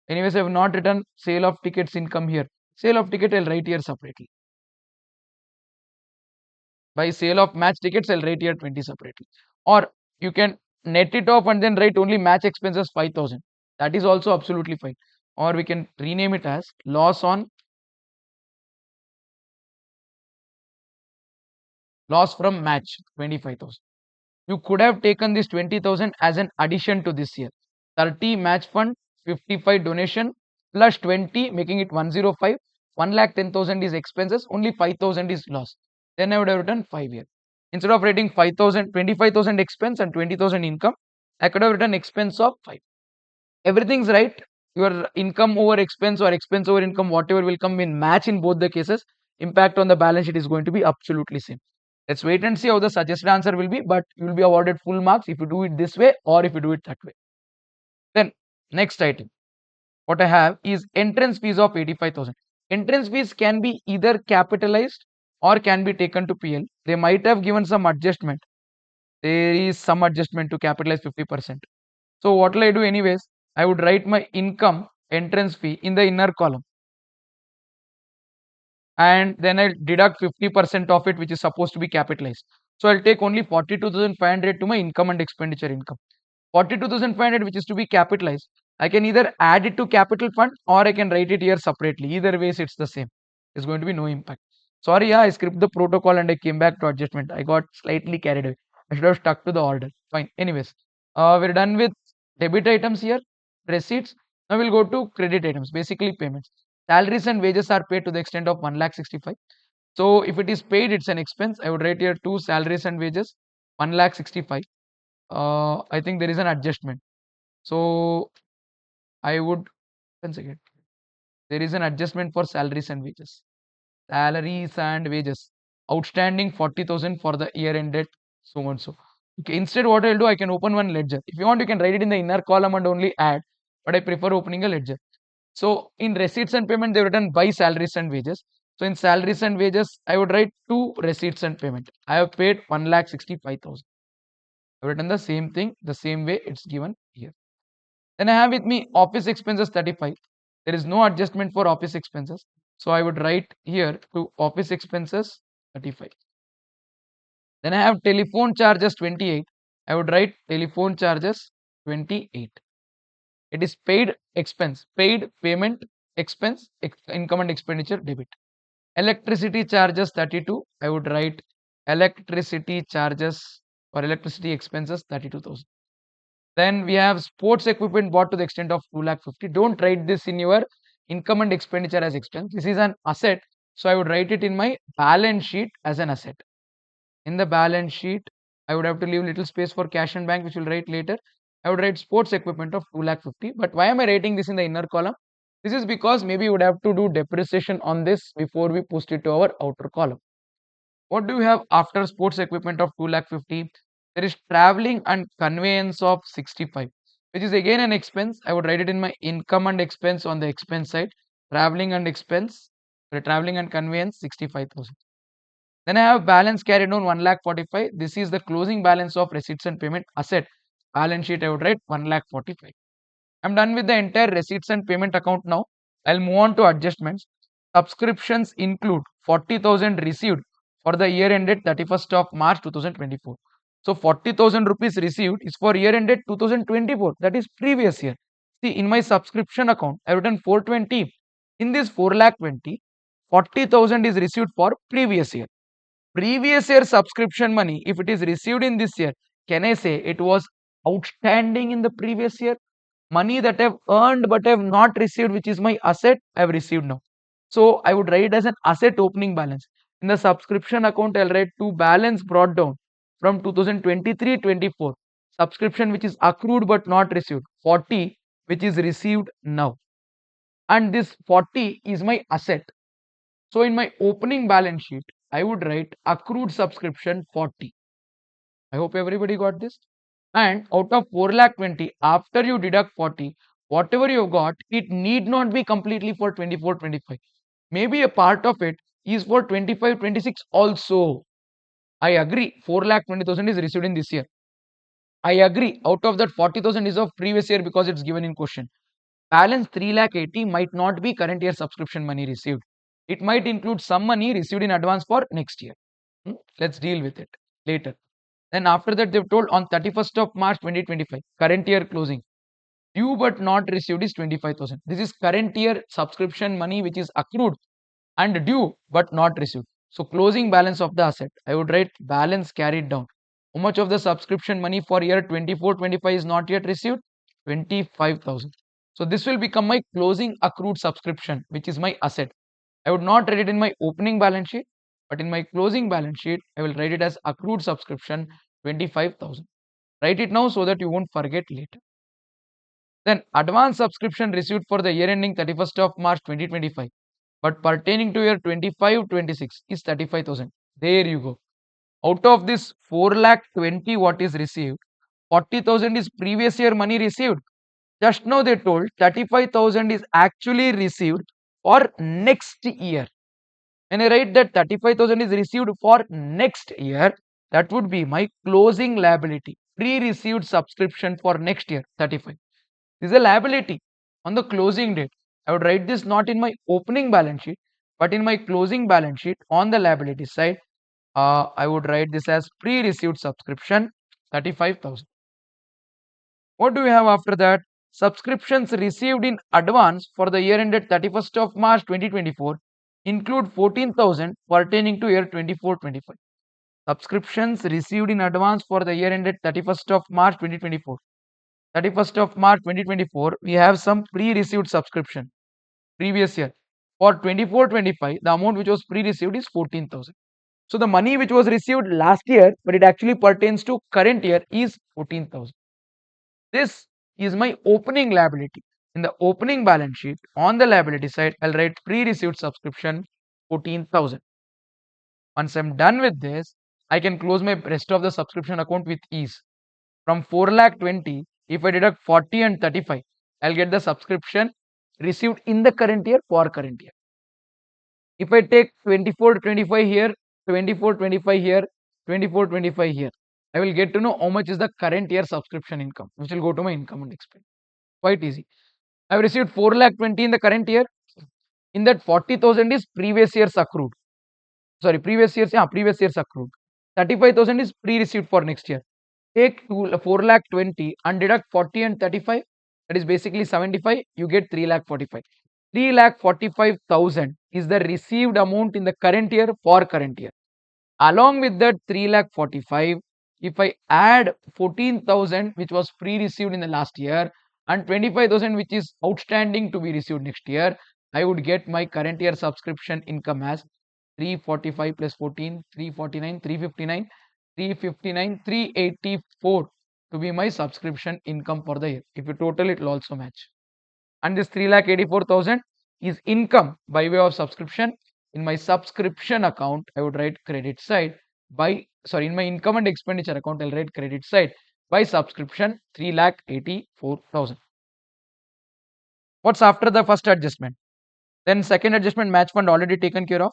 Anyways, I have not written sale of tickets income here. Sale of ticket I'll write here separately. By sale of match tickets, I'll write here 20 separately. Or you can net it off and then write only match expenses 5,000. That is also absolutely fine. or we can rename it as loss from match 25,000. You could have taken this 20,000 as an addition to this year. 30 match fund, 55 donation plus 20 making it 105. 1,10,000 is expenses, only 5,000 is loss. Then I would have written 5 years. Instead of writing 5,000, 25,000 expense and 20,000 income, I could have written expense of 5. Everything's right. Your income over expense or expense over income, whatever will come in match in both the cases, impact on the balance sheet is going to be absolutely same. Let's wait and see how the suggested answer will be, but you will be awarded full marks if you do it this way or if you do it that way. Then next item, what I have is entrance fees of 85,000. Entrance fees can be either capitalized or can be taken to PL. They might have given some adjustment. There is some adjustment to capitalize 50%. So what will I do anyways? I would write my income entrance fee in the inner column. And then I'll deduct 50% of it, which is supposed to be capitalized. So I'll take only 42,500 to my income and expenditure income. 42,500 which is to be capitalized. I can either add it to capital fund or I can write it here separately. Either ways it's the same. There's going to be no impact. Sorry, I skipped the protocol and I came back to adjustment. I got slightly carried away. I should have stuck to the order. Fine. Anyways, we're done with debit items here, receipts. Now we'll go to credit items, basically payments. Salaries and wages are paid to the extent of 1,65,000. So if it is paid, it's an expense. I would write here 2 salaries and wages, 1,65,000. I think there is an adjustment. So I would, once again, there is an adjustment for salaries and wages. Salaries and wages. Outstanding 40,000 for the year ended so and so. Okay, instead what I'll do, I can open one ledger. If you want, you can write it in the inner column and only add, but I prefer opening a ledger. So in receipts and payment, they've written by salaries and wages. So in salaries and wages, I would write 2 receipts and payment. I have paid 1,65,000. I've written the same thing, the same way it's given here. Then I have with me office expenses 35. There is no adjustment for office expenses. So I would write here to office expenses 35. Then I have telephone charges 28. I would write telephone charges 28. It is paid expense, paid payment expense, income and expenditure debit. Electricity charges 32. I would write electricity charges or electricity expenses 32,000. Then we have sports equipment bought to the extent of 2,50,000. Don't write this in your income and expenditure as expense. This is an asset. So I would write it in my balance sheet as an asset. In the balance sheet, I would have to leave little space for cash and bank, which we'll write later. I would write sports equipment of 2,50,000. But why am I writing this in the inner column? This is because maybe we would have to do depreciation on this before we post it to our outer column. What do we have after sports equipment of 2,50,000? There is traveling and conveyance of 65, which is again an expense. I would write it in my income and expense on the expense side. Traveling and expense, traveling and conveyance 65,000. Then I have balance carried on 1,45,000. This is the closing balance of receipts and payment asset. Balance sheet I would write 1,45,000. I'm done with the entire receipts and payment account now. I'll move on to adjustments. Subscriptions include 40,000 received for the year ended 31st of March 2024. So 40,000 rupees received is for year ended 2024. That is previous year. See, in my subscription account, I have written 420. In this 4,20,000, 40,000 is received for previous year. Previous year subscription money, if it is received in this year, can I say it was outstanding in the previous year? Money that I have earned but I have not received, which is my asset, I have received now. So I would write it as an asset opening balance. In the subscription account, I'll write to balance brought down from 2023-24. Subscription which is accrued but not received. 40 which is received now. And this 40 is my asset. So in my opening balance sheet, I would write accrued subscription 40. I hope everybody got this. And out of 4,20,000, after you deduct 40, whatever you got, it need not be completely for 24-25. Maybe a part of it is for 25-26 also. I agree, 4,20,000 is received in this year. I agree, out of that 40,000 is of previous year because it's given in question. Balance 3,80,000 might not be current year subscription money received. It might include some money received in advance for next year. Let's deal with it later. Then after that, they've told on 31st of March 2025, current year closing. Due but not received is 25,000. This is current year subscription money which is accrued and due but not received. So closing balance of the asset, I would write balance carried down. How much of the subscription money for year 24-25 is not yet received? 25,000. So this will become my closing accrued subscription, which is my asset. I would not write it in my opening balance sheet, but in my closing balance sheet, I will write it as accrued subscription 25,000. Write it now so that you won't forget later. Then advance subscription received for the year ending 31st of March 2025, but pertaining to year 25-26 is 35,000. There you go. Out of this 4 lakh 20 what is received, 40,000 is previous year money received. Just now they told 35,000 is actually received for next year. When I write that 35,000 is received for next year, that would be my closing liability. Pre-received subscription for next year, 35. This is a liability on the closing date. I would write this not in my opening balance sheet, but in my closing balance sheet on the liability side. I would write this as pre-received subscription 35,000. What do we have after that? Subscriptions received in advance for the year ended 31st of March 2024 include 14,000 pertaining to year 24-25. Subscriptions received in advance for the year ended 31st of March 2024. 31st of March 2024, we have some pre-received subscription previous year. For 24-25, the amount which was pre-received is 14,000. So the money which was received last year, but it actually pertains to current year is 14,000. This is my opening liability. In the opening balance sheet, on the liability side, I'll write pre-received subscription 14,000. Once I'm done with this, I can close my rest of the subscription account with ease. From 4 lakh 20, if I deduct 40 and 35, I'll get the subscription received in the current year for current year. If I take 24-25 here, 24-25 here, 24-25 here, I will get to know how much is the current year subscription income, which will go to my income and expense. Quite easy. I have received 4 lakh 20 in the current year. In that 40,000 is previous year's accrued. Sorry, previous year's accrued. 35,000 is pre-received for next year. Take 4 lakh 20 and deduct 40 and 35. That is basically 75. You get 3 lakh 45. 3 lakh 45,000 is the received amount in the current year for current year. Along with that 3 lakh 45, if I add 14,000 which was pre-received in the last year and 25,000 which is outstanding to be received next year, I would get my current year subscription income as 345 plus 14, 349, 359, 359, 384 to be my subscription income for the year. If you total it will also match. And this 3,84,000 is income by way of subscription. In my subscription account, I would write credit side in my income and expenditure account, I'll write credit side by subscription 3,84,000. What's after the first adjustment? Then second adjustment, match fund already taken care of.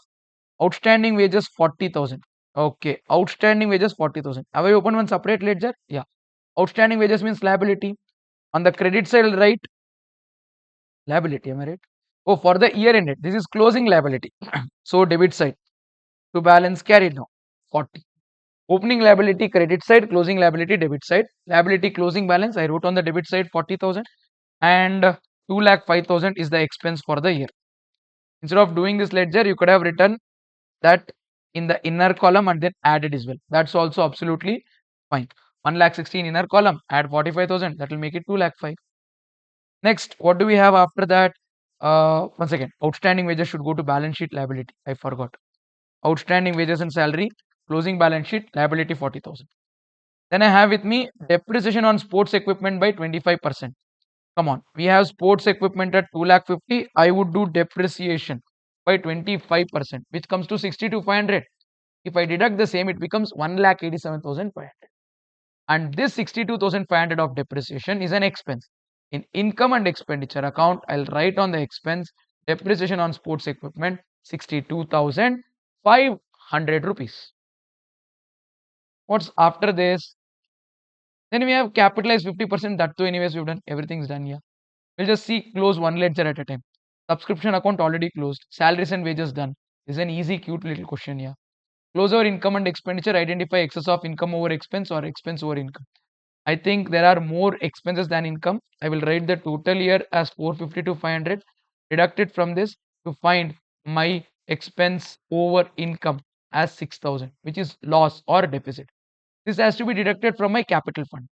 Outstanding wages 40,000. Okay, outstanding wages 40,000. Have I opened one separate ledger? Yeah. Outstanding wages means liability. On the credit side, I'll write liability. Am I right? Oh, for the year ended. This is closing liability. So debit side to balance carried now 40. Opening liability credit side, closing liability debit side. Liability closing balance I wrote on the debit side 40,000 and 2,05,000 is the expense for the year. Instead of doing this ledger, you could have written that in the inner column and then added as well. That's also absolutely fine. 1,16,000 inner column, add 45,000, that will make it 2,05,000. Next, what do we have after that? Once again, outstanding wages should go to balance sheet liability. I forgot. Outstanding wages and salary, closing balance sheet, liability 40,000. Then I have with me depreciation on sports equipment by 25%. Come on, we have sports equipment at 2,50,000. I would do depreciation by 25%, which comes to 62,500. If I deduct the same, it becomes 1,87,500. And this 62,500 of depreciation is an expense. In income and expenditure account, I'll write on the expense depreciation on sports equipment 62,500 rupees. What's after this? Then we have capitalized 50%. That too, anyways, we've done. Everything's done here. We'll just see close one ledger at a time. Subscription account already closed. Salaries and wages done. This is an easy, cute little question here. Close our income and expenditure. Identify excess of income over expense or expense over income. I think there are more expenses than income. I will write the total here as 450 to 500. Deduct it from this to find my expense over income as 6,000, which is loss or deficit. This has to be deducted from my capital fund,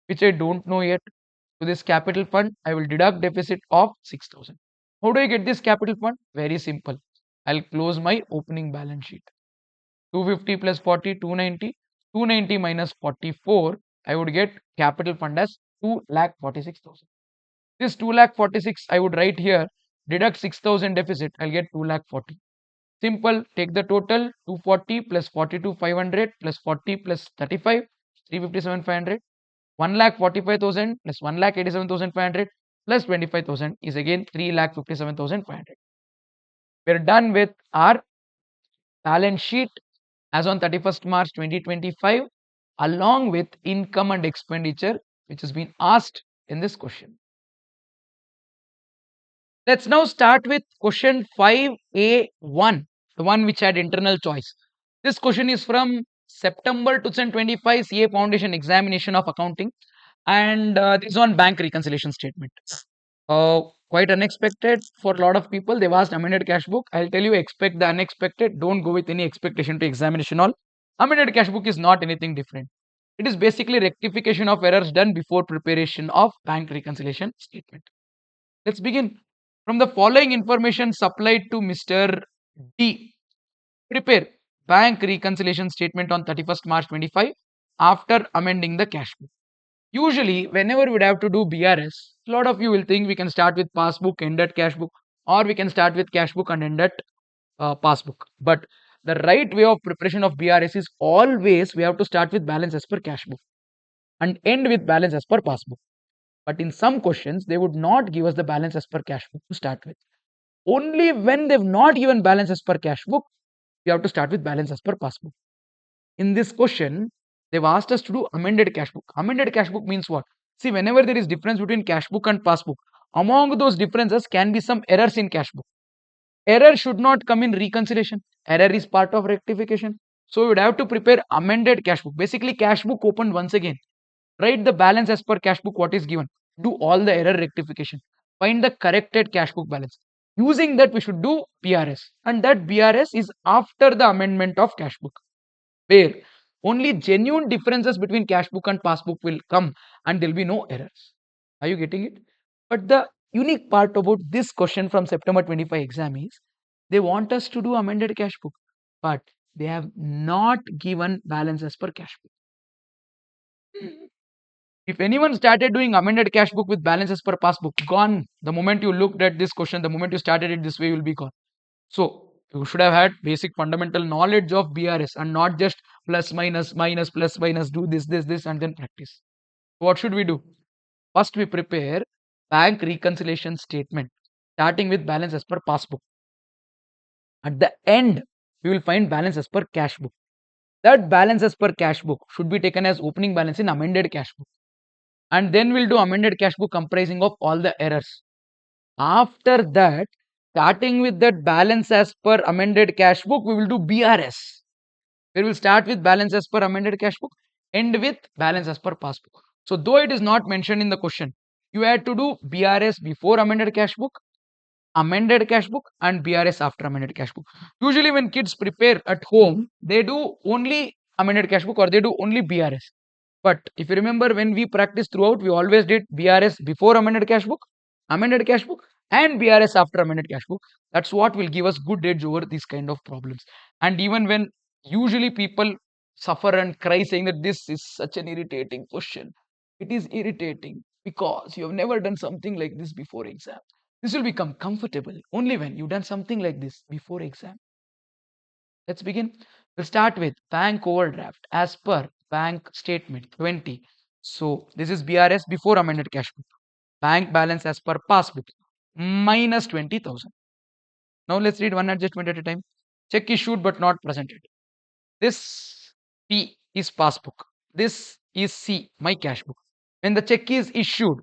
which I don't know yet. To this capital fund, I will deduct deficit of 6,000. How do I get this capital fund? Very simple. I'll close my opening balance sheet. 250 plus 40, 290. 290 minus 44, I would get capital fund as 2,46,000. This 2,46,000 I would write here, deduct 6,000 deficit, I'll get 2,40,000. Simple, take the total 240 plus 42 500 plus 40 plus 35, 357,500. 1,45,000 plus 1,87,500 plus 25,000 is again 3,57,500. We're done with our balance sheet as on 31st March 2025 along with income and expenditure which has been asked in this question. Let's now start with question 5A1, the one which had internal choice. This question is from September 2025 CA Foundation Examination of Accounting, and this is on bank reconciliation statement. Quite unexpected for a lot of people. They've asked amended cash book. I'll tell you, expect the unexpected. Don't go with any expectation to examination hall. Amended cash book is not anything different. It is basically rectification of errors done before preparation of bank reconciliation statement. Let's begin. From the following information supplied to Mr. D, prepare bank reconciliation statement on 31st March 25 after amending the cash book. Usually, whenever we would have to do BRS, a lot of you will think we can start with passbook, end at cash book, or we can start with cash book and end at passbook. But the right way of preparation of BRS is always we have to start with balance as per cash book and end with balance as per passbook. But in some questions, they would not give us the balance as per cash book to start with. Only when they've not given balance as per cash book, we have to start with balance as per passbook. In this question, they've asked us to do amended cash book. Amended cash book means what? See, whenever there is difference between cash book and passbook, among those differences can be some errors in cash book. Error should not come in reconciliation. Error is part of rectification. So, we would have to prepare amended cash book. Basically, cash book opened once again. Write the balance as per cash book what is given. Do all the error rectification. Find the corrected cash book balance. Using that, we should do BRS. And that BRS is after the amendment of cash book, where only genuine differences between cash book and passbook will come and there will be no errors. Are you getting it? But the unique part about this question from September 25 exam is they want us to do amended cash book, but they have not given balance as per cash book. If anyone started doing amended cash book with balance as per passbook, gone. The moment you looked at this question, the moment you started it this way, you will be gone. So you should have had basic fundamental knowledge of BRS and not just plus minus minus plus minus, do this and then practice. What should we do? First we prepare bank reconciliation statement starting with balance as per passbook. At the end we will find balance as per cash book. That balance as per cash book should be taken as opening balance in amended cash book. And then we'll do amended cash book comprising of all the errors. After that, starting with that balance as per amended cash book, we will do BRS. We will start with balance as per amended cash book, end with balance as per passbook. So, though it is not mentioned in the question, you had to do BRS before amended cash book, amended cash book, and BRS after amended cash book. Usually, when kids prepare at home, they do only amended cash book or they do only BRS. But if you remember, when we practiced throughout, we always did BRS before amended cash book, and BRS after amended cash book. That's what will give us good edge over these kind of problems. And even when usually people suffer and cry saying that this is such an irritating question, it is irritating because you have never done something like this before exam. This will become comfortable only when you've done something like this before exam. Let's begin. We'll start with bank overdraft as per bank statement 20. So this is BRS before amended cash book. Bank balance as per passbook minus 20,000. Now let's read one adjustment at a time. Check issued but not presented. This P is passbook. This is C, my cash book. When the check is issued,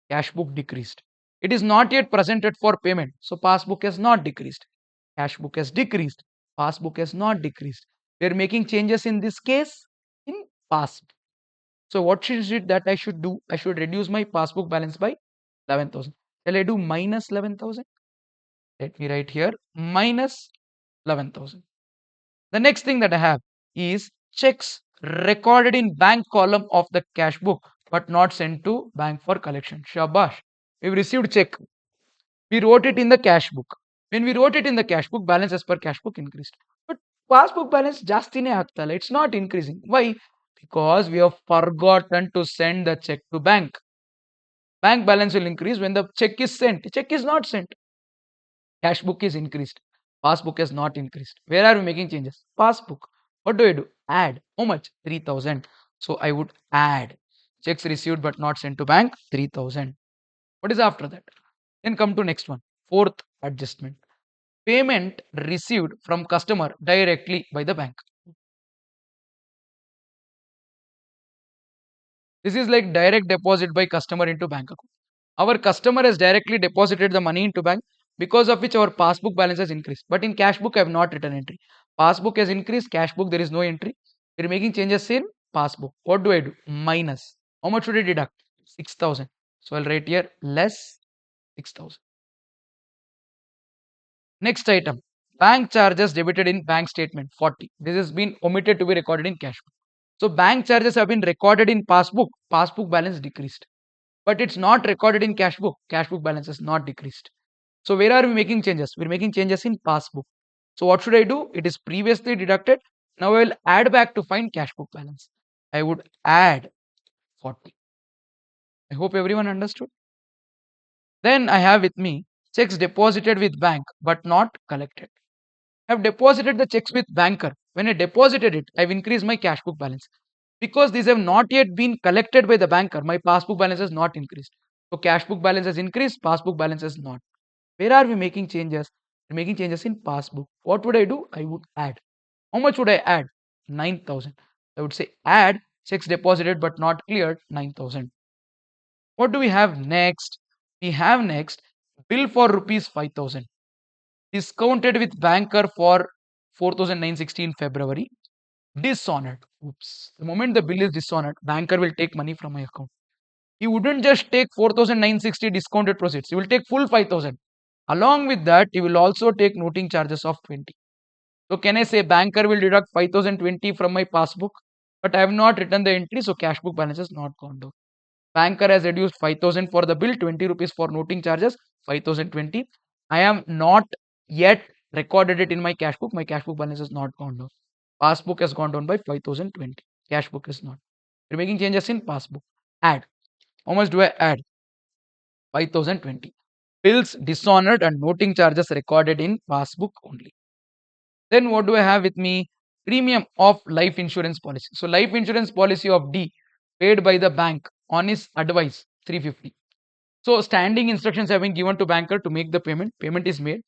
cash book decreased. It is not yet presented for payment. So passbook has not decreased. Cash book has decreased. Passbook has not decreased. We are making changes in this case in passbook. So what is it that I should do? I should reduce my passbook balance by 11,000. Shall I do minus 11,000? Let me write here minus 11,000. The next thing that I have is checks recorded in bank column of the cash book but not sent to bank for collection. Shabash. We've received check. We wrote it in the cash book. When we wrote it in the cash book, balance as per cash book increased. But passbook balance jastine ಆಗ್ತಲ್ಲ. It's not increasing. Why? Because we have forgotten to send the check to bank. Bank balance will increase when the check is sent. Check is not sent. Cash book is increased. Passbook has not increased. Where are we making changes? Passbook. What do I do? Add. How much? 3,000. So I would add. Checks received but not sent to bank. 3,000. What is after that? Then come to next one. Fourth adjustment. Payment received from customer directly by the bank. This is like direct deposit by customer into bank account. Our customer has directly deposited the money into bank, because of which our passbook balance has increased. But in cash book, I have not written entry. Passbook has increased, cash book there is no entry. We are making changes in passbook. What do I do? Minus. How much should I deduct? 6,000. So I'll write here less 6,000. Next item. Bank charges debited in bank statement 40. This has been omitted to be recorded in cash book. So bank charges have been recorded in passbook. Passbook balance decreased. But it's not recorded in cash book. Cash book balance is not decreased. So where are we making changes? We're making changes in passbook. So what should I do? It is previously deducted. Now I will add back to find cash book balance. I would add 40. I hope everyone understood. Then I have with me checks deposited with bank but not collected. I have deposited the checks with banker. When I deposited it, I've increased my cash book balance. Because these have not yet been collected by the banker, my passbook balance has not increased. So cash book balance has increased, passbook balance has not. Where are we making changes? We're making changes in passbook. What would I do? I would add. How much would I add? 9,000. I would say add checks deposited but not cleared 9,000. What do we have next? We have next bill for rupees 5,000. Discounted with banker for 4,960 in February. Dishonored. Oops. The moment the bill is dishonored, banker will take money from my account. He wouldn't just take 4,960 discounted proceeds. He will take full 5,000. Along with that, he will also take noting charges of 20. So can I say banker will deduct 5,020 from my passbook, but I have not written the entry, so cash book balance has not gone down. Banker has reduced 5,000 for the bill, 20 rupees for noting charges, 5,020. I am not yet recorded it in my cash book. My cash book balance has not gone down. Passbook has gone down by 5,020. Cash book is not. We're making changes in passbook. Add. How much do I add? 5,020. Bills dishonored and noting charges recorded in passbook only. Then what do I have with me? Premium of life insurance policy. So life insurance policy of D paid by the bank on his advice 350. So standing instructions have been given to banker to make the payment. Payment is made.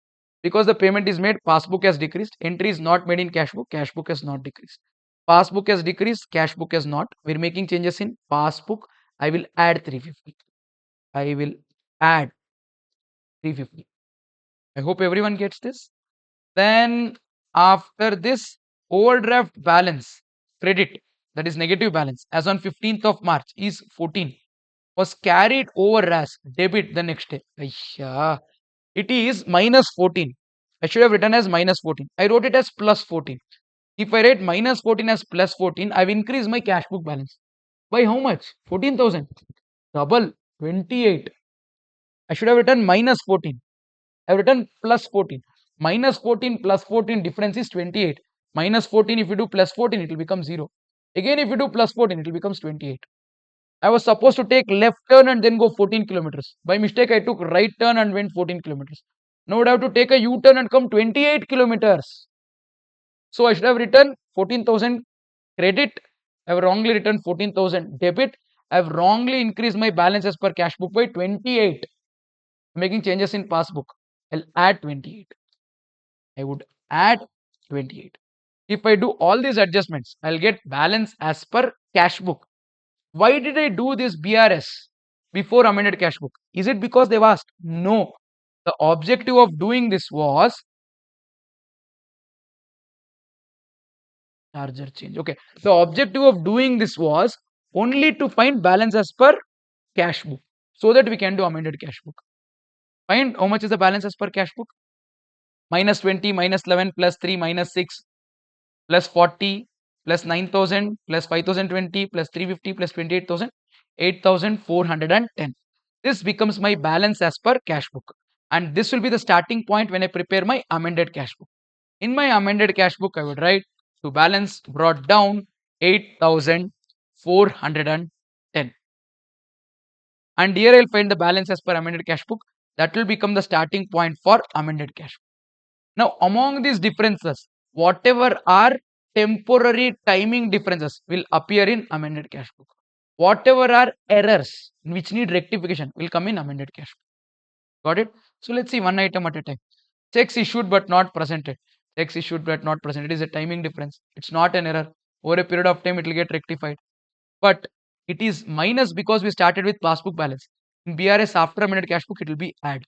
Because the payment is made, passbook has decreased. Entry is not made in cash book. Cash book has not decreased. Passbook has decreased. Cash book has not. We're making changes in passbook. I will add 350. I will add 350. I hope everyone gets this. Then after this, overdraft balance credit, that is negative balance, as on 15th of March is 14, was carried over as debit the next day. Aiyah. It is minus 14. I should have written as minus 14. I wrote it as plus 14. If I write minus 14 as plus 14, I've increased my cash book balance. By how much? 14,000. Double 28. I should have written minus 14. I've written plus 14. Minus 14 plus 14 difference is 28. Minus 14, if you do plus 14, it will become 0. Again, if you do plus 14, it will become 28. I was supposed to take left turn and then go 14 kilometers. By mistake, I took right turn and went 14 kilometers. Now I would have to take a U-turn and come 28 kilometers. So I should have written 14,000 credit. I have wrongly written 14,000 debit. I have wrongly increased my balance as per cash book by 28. Making changes in passbook. I'll add 28. I would add 28. If I do all these adjustments, I'll get balance as per cash book. Why did I do this BRS before amended cash book? Is it because they've asked? No. The objective of doing this was charger change. Okay. The objective of doing this was only to find balance as per cash book, so that we can do amended cash book. Find how much is the balance as per cash book. Minus 20, minus 11, plus 3, minus 6, plus 40, plus 9,000, plus 5,020, plus 350, plus 28,000, 8,410. This becomes my balance as per cash book. And this will be the starting point when I prepare my amended cash book. In my amended cash book, I would write to balance brought down 8,410. And here I'll find the balance as per amended cash book. That will become the starting point for amended cash book. Now, among these differences, whatever are temporary timing differences will appear in amended cash book. Whatever are errors which need rectification will come in amended cash book. Got it? So let's see one item at a time. Checks issued but not presented. Checks issued but not presented is a timing difference. It's not an error. Over a period of time, it will get rectified. But it is minus because we started with passbook balance. In BRS, after amended cash book, it will be add.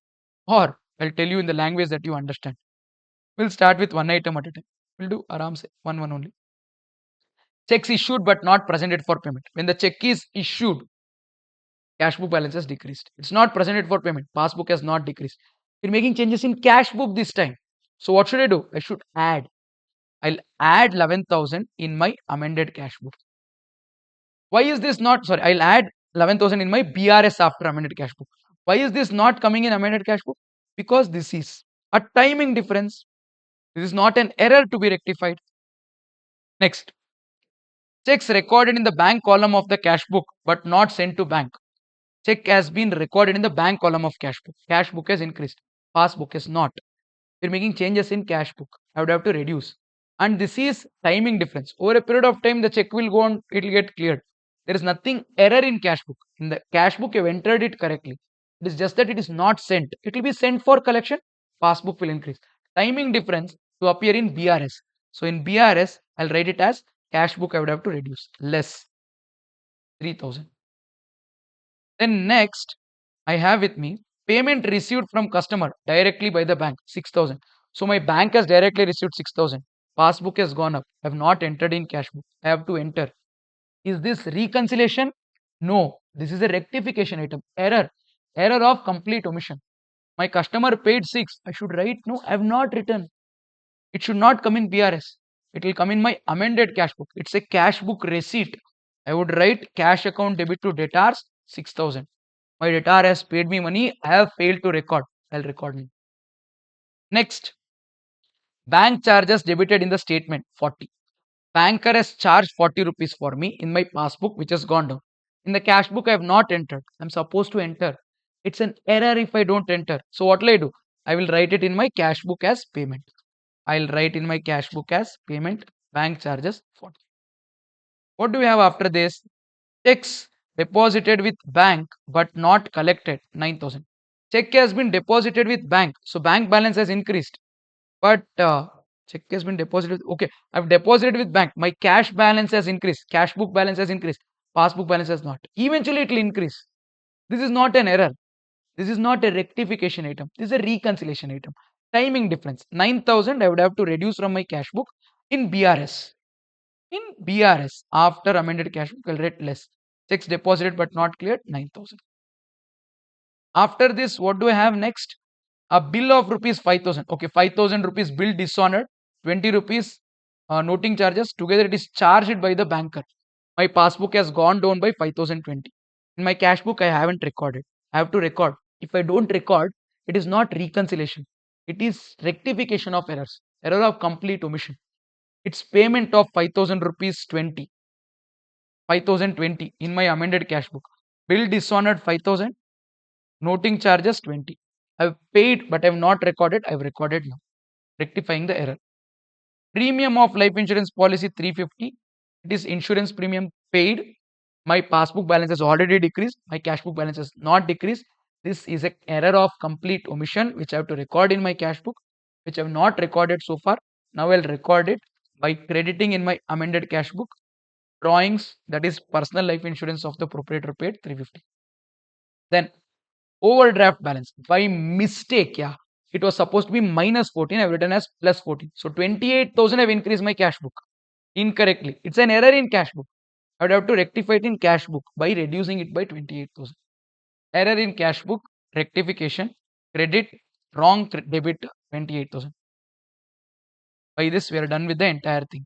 Or I'll tell you in the language that you understand. We'll start with one item at a time. We'll do aram se one only. Checks issued but not presented for payment. When the check is issued, cash book balance has decreased. It's not presented for payment. Passbook has not decreased. We're making changes in cash book this time. So what should I do? I should add. I'll add 11,000 in my amended cash book. Why is this not? Sorry, I'll add 11,000 in my BRS after amended cash book. Why is this not coming in amended cash book? Because this is a timing difference. This is not an error to be rectified. Next, checks recorded in the bank column of the cash book but not sent to bank. Check has been recorded in the bank column of cash book. Cash book has increased. Passbook is not. We're making changes in cash book. I would have to reduce. And this is timing difference. Over a period of time, the check will go on, it will get cleared. There is nothing error in cash book. In the cash book, you've entered it correctly. It is just that it is not sent. It will be sent for collection. Passbook will increase. Timing difference to appear in BRS. So in BRS, I'll write it as cash book I would have to reduce. Less 3,000. Then next, I have with me payment received from customer directly by the bank 6,000. So my bank has directly received 6,000. Passbook has gone up. I have not entered in cash book. I have to enter. Is this reconciliation? No. This is a rectification item. Error. Error of complete omission. My customer paid 6. I should write no. I have not written. It should not come in BRS. It will come in my amended cash book. It's a cash book receipt. I would write cash account debit to debtors 6,000. My debtor has paid me money. I have failed to record. I'll record me. Next, bank charges debited in the statement 40. Banker has charged 40 rupees for me in my passbook, which has gone down. In the cash book, I have not entered. I'm supposed to enter. It's an error if I don't enter. So what will I do? I will write it in my cash book as payment. I'll write in my cash book as payment, bank charges 40. What do we have after this? Checks deposited with bank but not collected 9,000. Check has been deposited with bank. So bank balance has increased. But check has been deposited. Okay, I've deposited with bank. My cash balance has increased. Cash book balance has increased. Passbook balance has not. Eventually it will increase. This is not an error. This is not a rectification item. This is a reconciliation item. Timing difference. 9,000 I would have to reduce from my cash book in BRS. In BRS, after amended cash book, I'll rate less. Checks deposited but not cleared, 9,000. After this, what do I have next? A bill of rupees 5,000. Okay, 5,000 rupees bill dishonored, 20 rupees noting charges. Together it is charged by the banker. My passbook has gone down by 5,020. In my cash book, I haven't recorded. I have to record. If I don't record, it is not reconciliation. It is rectification of errors. Error of complete omission. It's payment of 5,000 rupees 20. 5,020 in my amended cash book. Bill dishonored 5,000. Noting charges 20. I've paid but I've not recorded. I've recorded now. Rectifying the error. Premium of life insurance policy 350. It is insurance premium paid. My passbook balance has already decreased. My cash book balance has not decreased. This is an error of complete omission which I have to record in my cash book, which I have not recorded so far. Now I'll record it by crediting in my amended cash book. Drawings, that is personal life insurance of the proprietor paid 350. Then overdraft balance by mistake, yeah, it was supposed to be minus 14. I've written as plus 14. So 28,000 I've increased my cash book incorrectly. It's an error in cash book. I would have to rectify it in cash book by reducing it by 28,000. Error in cash book, rectification, credit, wrong debit 28,000. By this, we are done with the entire thing.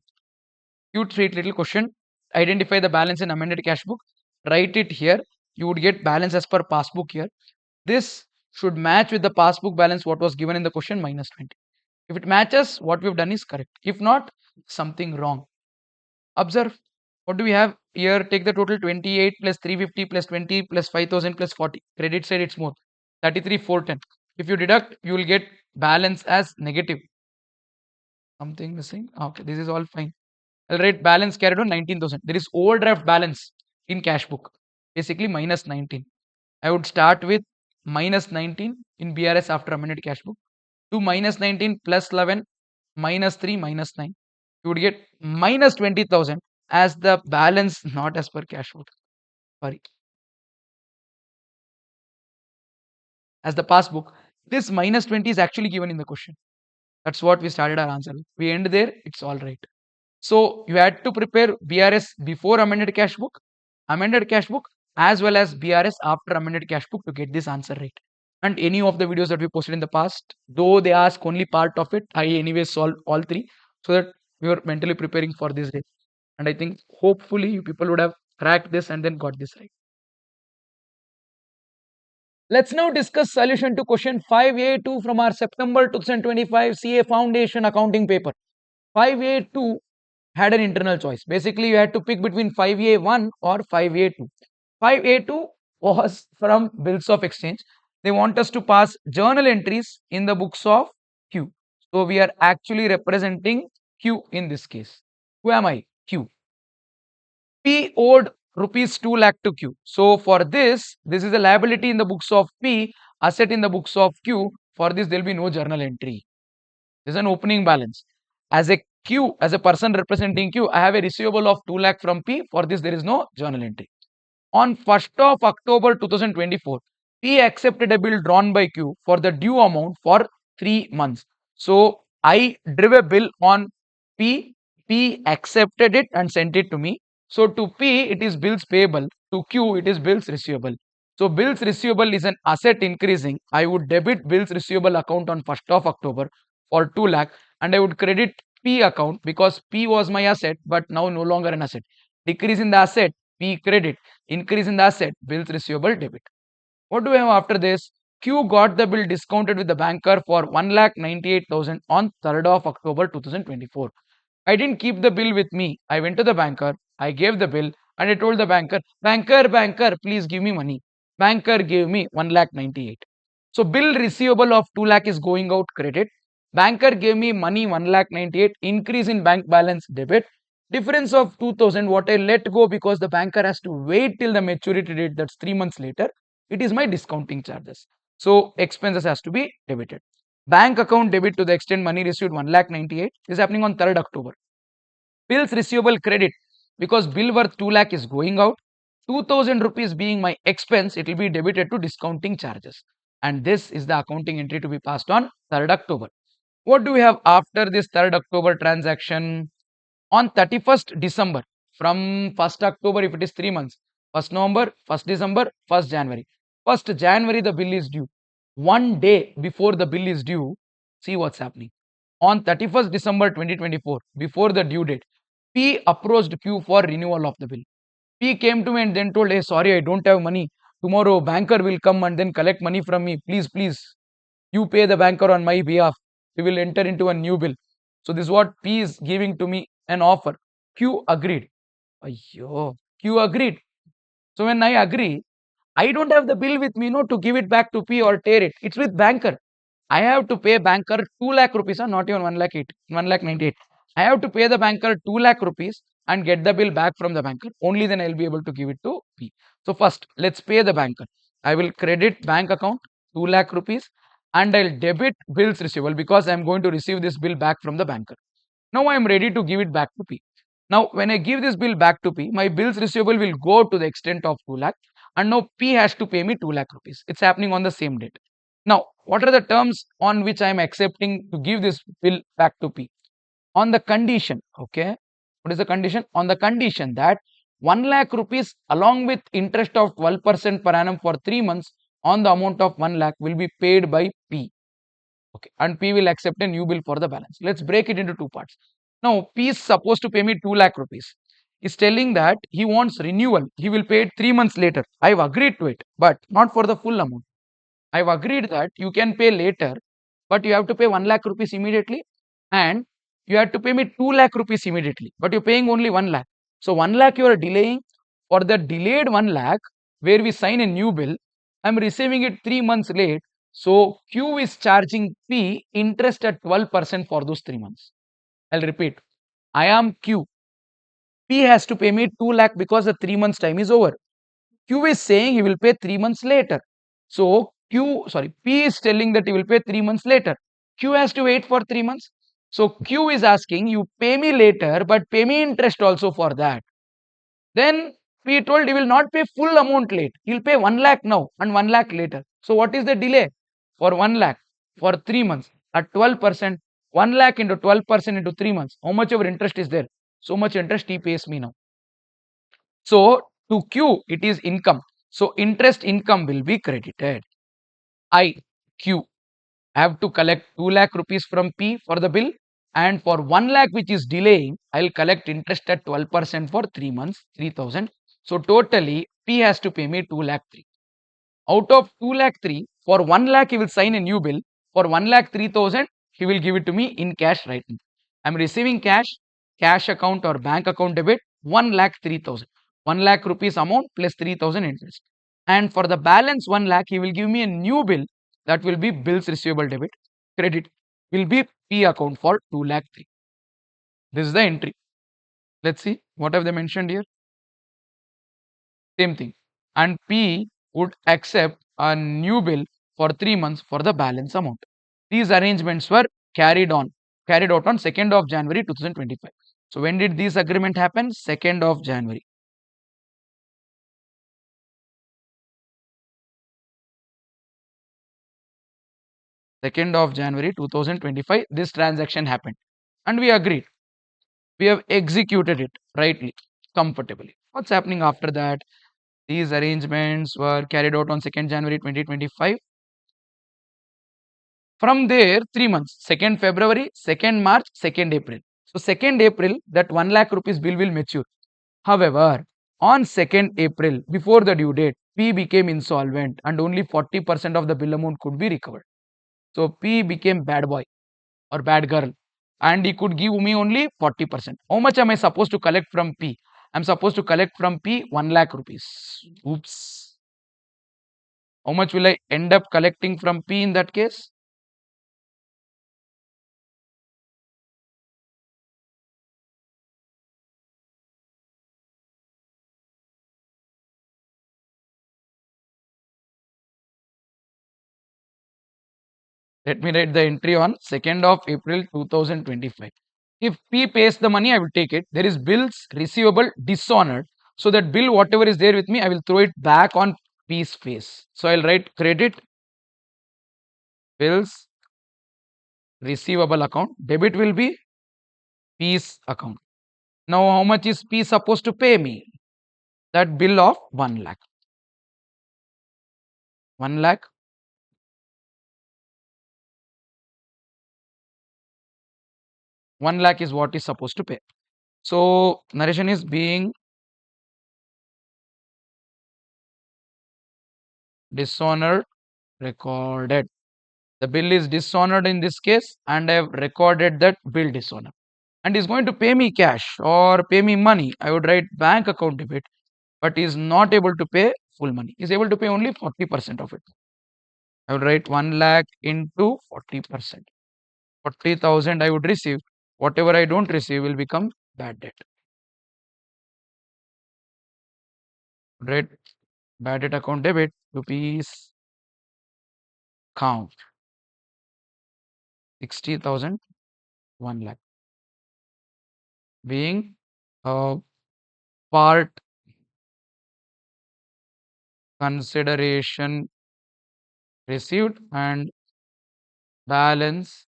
Cute, sweet little question. Identify the balance in amended cash book. Write it here. You would get balance as per passbook here. This should match with the passbook balance what was given in the question minus 20. If it matches, what we've done is correct. If not, something wrong. Observe. What do we have here? Take the total 28 plus 350 plus 20 plus 5,000 plus 40. Credit side it's more. 33,410. If you deduct, you will get balance as negative. Something missing. Okay, this is all fine. I'll write balance carried on 19,000. There is overdraft balance in cash book. Basically minus 19. I would start with minus 19 in BRS after amended cash book. To minus 19 plus 11 minus 3 minus 9. You would get minus 20,000 as the balance, not as per cash book. Sorry. As the passbook. This minus 20 is actually given in the question. That's what we started our answer with. We end there, it's all right. So you had to prepare BRS before amended cash book, as well as BRS after amended cash book to get this answer right. And any of the videos that we posted in the past, though they ask only part of it, I anyway solved all three so that we were mentally preparing for this day. And I think hopefully you people would have cracked this and then got this right. Let's now discuss solution to question 5A2 from our September 2025 CA Foundation accounting paper. 5A2 had an internal choice. Basically, you had to pick between 5A1 or 5A2. 5A2 was from bills of exchange. They want us to pass journal entries in the books of Q. So we are actually representing Q in this case. Who am I? Q. P owed rupees 2 lakh to Q. So for this is a liability in the books of P, asset in the books of Q. For this, there will be no journal entry. This is an opening balance. As a Q, as a person representing Q, I have a receivable of 2 lakh from P. For this, there is no journal entry. On 1st of October 2024, P accepted a bill drawn by Q for the due amount for 3 months. So I drew a bill on P. P accepted it and sent it to me. So to P, it is bills payable. To Q, it is bills receivable. So bills receivable is an asset increasing. I would debit bills receivable account on 1st of October for 2 lakh and I would credit P account because P was my asset but now no longer an asset. Decrease in the asset, P credit. Increase in the asset, bills receivable debit. What do we have after this? Q got the bill discounted with the banker for 1,98,000 on 3rd of October 2024. I didn't keep the bill with me. I went to the banker, I gave the bill and I told the banker, banker, please give me money. Banker gave me 1,98,000. So bill receivable of 2 lakh is going out credit. Banker gave me money 1,98,000, increase in bank balance debit. Difference of 2,000 what I let go because the banker has to wait till the maturity date, that's 3 months later. It is my discounting charges. So expenses has to be debited. Bank account debit to the extent money received 1,98,000 is happening on 3rd October. Bills receivable credit because bill worth 2 lakh is going out. 2,000 rupees being my expense, it will be debited to discounting charges. And this is the accounting entry to be passed on 3rd October. What do we have after this 3rd October transaction? On 31st December, from 1st October, if it is 3 months, 1st November, 1st December, 1st January. 1st January, the bill is due. 1 day before the bill is due, see what's happening. On 31st December 2024, before the due date, P approached Q for renewal of the bill. P came to me and then told, hey, sorry, I don't have money. Tomorrow, banker will come and then collect money from me. Please, you pay the banker on my behalf. We will enter into a new bill. So this is what P is giving to me an offer. Q agreed. Ayyo, Q agreed. So when I agree, I don't have the bill with me, no, to give it back to P or tear it. It's with banker. I have to pay banker 2 lakh rupees, not even 1 lakh 8, 1 lakh 98. I have to pay the banker 2 lakh rupees and get the bill back from the banker. Only then I'll be able to give it to P. So first, let's pay the banker. I will credit bank account 2 lakh rupees and I'll debit bills receivable because I'm going to receive this bill back from the banker. Now I am ready to give it back to P. Now when I give this bill back to P, my bills receivable will go to the extent of 2 lakh and now P has to pay me 2 lakh rupees. It's happening on the same date. Now, what are the terms on which I am accepting to give this bill back to P? On the condition, okay? What is the condition? On the condition that 1 lakh rupees along with interest of 12% per annum for 3 months on the amount of 1 lakh will be paid by P. Okay, and P will accept a new bill for the balance. Let's break it into two parts. Now, P is supposed to pay me 2 lakh rupees. He's telling that he wants renewal. He will pay it 3 months later. I've agreed to it, but not for the full amount. I've agreed that you can pay later, but you have to pay 1 lakh rupees immediately, and you have to pay me 2 lakh rupees immediately, but you're paying only 1 lakh. So 1 lakh you are delaying. For the delayed 1 lakh, where we sign a new bill, I'm receiving it 3 months late. So Q is charging P interest at 12% for those 3 months. I'll repeat. I am Q. P has to pay me 2 lakh because the 3 months time is over. Q is saying he will pay 3 months later. So P is telling that he will pay 3 months later. Q has to wait for 3 months. So Q is asking you pay me later, but pay me interest also for that. Then P told he will not pay full amount late. He will pay 1 lakh now and 1 lakh later. So what is the delay? For 1 lakh for 3 months at 12%, 1 lakh into 12% into 3 months. How much of interest is there? So much interest he pays me now. So to Q, it is income. So interest income will be credited. I, Q, have to collect 2 lakh rupees from P for the bill, and for 1 lakh which is delaying, I will collect interest at 12% for 3 months, 3000. So totally P has to pay me 2 lakh 3. Out of 2 lakh 3, for 1 lakh he will sign a new bill. For 1 lakh 3000, he will give it to me in cash right now. I am receiving cash account or bank account debit 1 lakh 3000. 1 lakh rupees amount plus 3000 interest. And for the balance 1 lakh, he will give me a new bill that will be bills receivable debit. Credit will be P account for 2 lakh 3. This is the entry. Let's see what have they mentioned here. Same thing. And P would accept a new bill for 3 months for the balance amount. These arrangements were carried out on 2nd of January 2025. So when did this agreement happen? 2nd of January. 2nd of January 2025, this transaction happened. And we agreed. We have executed it rightly, comfortably. What's happening after that? These arrangements were carried out on 2nd January 2025. From there, 3 months, 2nd February, 2nd March, 2nd April. So 2nd April, that 1 lakh rupees bill will mature. However, on 2nd April, before the due date, P became insolvent and only 40% of the bill amount could be recovered. So P became bad boy or bad girl, and he could give me only 40%. How much am I supposed to collect from P? I'm supposed to collect from P 1 lakh rupees. Oops. How much will I end up collecting from P in that case? Let me write the entry on 2nd of April 2025. If P pays the money, I will take it. There is bills receivable dishonored. So that bill, whatever is there with me, I will throw it back on P's face. So I'll write credit bills receivable account. Debit will be P's account. Now how much is P supposed to pay me? That bill of 1 lakh. 1 lakh. 1 lakh is what is supposed to pay. So narration is being dishonored recorded. The bill is dishonored in this case, and I have recorded that bill dishonor. And is going to pay me cash or pay me money. I would write bank account debit, but is not able to pay full money. Is able to pay only 40% of it. I would write 1 lakh into 40%. 40,000 I would receive. Whatever I don't receive will become bad debt. Right? Bad debt account debit rupees count 60,000 1 lakh being a part consideration received and balance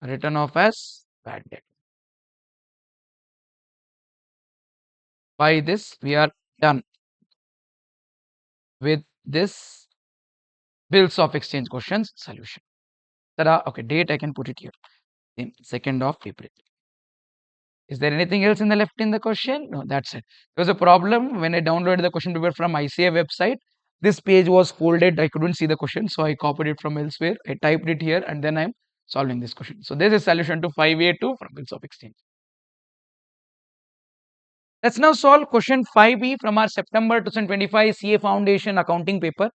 written off as bad debt. By this, we are done with this bills of exchange questions solution. Tada. Okay, date I can put it here. 2nd of April. Is there anything else in the left in the question? No, that's it. There was a problem when I downloaded the question paper from ICA website. This page was folded. I couldn't see the question, so I copied it from elsewhere. I typed it here, and then I'm solving this question. So this is solution to 5A2 from bills of exchange. Let's now solve question 5B from our September 2025 CA Foundation accounting paper.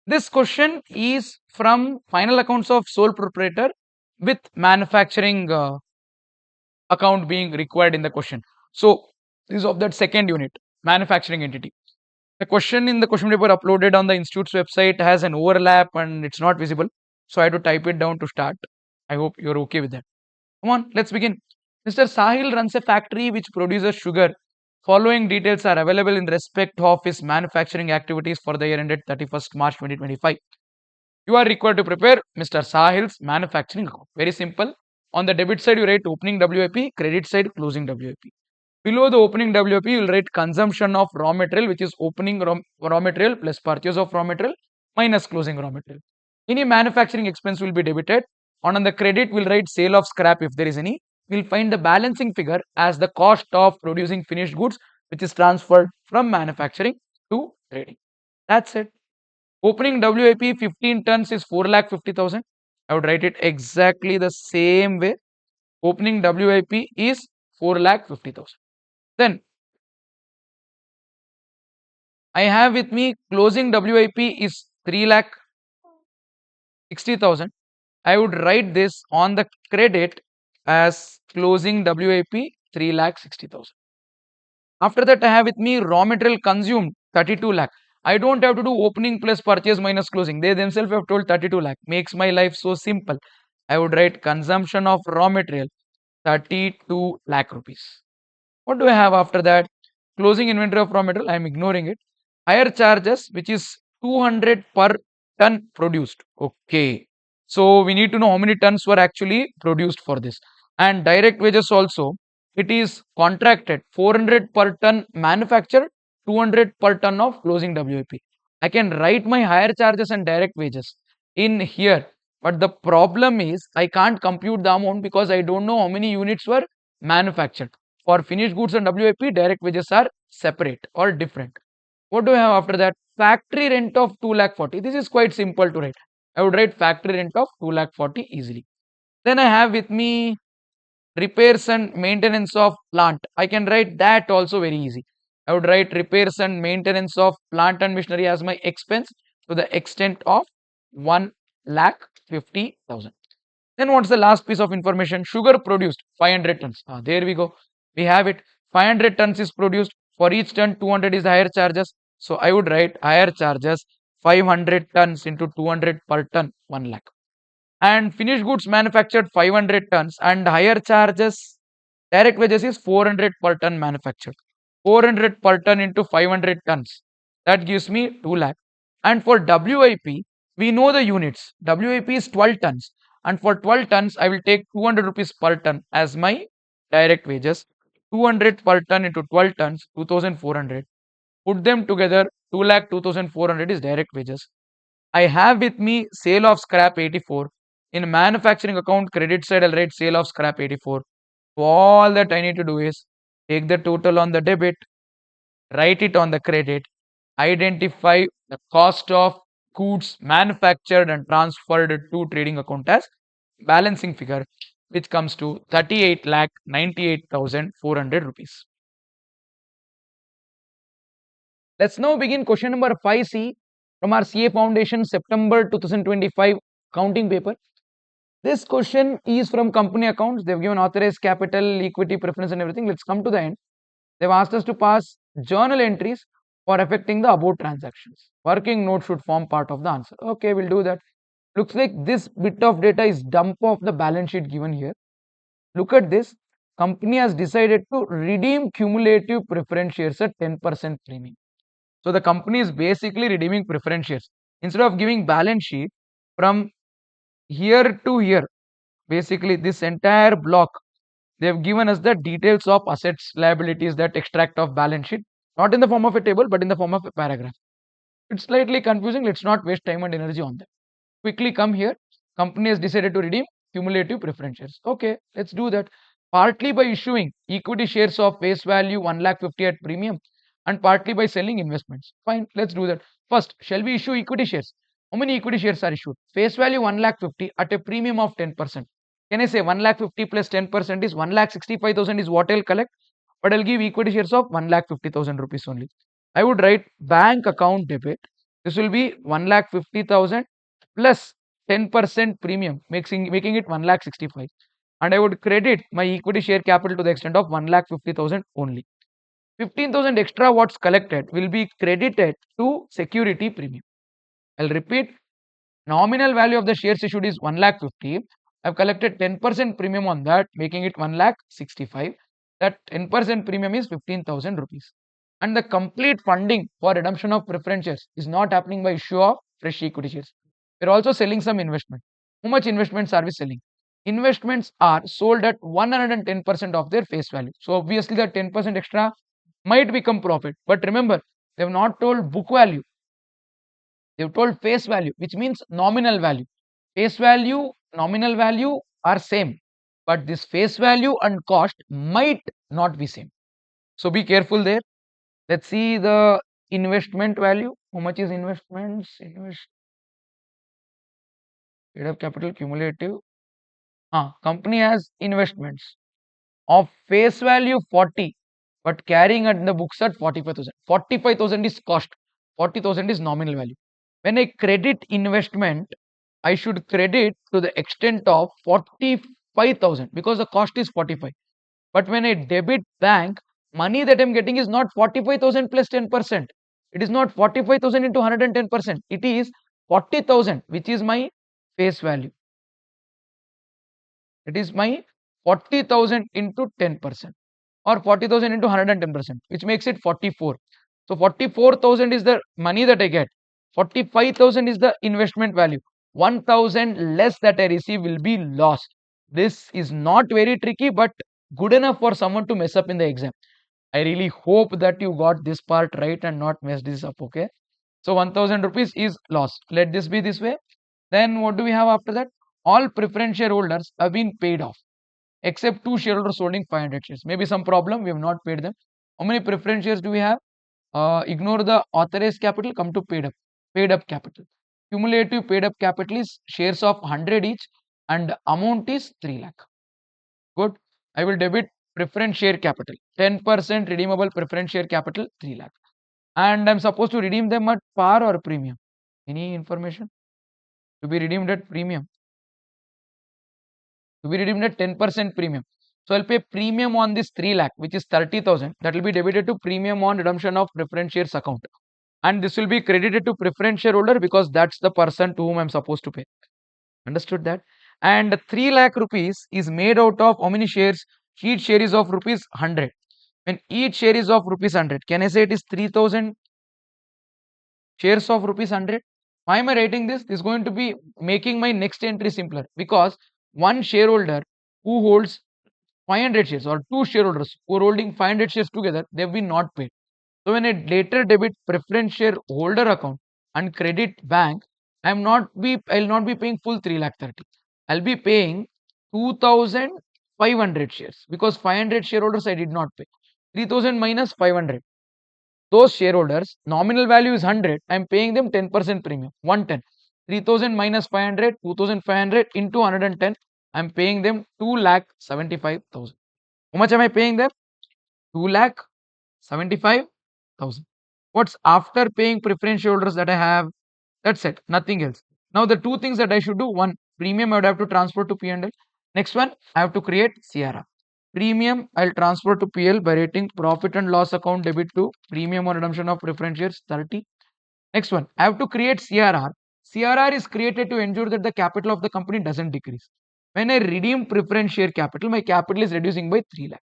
This question is from final accounts of sole proprietor with manufacturing account being required in the question. So this is of that second unit, manufacturing entity. The question in the question paper uploaded on the institute's website has an overlap and it's not visible. So I had to type it down to start. I hope you're okay with that. Come on, let's begin. Mr. Sahil runs a factory which produces sugar. Following details are available in respect of his manufacturing activities for the year ended 31st March 2025. You are required to prepare Mr. Sahil's manufacturing account. Very simple. On the debit side, you write opening WIP, credit side, closing WIP. Below the opening WIP, you will write consumption of raw material, which is opening raw material plus purchase of raw material minus closing raw material. Any manufacturing expense will be debited. On the credit, we'll write sale of scrap if there is any. We'll find the balancing figure as the cost of producing finished goods, which is transferred from manufacturing to trading. That's it. Opening WIP 15 tons is 4,50,000. I would write it exactly the same way. Opening WIP is 4,50,000. Then I have with me closing WIP is 3,60,000. I would write this on the credit as closing WIP 3,60,000. After that, I have with me raw material consumed 32 lakh. I don't have to do opening plus purchase minus closing. They themselves have told 32 lakh. Makes my life so simple. I would write consumption of raw material 32 lakh rupees. What do I have after that? Closing inventory of raw material. I am ignoring it. Higher charges, which is 200 per ton produced. Okay. So we need to know how many tons were actually produced for this. And direct wages also, it is contracted 400 per ton manufactured, 200 per ton of closing WIP. I can write my higher charges and direct wages in here. But the problem is I can't compute the amount because I don't know how many units were manufactured. For finished goods and WIP, direct wages are separate or different. What do I have after that? Factory rent of 2,40,000. This is quite simple to write. I would write factory rent of 2,40,000 easily. Then I have with me repairs and maintenance of plant. I can write that also very easy. I would write repairs and maintenance of plant and machinery as my expense to the extent of 1,50,000. Then what's the last piece of information? Sugar produced 500 tons. There we go. We have it. 500 tons is produced. For each ton, 200 is higher charges. So I would write higher charges 500 tons into 200 per ton, 1 lakh. And finished goods manufactured 500 tons and higher charges, direct wages is 400 per ton manufactured. 400 per ton into 500 tons. That gives me 2 lakh. And for WIP, we know the units. WIP is 12 tons. And for 12 tons, I will take 200 rupees per ton as my direct wages. 200 per ton into 12 tons, 2,400. Put them together, 2 lakh 2,400 is direct wages. I have with me sale of scrap 84. In manufacturing account credit side, I'll write sale of scrap 84. So all that I need to do is take the total on the debit, write it on the credit, identify the cost of goods manufactured and transferred to trading account as balancing figure, which comes to 38,98,400 rupees. Let's now begin question number 5C from our CA Foundation September 2025 counting paper. This question is from company accounts. They've given authorized capital, equity, preference, and everything. Let's come to the end. They've asked us to pass journal entries for affecting the above transactions. Working note should form part of the answer. Okay, we'll do that. Looks like this bit of data is dump of the balance sheet given here. Look at this. Company has decided to redeem cumulative preference shares at 10% premium. So the company is basically redeeming preference shares. Instead of giving balance sheet from here to here, basically this entire block, They have given us the details of assets, liabilities that extract of balance sheet, not in the form of a table, but in the form of a paragraph. It's slightly confusing. Let's not waste time and energy on that. Quickly come here. Company has decided to redeem cumulative preference shares. Okay, let's do that. Partly by issuing equity shares of face value 1,50,000 at premium, and partly by selling investments. Fine, let's do that. First, shall we issue equity shares? How many equity shares are issued? Face value 1,50,000 at a premium of 10%. Can I say 1,50,000 plus 10% is 1,65,000 is what I'll collect, but I'll give equity shares of 1,50,000 rupees only. I would write bank account debit. This will be 1,50,000 plus 10% premium, making it 1,65,000. And I would credit my equity share capital to the extent of 1,50,000 only. 15,000 extra what's collected will be credited to security premium. I'll repeat, nominal value of the shares issued is 1,50,000. I've collected 10% premium on that, making it 1,65,000. That 10% premium is 15,000 rupees. And the complete funding for redemption of preference shares is not happening by issue of fresh equity shares. We're also selling some investment. How much investments are we selling? Investments are sold at 110% of their face value. So obviously the 10% extra might become profit. But remember, they have not told book value. They have told face value, which means nominal value. Face value, nominal value are same. But this face value and cost might not be same. So be careful there. Let's see the investment value. How much is investments? Paid up capital cumulative. Company has investments of face value 40, but carrying at the books at 45,000. 45,000 is cost, 40,000 is nominal value. When I credit investment, I should credit to the extent of 45,000 because the cost is 45. But when I debit bank, money that I'm getting is not 45,000 plus 10%. It is not 45,000 into 110%. It is 40,000, which is my face value. It is my 40,000 into 10% or 40,000 into 110%, which makes it 44. So 44,000 is the money that I get. 45,000 is the investment value. 1,000 less that I receive will be lost. This is not very tricky, but good enough for someone to mess up in the exam. I really hope that you got this part right and not messed this up. Okay. So 1,000 rupees is lost. Let this be this way. Then what do we have after that? All preference shareholders have been paid off except two shareholders holding 500 shares. Maybe some problem, we have not paid them. How many preference shares do we have? Ignore the authorized capital, come to paid up. Paid up capital. Cumulative paid up capital is shares of 100 each and amount is 3 lakh. Good. I will debit preference share capital. 10% redeemable preference share capital 3 lakh. And I'm supposed to redeem them at par or premium. Any information? To be redeemed at premium. To be redeemed at 10% premium. So I'll pay premium on this 3 lakh, which is 30,000. That will be debited to premium on redemption of preference shares account. And this will be credited to preference shareholder because that's the person to whom I'm supposed to pay. Understood that? And 3 lakh rupees is made out of how many shares? Each share is of rupees 100. When each share is of rupees 100, can I say it is 3,000 shares of rupees 100? Why am I writing this? This is going to be making my next entry simpler because one shareholder who holds 500 shares or two shareholders who are holding 500 shares together, they have been not paid. So when I later debit preference share holder account and credit bank, I'll not be paying full 3 lakh 30. I'll be paying 2,500 shares because 500 shareholders I did not pay. 3,000 minus 500. Those shareholders, nominal value is 100. I'm paying them 10% premium, 110. 3,000 minus 500, 2,500 into 110. I'm paying them 2,75,000. How much am I paying them? 2,75,000. What's after paying preference shareholders that I have? That's it, nothing else. Now the two things that I should do: one, premium I would have to transfer to P&L. Next one, I have to create CRR. Premium I'll transfer to PL by rating profit and loss account debit to premium on redemption of preference shares 30. Next one, I have to create CRR. CRR is created to ensure that the capital of the company doesn't decrease. When I redeem preference share capital, my capital is reducing by 3 lakh.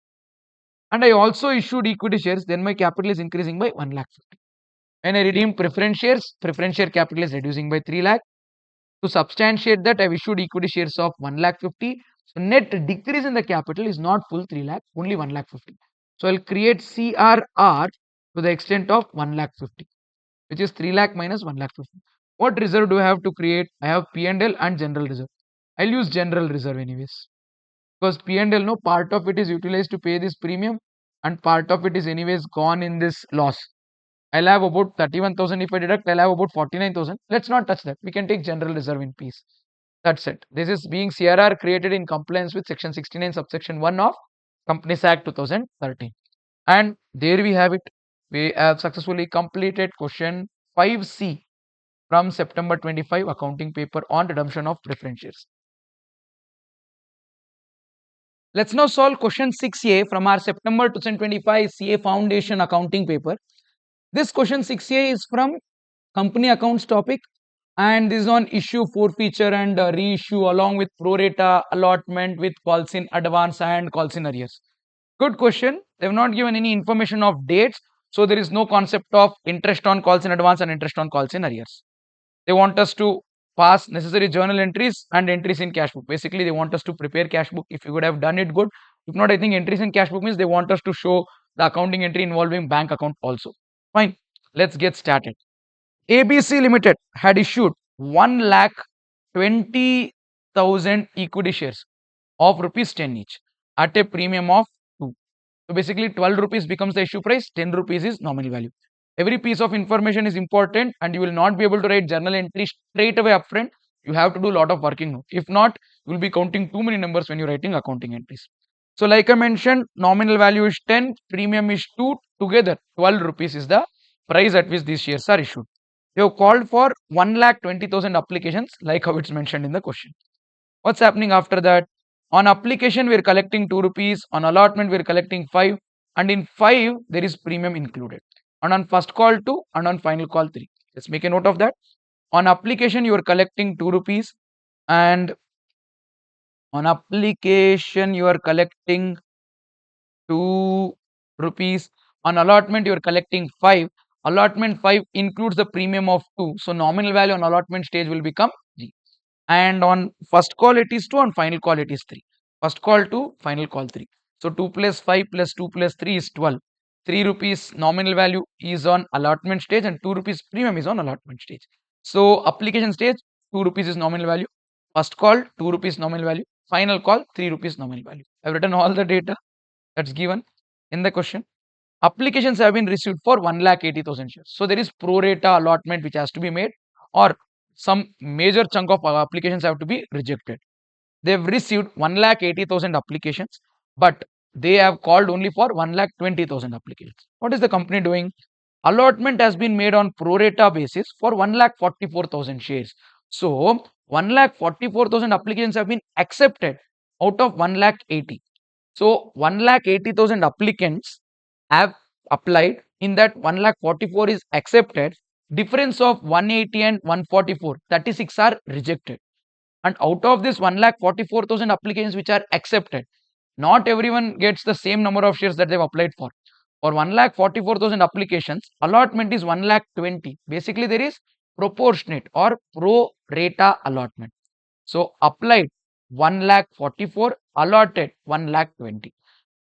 And I also issued equity shares, then my capital is increasing by 1 lakh 50. When I redeem preference shares, preference share capital is reducing by 3 lakh. To substantiate that, I've issued equity shares of 1 lakh 50. So net decrease in the capital is not full 3 lakh, only 1 lakh 50. So I'll create CRR to the extent of 1 lakh 50, which is 3 lakh minus 1 lakh 50. What reserve do I have to create? I have P&L and general reserve. I'll use general reserve anyways, because P&L, no, part of it is utilized to pay this premium and part of it is anyways gone in this loss. I'll have about 31,000 if I deduct, I'll have about 49,000. Let's not touch that. We can take general reserve in peace. That's it. This is being CRR created in compliance with section 69 subsection 1 of Companies Act 2013. And there we have it. We have successfully completed question 5C from September 25 accounting paper on redemption of preference shares. Let's now solve question 6A from our September 2025 CA Foundation accounting paper. This question 6A is from company accounts topic, and this is on issue, forfeiture and reissue along with pro rata allotment with calls in advance and calls in arrears. Good question. They have not given any information of dates, so there is no concept of interest on calls in advance and interest on calls in arrears. They want us to pass necessary journal entries and entries in cash book. Basically, they want us to prepare cash book. If you would have done it, good. If not, I think entries in cash book means they want us to show the accounting entry involving bank account also. Fine. Let's get started. ABC Limited had issued 1 lakh 20,000 equity shares of rupees 10 each at a premium of 2. So basically 12 rupees becomes the issue price, 10 rupees is nominal value. Every piece of information is important and you will not be able to write journal entry straight away upfront. You have to do a lot of working. If not, you will be counting too many numbers when you're writing accounting entries. So like I mentioned, nominal value is 10, premium is 2, together 12 rupees is the price at which these shares are issued. They have called for 1,20,000 applications like how it's mentioned in the question. What's happening after that? On application, we are collecting 2 rupees. On allotment, we are collecting 5. And in 5, there is premium included. And on first call 2 and on final call 3. Let's make a note of that. On application, you are collecting 2 rupees. And on application, you are collecting 2 rupees. On allotment, you are collecting 5. Allotment 5 includes the premium of 2. So nominal value on allotment stage will become G. And on first call it is 2, on final call it is 3. First call 2, final call 3. So 2 plus 5 plus 2 plus 3 is 12. 3 rupees nominal value is on allotment stage and 2 rupees premium is on allotment stage. So application stage, 2 rupees is nominal value. First call, 2 rupees nominal value. Final call, 3 rupees nominal value. I've written all the data that's given in the question. Applications have been received for 1,80,000 shares. So there is pro rata allotment which has to be made, or some major chunk of applications have to be rejected. They have received 1,80,000 applications, but they have called only for 1,20,000 applications. What is the company doing? Allotment has been made on pro rata basis for 1,44,000 shares. So 1,44,000 applications have been accepted out of 1,80,000. So 1,80,000 applicants have applied. In that 1,44,000 is accepted. Difference of 180 and 144, 36 are rejected. And out of this 1,44,000 applications which are accepted, not everyone gets the same number of shares that they've applied for. For 1,44,000 applications, allotment is 1,20,000. Basically, there is proportionate or pro rata allotment. So applied 1,44,000, allotted 1,20,000.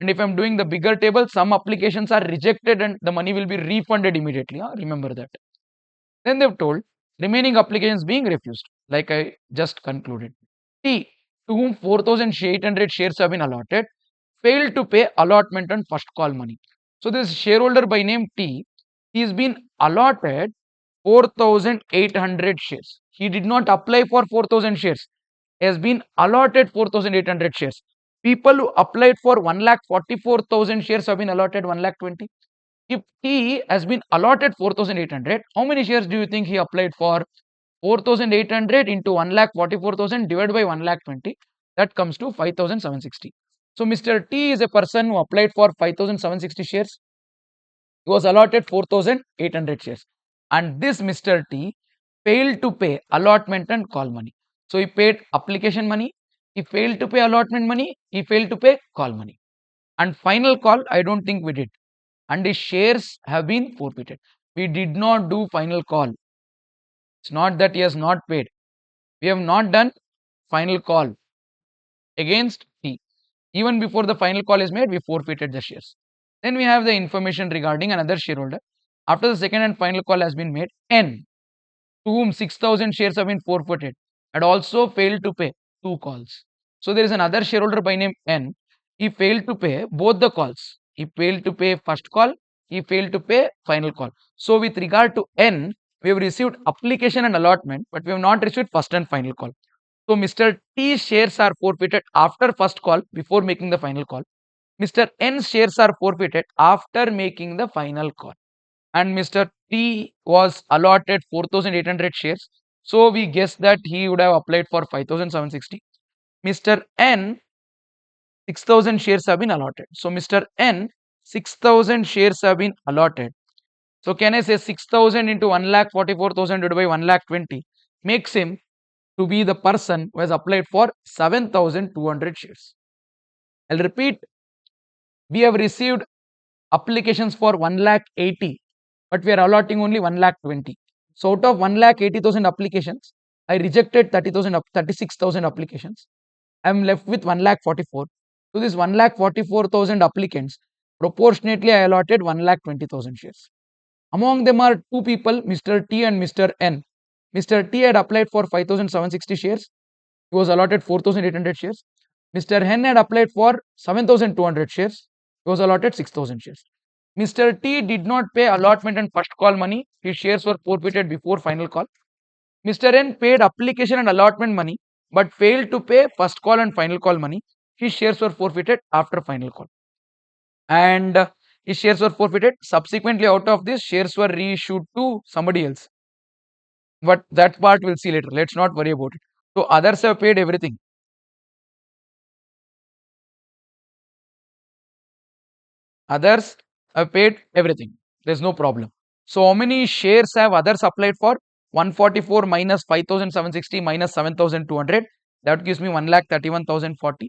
And if I'm doing the bigger table, some applications are rejected and the money will be refunded immediately. Remember that. Then they've told remaining applications being refused, like I just concluded. T, to whom 4,800 shares have been allotted, failed to pay allotment on first call money. So this shareholder by name T, he has been allotted 4,800 shares. He did not apply for 4,000 shares. He has been allotted 4,800 shares. People who applied for 1,44,000 shares have been allotted 1,20,000. If he has been allotted 4,800, how many shares do you think he applied for? 4,800 into 1,44,000 divided by 1,20,000. That comes to 5,760. So Mr. T is a person who applied for 5,760 shares. He was allotted 4,800 shares. And this Mr. T failed to pay allotment and call money. So he paid application money. He failed to pay allotment money. He failed to pay call money. And final call, I don't think we did. And his shares have been forfeited. We did not do final call. It's not that he has not paid. We have not done final call. against T. Even before the final call is made, we forfeited the shares. Then we have the information regarding another shareholder. After the second and final call has been made, N, to whom 6,000 shares have been forfeited, had also failed to pay 2 calls. So there is another shareholder by name N. He failed to pay both the calls. He failed to pay first call. He failed to pay final call. So with regard to N, we have received application and allotment, but we have not received first and final call. So Mr. T shares are forfeited after first call before making the final call. Mr. N shares are forfeited after making the final call. And Mr. T was allotted 4,800 shares. So we guess that he would have applied for 5,760. Mr. N, 6,000 shares have been allotted. So Mr. N, 6,000 shares have been allotted. So can I say 6,000 into 1,44,000 divided by 1,20,000 makes him to be the person who has applied for 7,200 shares. I'll repeat, we have received applications for 1,80,000, but we are allotting only 1,20,000. So out of 1,80,000 applications, I rejected 36,000 applications. I am left with 1,44,000. To this 1,44,000 applicants, proportionately I allotted 1,20,000 shares. Among them are two people, Mr. T and Mr. N. Mr. T had applied for 5,760 shares. He was allotted 4,800 shares. Mr. N had applied for 7,200 shares. He was allotted 6,000 shares. Mr. T did not pay allotment and first call money. His shares were forfeited before final call. Mr. N paid application and allotment money but failed to pay first call and final call money. His shares were forfeited after final call. And his shares were forfeited. Subsequently, out of this, shares were reissued to somebody else. But that part we'll see later. Let's not worry about it. So others have paid everything. Others have paid everything. There's no problem. So how many shares have others applied for? 144 minus 5,760 minus 7,200. That gives me 1,31,040.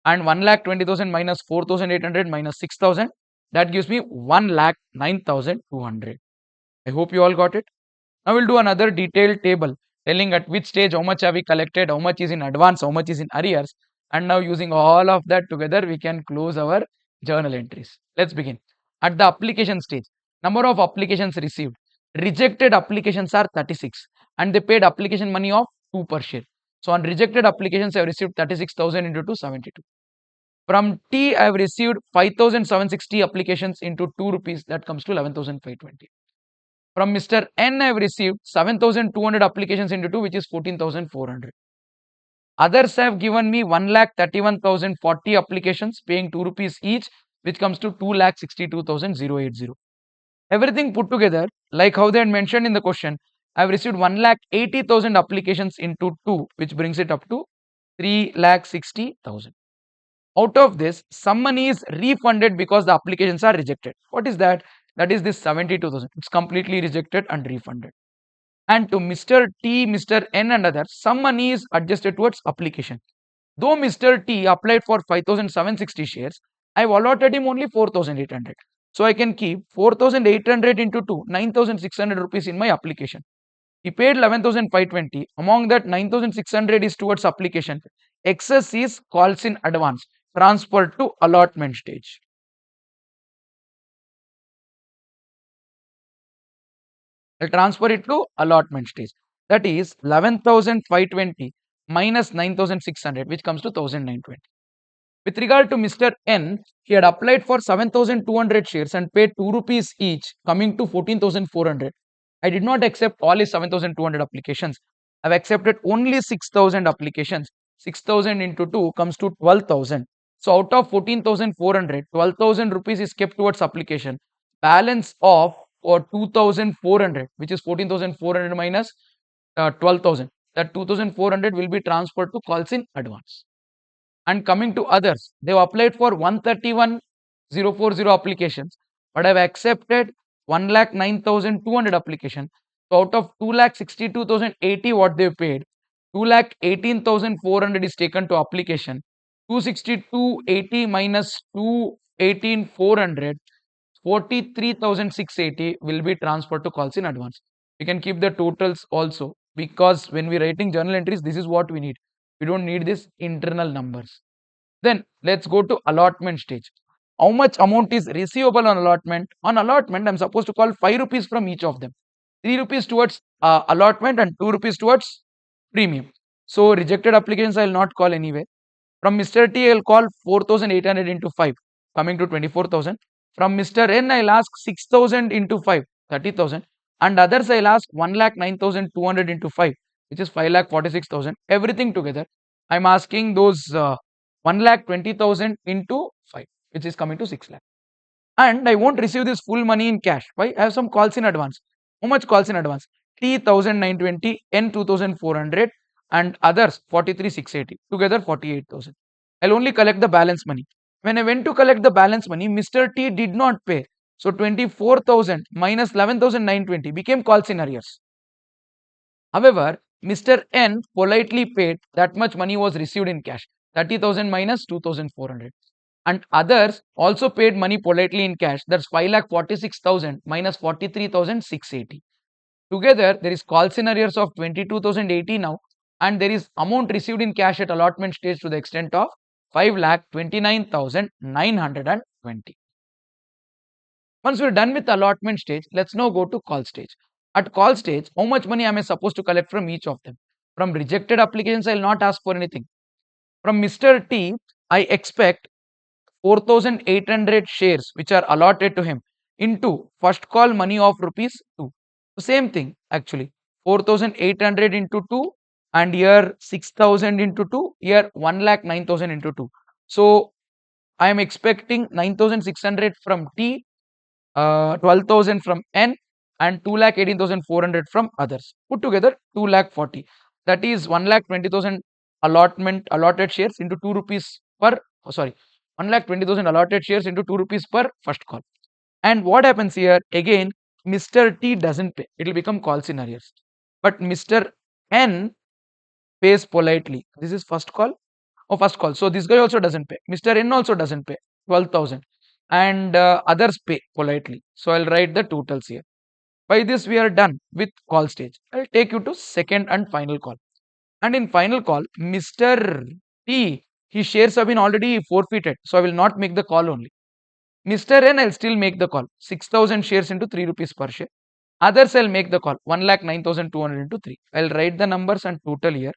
And 1,20,000 minus 4,800 minus 6,000. That gives me 1,09,200. I hope you all got it. Now we'll do another detailed table telling at which stage how much have we collected, how much is in advance, how much is in arrears. And now using all of that together, we can close our journal entries. Let's begin. At the application stage, number of applications received. Rejected applications are 36 and they paid application money of 2 per share. So on rejected applications, I have received 36,000 into 272. From T, I have received 5,760 applications into 2 rupees. That comes to 11,520. From Mr. N, I have received 7,200 applications into 2, which is 14,400. Others have given me 1,31,040 applications, paying 2 rupees each, which comes to 2,62,080. Everything put together, like how they had mentioned in the question, I have received 1,80,000 applications into 2, which brings it up to 3,60,000. Out of this, some money is refunded because the applications are rejected. What is that? That is this 72,000. It's completely rejected and refunded. And to Mr. T, Mr. N and others, some money is adjusted towards application. Though Mr. T applied for 5,760 shares, I have allotted him only 4,800. So I can keep 4,800 into 2, 9,600 rupees in my application. He paid 11,520. Among that, 9,600 is towards application. Excess is calls in advance, transferred to allotment stage. I'll transfer it to allotment stage. That is 11,520 minus 9,600, which comes to 1,920. With regard to Mr. N, he had applied for 7,200 shares and paid 2 rupees each, coming to 14,400. I did not accept all his 7,200 applications. I have accepted only 6,000 applications. 6,000 into 2 comes to 12,000. So out of 14,400, 12,000 rupees is kept towards application. Balance of or 2,400, which is 14,400 minus 12,000. That 2,400 will be transferred to calls in advance. And coming to others, they have applied for 131,040 applications, but I have accepted 1,09,200 applications. So out of 2,62,080 what they paid, 2,18,400 is taken to application. 262,80 minus 218,400, 43,680 will be transferred to calls in advance. We can keep the totals also because when we are writing journal entries, this is what we need. We don't need this internal numbers. Then let's go to allotment stage. How much amount is receivable on allotment? On allotment, I'm supposed to call 5 rupees from each of them. 3 rupees towards allotment and 2 rupees towards premium. So rejected applications I will not call anyway. From Mr. T, I will call 4,800 into 5, coming to 24,000. From Mr. N, I will ask 6,000 into 5, 30,000. And others, I will ask 1,09,200 into 5, which is 5,46,000. Everything together, I am asking those 1,20,000 into 5, which is coming to 6 lakh. And I won't receive this full money in cash. Why? I have some calls in advance. How much calls in advance? T 1,920, N 2,400, and others 43,680. Together 48,000. I'll only collect the balance money. When I went to collect the balance money, Mr. T did not pay. So 24,000 minus 11,920 became calls in arrears. However, Mr. N politely paid that much money was received in cash. 30,000 minus 2,400. And others also paid money politely in cash. That's 5,46,000 minus 43,680. Together, there is calls in arrears of 22,080 now, and there is amount received in cash at allotment stage to the extent of 5,29,920. Once we're done with the allotment stage, let's now go to call stage. At call stage, how much money am I supposed to collect from each of them? From rejected applications, I will not ask for anything. From Mr. T, I expect 4,800 shares which are allotted to him into first call money of rupees 2. So same thing actually. 4,800 into 2, and here 6,000 into 2, here 1,09,000 into 2. So I am expecting 9,600 from T, 12,000 from N, and 2,18,400 from others. Put together 2,40,000. That is 1,20,000 allotted shares into 2 rupees per, 1,20,000 allotted shares into 2 rupees per first call. And what happens here? Again, Mr. T doesn't pay. It will become calls in arrears. But Mr. N pays politely. This is first call. Oh, first call. So this guy also doesn't pay. Mr. N also doesn't pay. 12,000. And others pay politely. So I'll write the totals here. By this, we are done with call stage. I'll take you to second and final call. And in final call, Mr. T, his shares have been already forfeited. So I will not make the call only. Mr. N, I'll still make the call. 6,000 shares into 3 rupees per share. Others, I'll make the call. 1,09,200 into 3. I'll write the numbers and total here.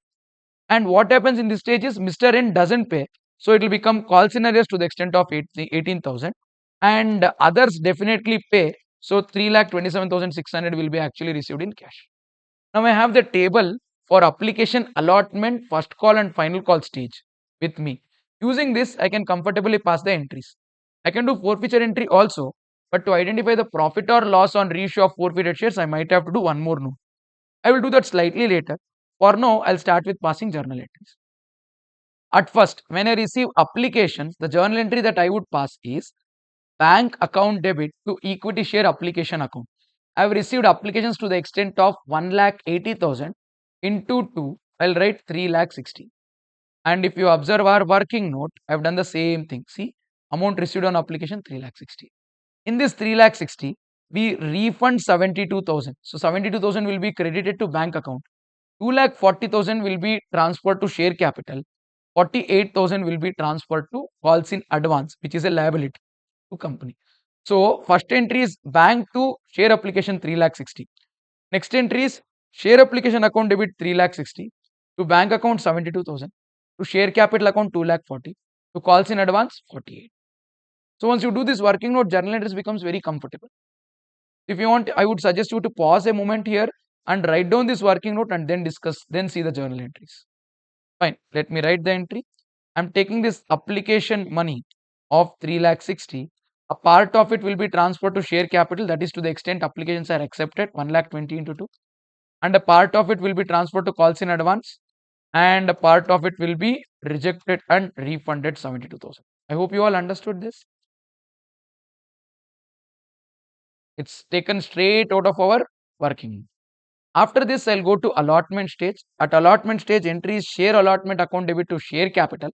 And what happens in this stage is Mr. N doesn't pay. So it will become calls in arrears to the extent of 18,000. And others definitely pay. So 3,27,600 will be actually received in cash. Now I have the table for application allotment, first call and final call stage with me. Using this, I can comfortably pass the entries. I can do forfeiture entry also, but to identify the profit or loss on reissue of forfeited shares, I might have to do one more note. I will do that slightly later. For now, I'll start with passing journal entries. At first, when I receive applications, the journal entry that I would pass is bank account debit to equity share application account. I have received applications to the extent of 1,80,000 into 2. I'll write 3,60,000. And if you observe our working note, I have done the same thing. See, amount received on application 3,60,000. In this 3,60,000, we refund 72,000. So 72,000 will be credited to bank account. 2,40,000 will be transferred to share capital. 48,000 will be transferred to calls in advance, which is a liability to company. So first entry is bank to share application 3,60,000. Next entry is share application account debit 3,60,000, to bank account 72,000, to share capital account 2,40,000, to calls in advance 48. So once you do this working note, journal entries becomes very comfortable. If you want, I would suggest you to pause a moment here and write down this working note and then discuss, then see the journal entries. Fine, let me write the entry. I'm taking this application money of 3,60,000. A part of it will be transferred to share capital, that is to the extent applications are accepted, 1,20,000 into 2. And a part of it will be transferred to calls in advance, and a part of it will be rejected and refunded 72,000. I hope you all understood this. It's taken straight out of our working. After this, I'll go to allotment stage. At allotment stage, entry is share allotment account debit to share capital.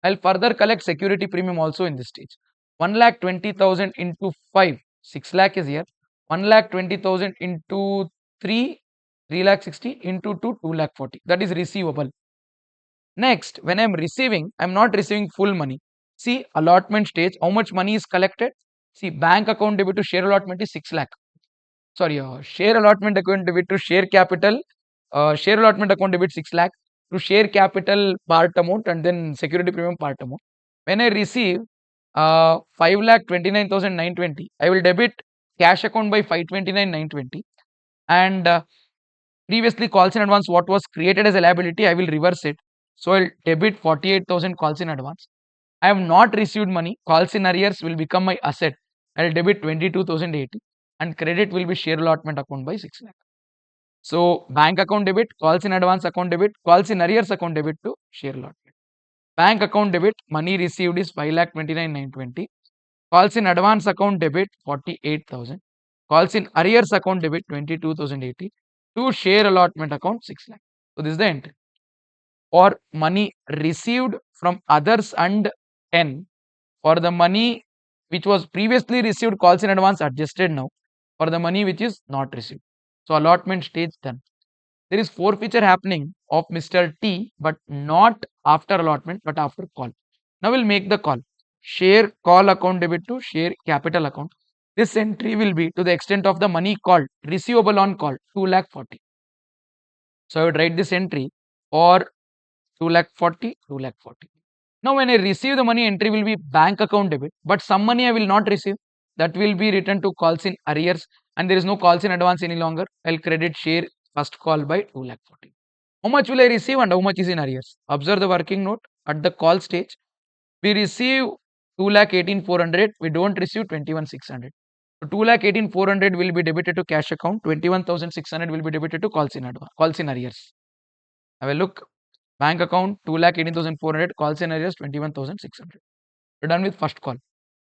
I'll further collect security premium also in this stage. 1,20,000 into 5, 6 lakh is here. 1,20,000 into 3, 3,60,000 into 2, 2,40,000. That is receivable. Next, when I'm receiving, I'm not receiving full money. See, allotment stage, how much money is collected? See, bank account debit to share allotment is 6 lakh. Sorry, share allotment account debit to share capital, share allotment account debit 6 lakh to share capital part amount and then security premium part amount. When I receive 5 lakh 29,920, I will debit cash account by 529,920 and previously calls in advance what was created as a liability, I will reverse it. So I'll debit 48,000 calls in advance. I have not received money, calls in arrears will become my asset. I'll debit 22,080 and credit will be share allotment account by 6 lakh. So bank account debit, calls in advance account debit, calls in arrears account debit to share allotment. Bank account debit, money received is 5,29,920. Calls in advance account debit 48,000. Calls in arrears account debit 22,080. To share allotment account 6 lakh. So this is the entry. Or money received from others and 10. For the money which was previously received, calls in advance adjusted now. For the money which is not received. So allotment stage done. There is forfeiture happening of Mr. T, but not after allotment, but after call. Now we'll make the call. Share call account debit to share capital account. This entry will be to the extent of the money called, receivable on call, 2 lakh 40. So I would write this entry for 2 lakh 40, 2 lakh 40. Now when I receive the money, entry will be bank account debit, but some money I will not receive. That will be returned to calls in arrears and there is no calls in advance any longer. I'll credit share first call by 2 lakh 40. How much will I receive and how much is in arrears? Observe the working note at the call stage. We receive 2 lakh 18,400. We don't receive 21,600. So 2 lakh 18,400 will be debited to cash account. 21,600 will be debited to calls in advance, calls in arrears. Have a look. Bank account 2 lakh 18,400. Calls in arrears 21,600. We're done with first call.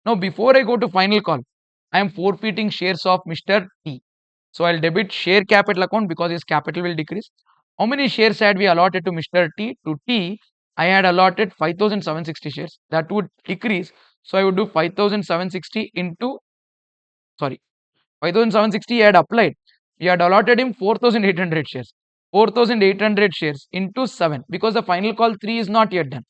Now before I go to final call, I am forfeiting shares of Mr. T. So I'll debit share capital account because his capital will decrease. How many shares had we allotted to Mr. T? To T, I had allotted 5,760 shares. That would decrease. So I would do 5,760 into, sorry, 5,760 I had applied. We had allotted him 4,800 shares. 4,800 shares into 7 because the final call 3 is not yet done.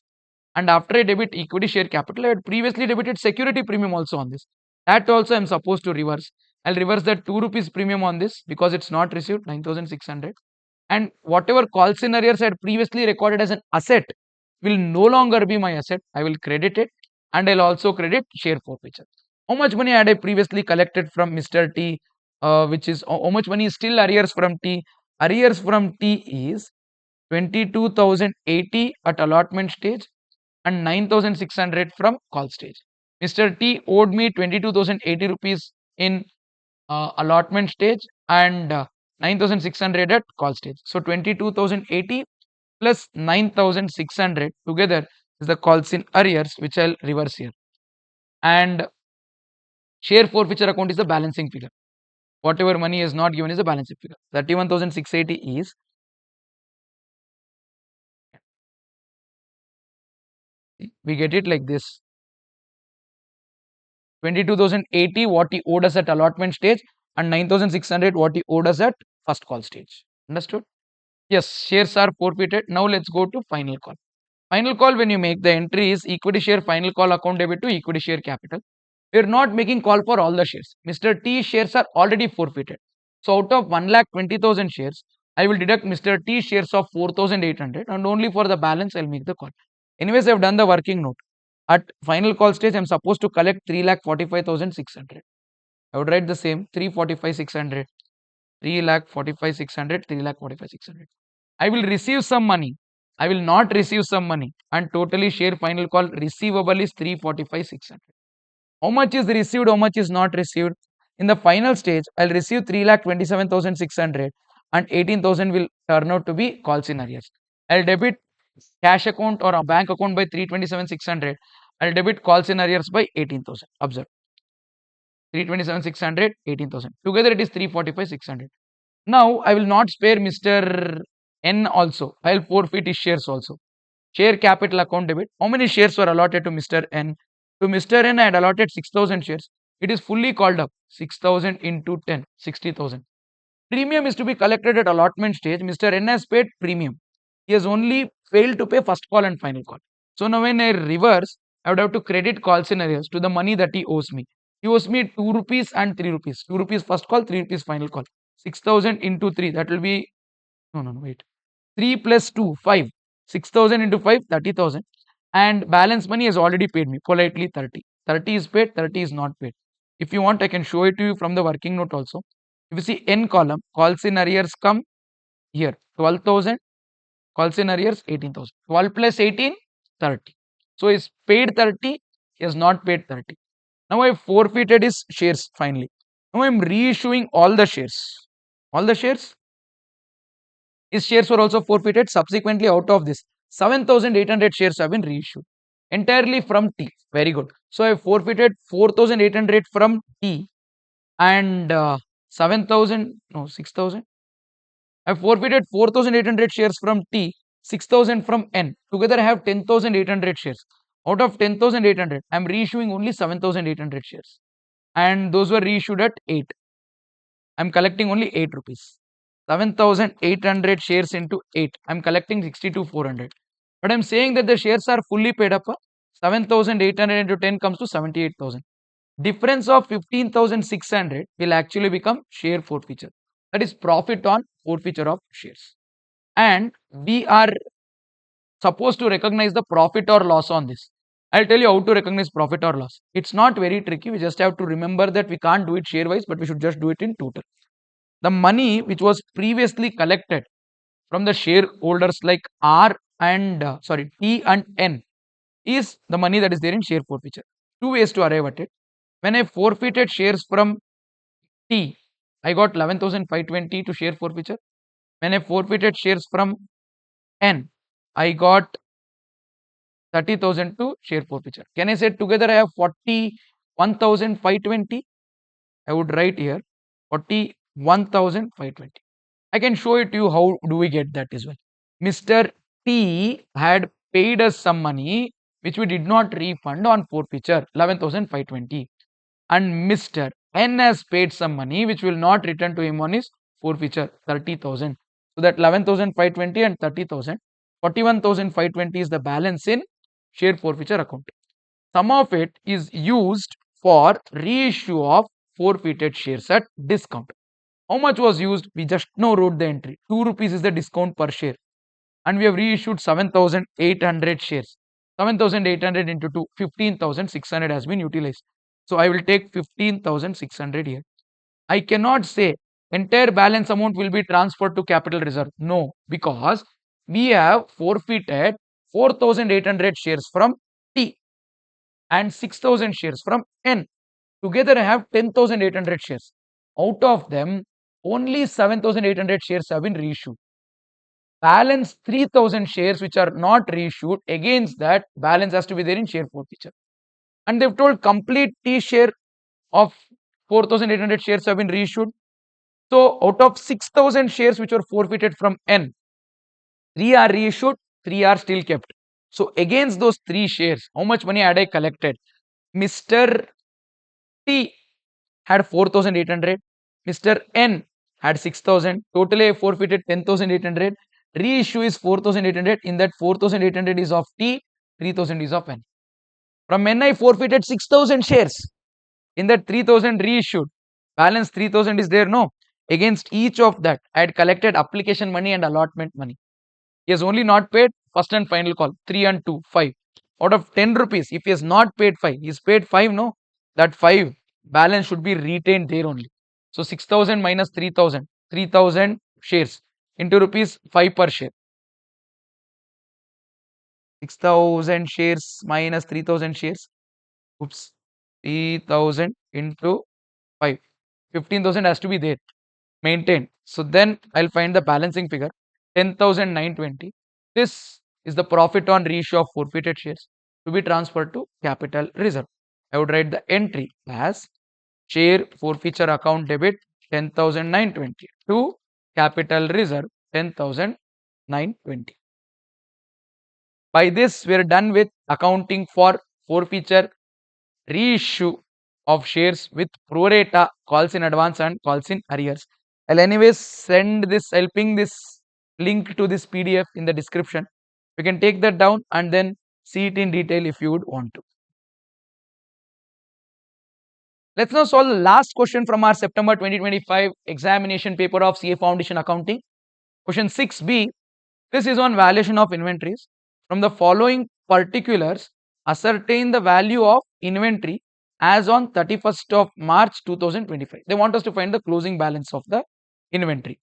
And after I debit equity share capital, I had previously debited security premium also on this. That also I am supposed to reverse. I'll reverse that 2 rupees premium on this because it's not received, 9,600. And whatever calls in arrears I had previously recorded as an asset will no longer be my asset. I will credit it and I'll also credit share forfeiture. How much money had I previously collected from Mr. T, which is how much money is still arrears from T? Arrears from T is 22,080 at allotment stage and 9,600 from call stage. Mr. T owed me 22,080 rupees in allotment stage and 9,600 at call stage. So 22,080 plus 9,600 together is the calls in arrears, which I'll reverse here. And share forfeiture account is the balancing figure. Whatever money is not given is the balancing figure. 31,680 is, we get it like this. 22,080 what he owed us at allotment stage and 9,600 what he owed us at first call stage. Understood? Yes, shares are forfeited. Now let's go to final call. Final call, when you make the entry, is equity share final call account debit to equity share capital. We are not making call for all the shares. Mr. T shares are already forfeited. So out of 1,20,000 shares, I will deduct Mr. T shares of 4,800 and only for the balance I'll make the call. Anyways, I've done the working note. At final call stage, I'm supposed to collect 3,45,600. I would write the same 345,600, 3,45,600, 3,45,600. I will receive some money. I will not receive some money and totally share final call receivable is 345,600. How much is received, how much is not received? In the final stage, I'll receive 3,27,600 and 18,000 will turn out to be calls in arrears. I'll debit cash account or a bank account by 327,600. I'll debit calls in arrears by 18,000. Observe. 327,600, 18,000. Together it is 345,600. Now I will not spare Mr. N also. I'll forfeit his shares also. Share capital account debit. How many shares were allotted to Mr. N? To Mr. N, I had allotted 6,000 shares. It is fully called up. 6,000 into 10, 60,000. Premium is to be collected at allotment stage. Mr. N has paid premium. He has only failed to pay first call and final call. So now when I reverse, I would have to credit calls in arrears to the money that he owes me. He owes me 2 rupees and 3 rupees. 2 rupees first call, 3 rupees final call. 6,000 into 3, that will be, no, wait. 3 plus 2, 5. 6,000 into 5, 30,000. And balance money has already paid me, politely 30. 30 is paid, 30 is not paid. If you want, I can show it to you from the working note also. If you see N column, calls in arrears come here, 12,000. Calls in arrears, 18,000. 12 plus 18, 30. So he's paid 30, he has not paid 30. Now I forfeited his shares finally. Now I'm reissuing all the shares. All the shares, his shares were also forfeited. Subsequently, out of this, 7,800 shares have been reissued entirely from T. Very good. So I forfeited 4,800 from T and 7,000, no, 6,000. I forfeited 4,800 shares from T, 6,000 from N. Together I have 10,800 shares. Out of 10,800, I am reissuing only 7,800 shares. And those were reissued at 8. I am collecting only 8 rupees. 7,800 shares into 8. I am collecting 62,400. But I am saying that the shares are fully paid up. 7,800 into 10 comes to 78,000. Difference of 15,600 will actually become share forfeiture. That is profit on forfeiture of shares. And we are supposed to recognize the profit or loss on this. I'll tell you how to recognize profit or loss. It's not very tricky. We just have to remember that we can't do it share wise, but we should just do it in total. The money which was previously collected from the shareholders like R and T and N is the money that is there in share forfeiture. Two ways to arrive at it. When I forfeited shares from T, I got 11,520 to share forfeiture. When I forfeited shares from N, I got 30,000 to share forfeiture. Can I say together I have 41,520? I would write here 41,520. I can show it to you how do we get that as well. Mr. T had paid us some money which we did not refund on forfeiture, 11,520. And Mr. N has paid some money which will not return to him on his forfeiture, 30,000. So that 11,520 and 30,000, 41,520 is the balance in share forfeiture account. Some of it is used for reissue of forfeited shares at discount. How much was used? We just now wrote the entry. 2 rupees is the discount per share. And we have reissued 7,800 shares. 7,800 into 2, 15,600 has been utilized. So I will take 15,600 here. I cannot say entire balance amount will be transferred to capital reserve. No, because we have forfeited 4,800 shares from T and 6,000 shares from N. Together I have 10,800 shares. Out of them, only 7,800 shares have been reissued. Balance 3,000 shares which are not reissued, against that balance has to be there in share forfeiture. And they've told complete T share of 4,800 shares have been reissued. So out of 6,000 shares which were forfeited from N, 3 are reissued, 3 are still kept. So against those 3 shares, how much money had I collected? Mr. T had 4,800, Mr. N had 6,000, totally I forfeited 10,800, reissue is 4,800, in that 4,800 is of T, 3,000 is of N. From N I forfeited 6,000 shares, in that 3,000 reissued, balance 3,000 is there, no? Against each of that, I had collected application money and allotment money. He has only not paid first and final call, 3 and 2, 5. Out of 10 rupees, if he has not paid 5, he has paid 5, no? That 5 balance should be retained there only. So 6,000 minus 3,000, 3,000 shares into rupees 5 per share. 6,000 shares minus 3,000 shares. Oops. 3,000 into 5. 15,000 has to be there. Maintained. So then I'll find the balancing figure. 10,920. This is the profit on reissue of forfeited shares to be transferred to capital reserve. I would write the entry as share forfeiture account debit 10,920 to capital reserve 10,920. By this, we are done with accounting for forfeiture, reissue of shares with pro rata, calls in advance and calls in arrears. I'll anyways send this, I'll ping this link to this PDF in the description. You can take that down and then see it in detail if you would want to. Let's now solve the last question from our September 2025 examination paper of CA Foundation Accounting. Question 6b. This is on valuation of inventories. From the following particulars, ascertain the value of inventory as on 31st of March 2025. They want us to find the closing balance of the inventory.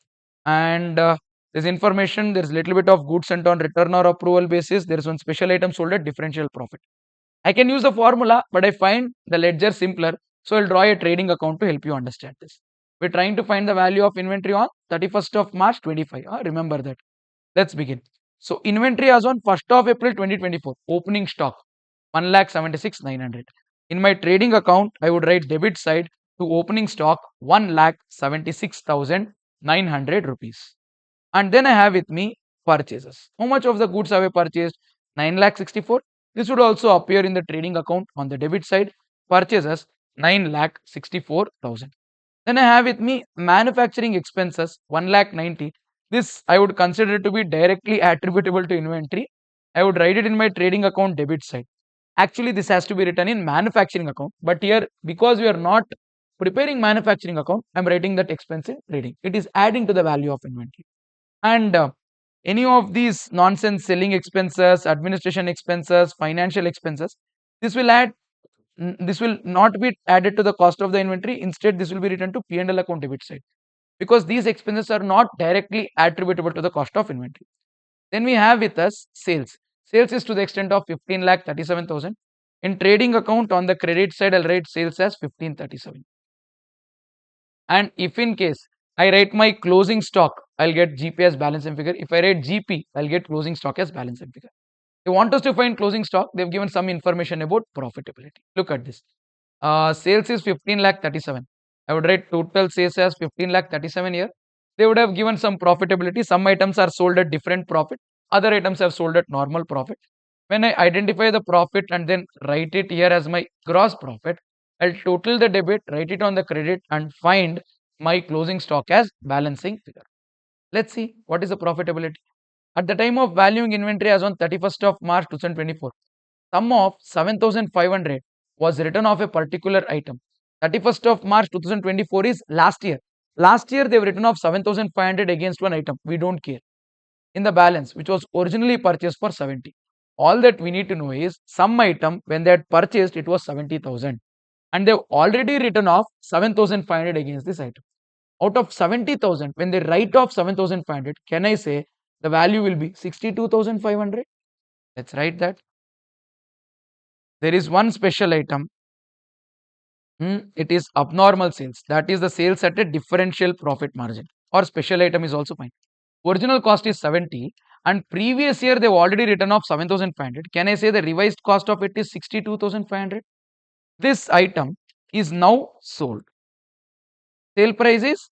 And this information, there is little bit of goods sent on return or approval basis. There is one special item sold at differential profit. I can use the formula, but I find the ledger simpler. So I'll draw a trading account to help you understand this. We're trying to find the value of inventory on 31st of March 25. Remember that. Let's begin. So inventory as on 1st of April 2024. Opening stock 1,76,900. In my trading account, I would write debit side to opening stock 1,76,900 rupees. And then I have with me purchases. How much of the goods have I purchased? 9,64,000. This would also appear in the trading account on the debit side. Purchases 9,64,000. Then I have with me manufacturing expenses 1,90,000. This I would consider to be directly attributable to inventory. I would write it in my trading account debit side. Actually, this has to be written in manufacturing account. But here, because we are not preparing manufacturing account, I am writing that expense in trading. It is adding to the value of inventory. And any of these nonsense selling expenses, administration expenses, financial expenses, this will add. This will not be added to the cost of the inventory. Instead, this will be written to P&L account debit side because these expenses are not directly attributable to the cost of inventory. Then we have with us sales. Sales is to the extent of 15,37,000. In trading account on the credit side, I'll write sales as 1537. And if in case I write my closing stock, I'll get GP as balance and figure. If I write GP, I'll get closing stock as balance and figure. They want us to find closing stock. They've given some information about profitability. Look at this. Sales is 15,37,000. I would write total sales as 15,37,000 here. They would have given some profitability. Some items are sold at different profit. Other items have sold at normal profit. When I identify the profit and then write it here as my gross profit, I'll total the debit, write it on the credit and find my closing stock as balancing figure. Let's see what is the profitability. At the time of valuing inventory as on 31st of March 2024, sum of 7,500 was written off a particular item. 31st of March 2024 is last year. Last year they've written off 7,500 against one item. We don't care. In the balance, which was originally purchased for 70. All that we need to know is some item when they had purchased it was 70,000 and they've already written off 7,500 against this item. Out of 70,000, when they write off 7,500, can I say the value will be 62,500? Let's write that. There is one special item. It is abnormal sales. That is the sales at a differential profit margin or special item is also fine. Original cost is 70 and previous year they've already written off 7,500. Can I say the revised cost of it is 62,500? This item is now sold. Sale price is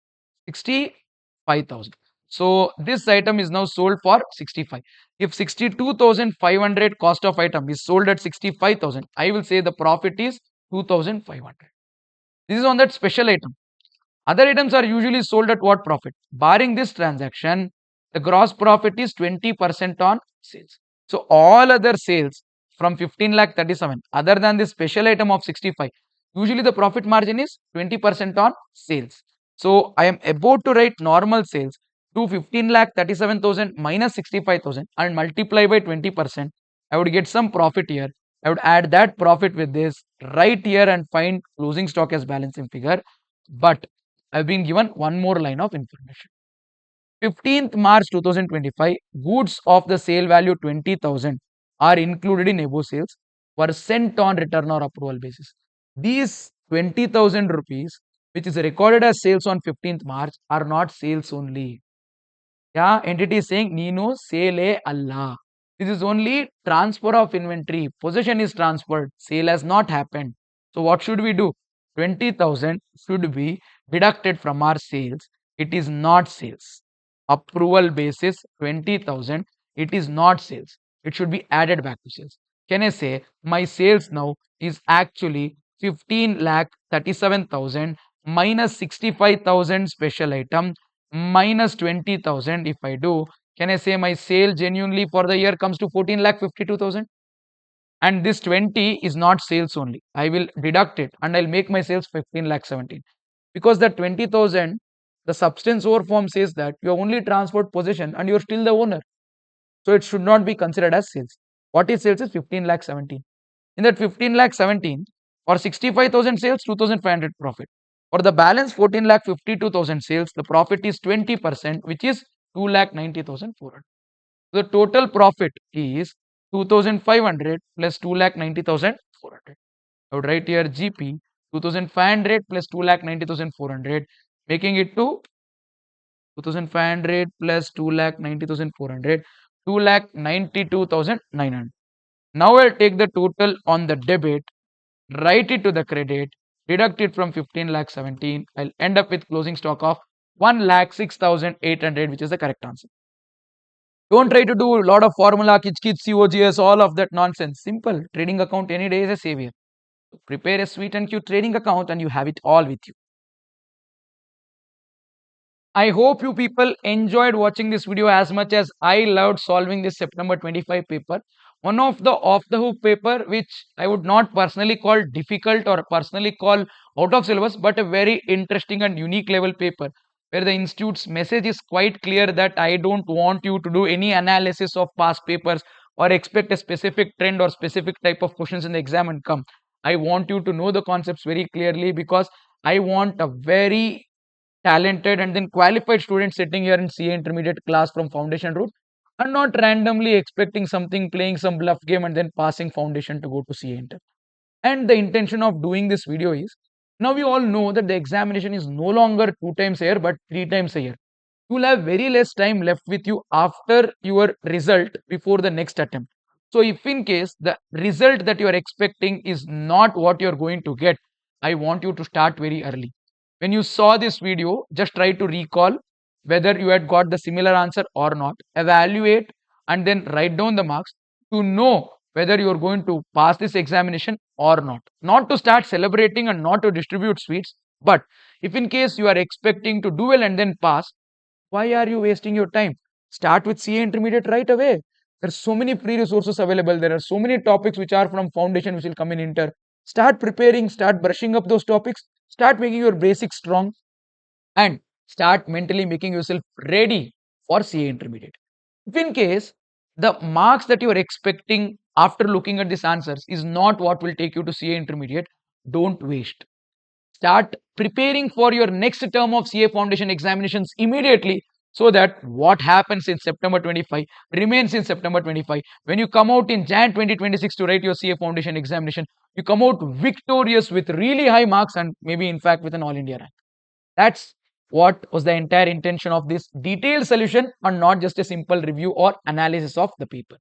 65,000. So this item is now sold for 65. If 62,500 cost of item is sold at 65,000, I will say the profit is 2,500. This is on that special item. Other items are usually sold at what profit? Barring this transaction, the gross profit is 20% on sales. So all other sales from 15,37,000 other than this special item of 65, usually the profit margin is 20% on sales. So I am about to write normal sales to 15,37,000 minus 65,000 and multiply by 20%. I would get some profit here. I would add that profit with this right here and find closing stock as balancing figure. But I've been given one more line of information. 15th March 2025, goods of the sale value 20,000 are included in above sales were sent on return or approval basis. These 20,000 rupees, which is recorded as sales on 15th March, are not sales only. Yeah, entity is saying Nino sale Allah. This is only transfer of inventory. Possession is transferred. Sale has not happened. So what should we do? 20,000 should be deducted from our sales. It is not sales. Approval basis 20,000. It is not sales. It should be added back to sales. Can I say my sales now is actually 15,37,000 minus 65,000 special item minus 20,000. If I do, Can I say my sale genuinely for the year comes to 14,52,000? And this 20 is not sales only. I will deduct it and I'll make my sales 15,17,000. Because the 20,000, the substance over form says that you have only transferred possession and you're still the owner. So it should not be considered as sales. What is sales is 15,17,000. In that 15,17,000, for 65,000 sales, 2,500 profit. For the balance 14,52,000 sales, the profit is 20%, which is 2,90,400. The total profit is 2,500 plus 2,90,400. I would write here GP 2,500 plus 2,90,400, making it to 2,500 plus 2,90,400, 2,92,900. Now I'll take the total on the debit, write it to the credit, deduct it from 15,17,000. I'll end up with closing stock of 1,06,800, which is the correct answer. Don't try to do a lot of formula, kich, COGS, all of that nonsense. Simple. Trading account any day is a savior. Prepare a sweet and cute trading account and you have it all with you. I hope you people enjoyed watching this video as much as I loved solving this September 25 paper. One of the off the hook paper which I would not personally call difficult or personally call out of syllabus, but a very interesting and unique level paper where the institute's message is quite clear that I don't want you to do any analysis of past papers or expect a specific trend or specific type of questions in the exam and come. I want you to know the concepts very clearly because I want a very talented and then qualified students sitting here in CA intermediate class from foundation route and not randomly expecting something, playing some bluff game and then passing foundation to go to CA inter. And the intention of doing this video is, now we all know that the examination is no longer 2 times a year but 3 times a year. You will have very less time left with you after your result before the next attempt. So if in case the result that you are expecting is not what you are going to get, I want you to start very early. When you saw this video, just try to recall whether you had got the similar answer or not. Evaluate and then write down the marks to know whether you are going to pass this examination or not. Not to start celebrating and not to distribute sweets, but if in case you are expecting to do well and then pass, why are you wasting your time? Start with CA intermediate right away. There are so many free resources available. There are so many topics which are from foundation which will come in inter. Start preparing, start brushing up those topics, start making your basics strong and start mentally making yourself ready for CA intermediate. If in case the marks that you are expecting after looking at these answers is not what will take you to CA intermediate, don't waste. Start preparing for your next term of CA foundation examinations immediately so that what happens in September 25 remains in September 25. When you come out in Jan 2026 to write your CA foundation examination, you come out victorious with really high marks and maybe in fact with an all India rank. That's what was the entire intention of this detailed solution and not just a simple review or analysis of the paper.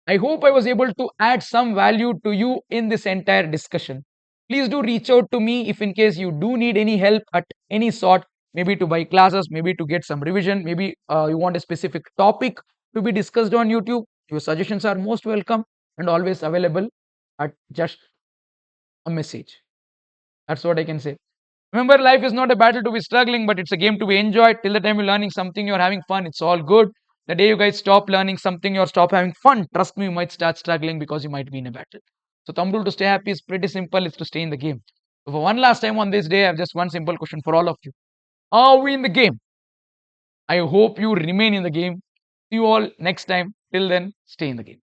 I hope I was able to add some value to you in this entire discussion. Please do reach out to me if in case you do need any help at any sort, maybe to buy classes, maybe to get some revision, maybe you want a specific topic to be discussed on YouTube. Your suggestions are most welcome and always available at just a message. That's what I can say. Remember, life is not a battle to be struggling, but it's a game to be enjoyed. Till the time you're learning something, you're having fun, it's all good. The day you guys stop learning something, you're stop having fun, trust me, you might start struggling because you might be in a battle. So thumb rule to stay happy is pretty simple, it's to stay in the game. So for one last time on this day, I have just one simple question for all of you. Are we in the game? I hope you remain in the game. See you all next time. Till then, stay in the game.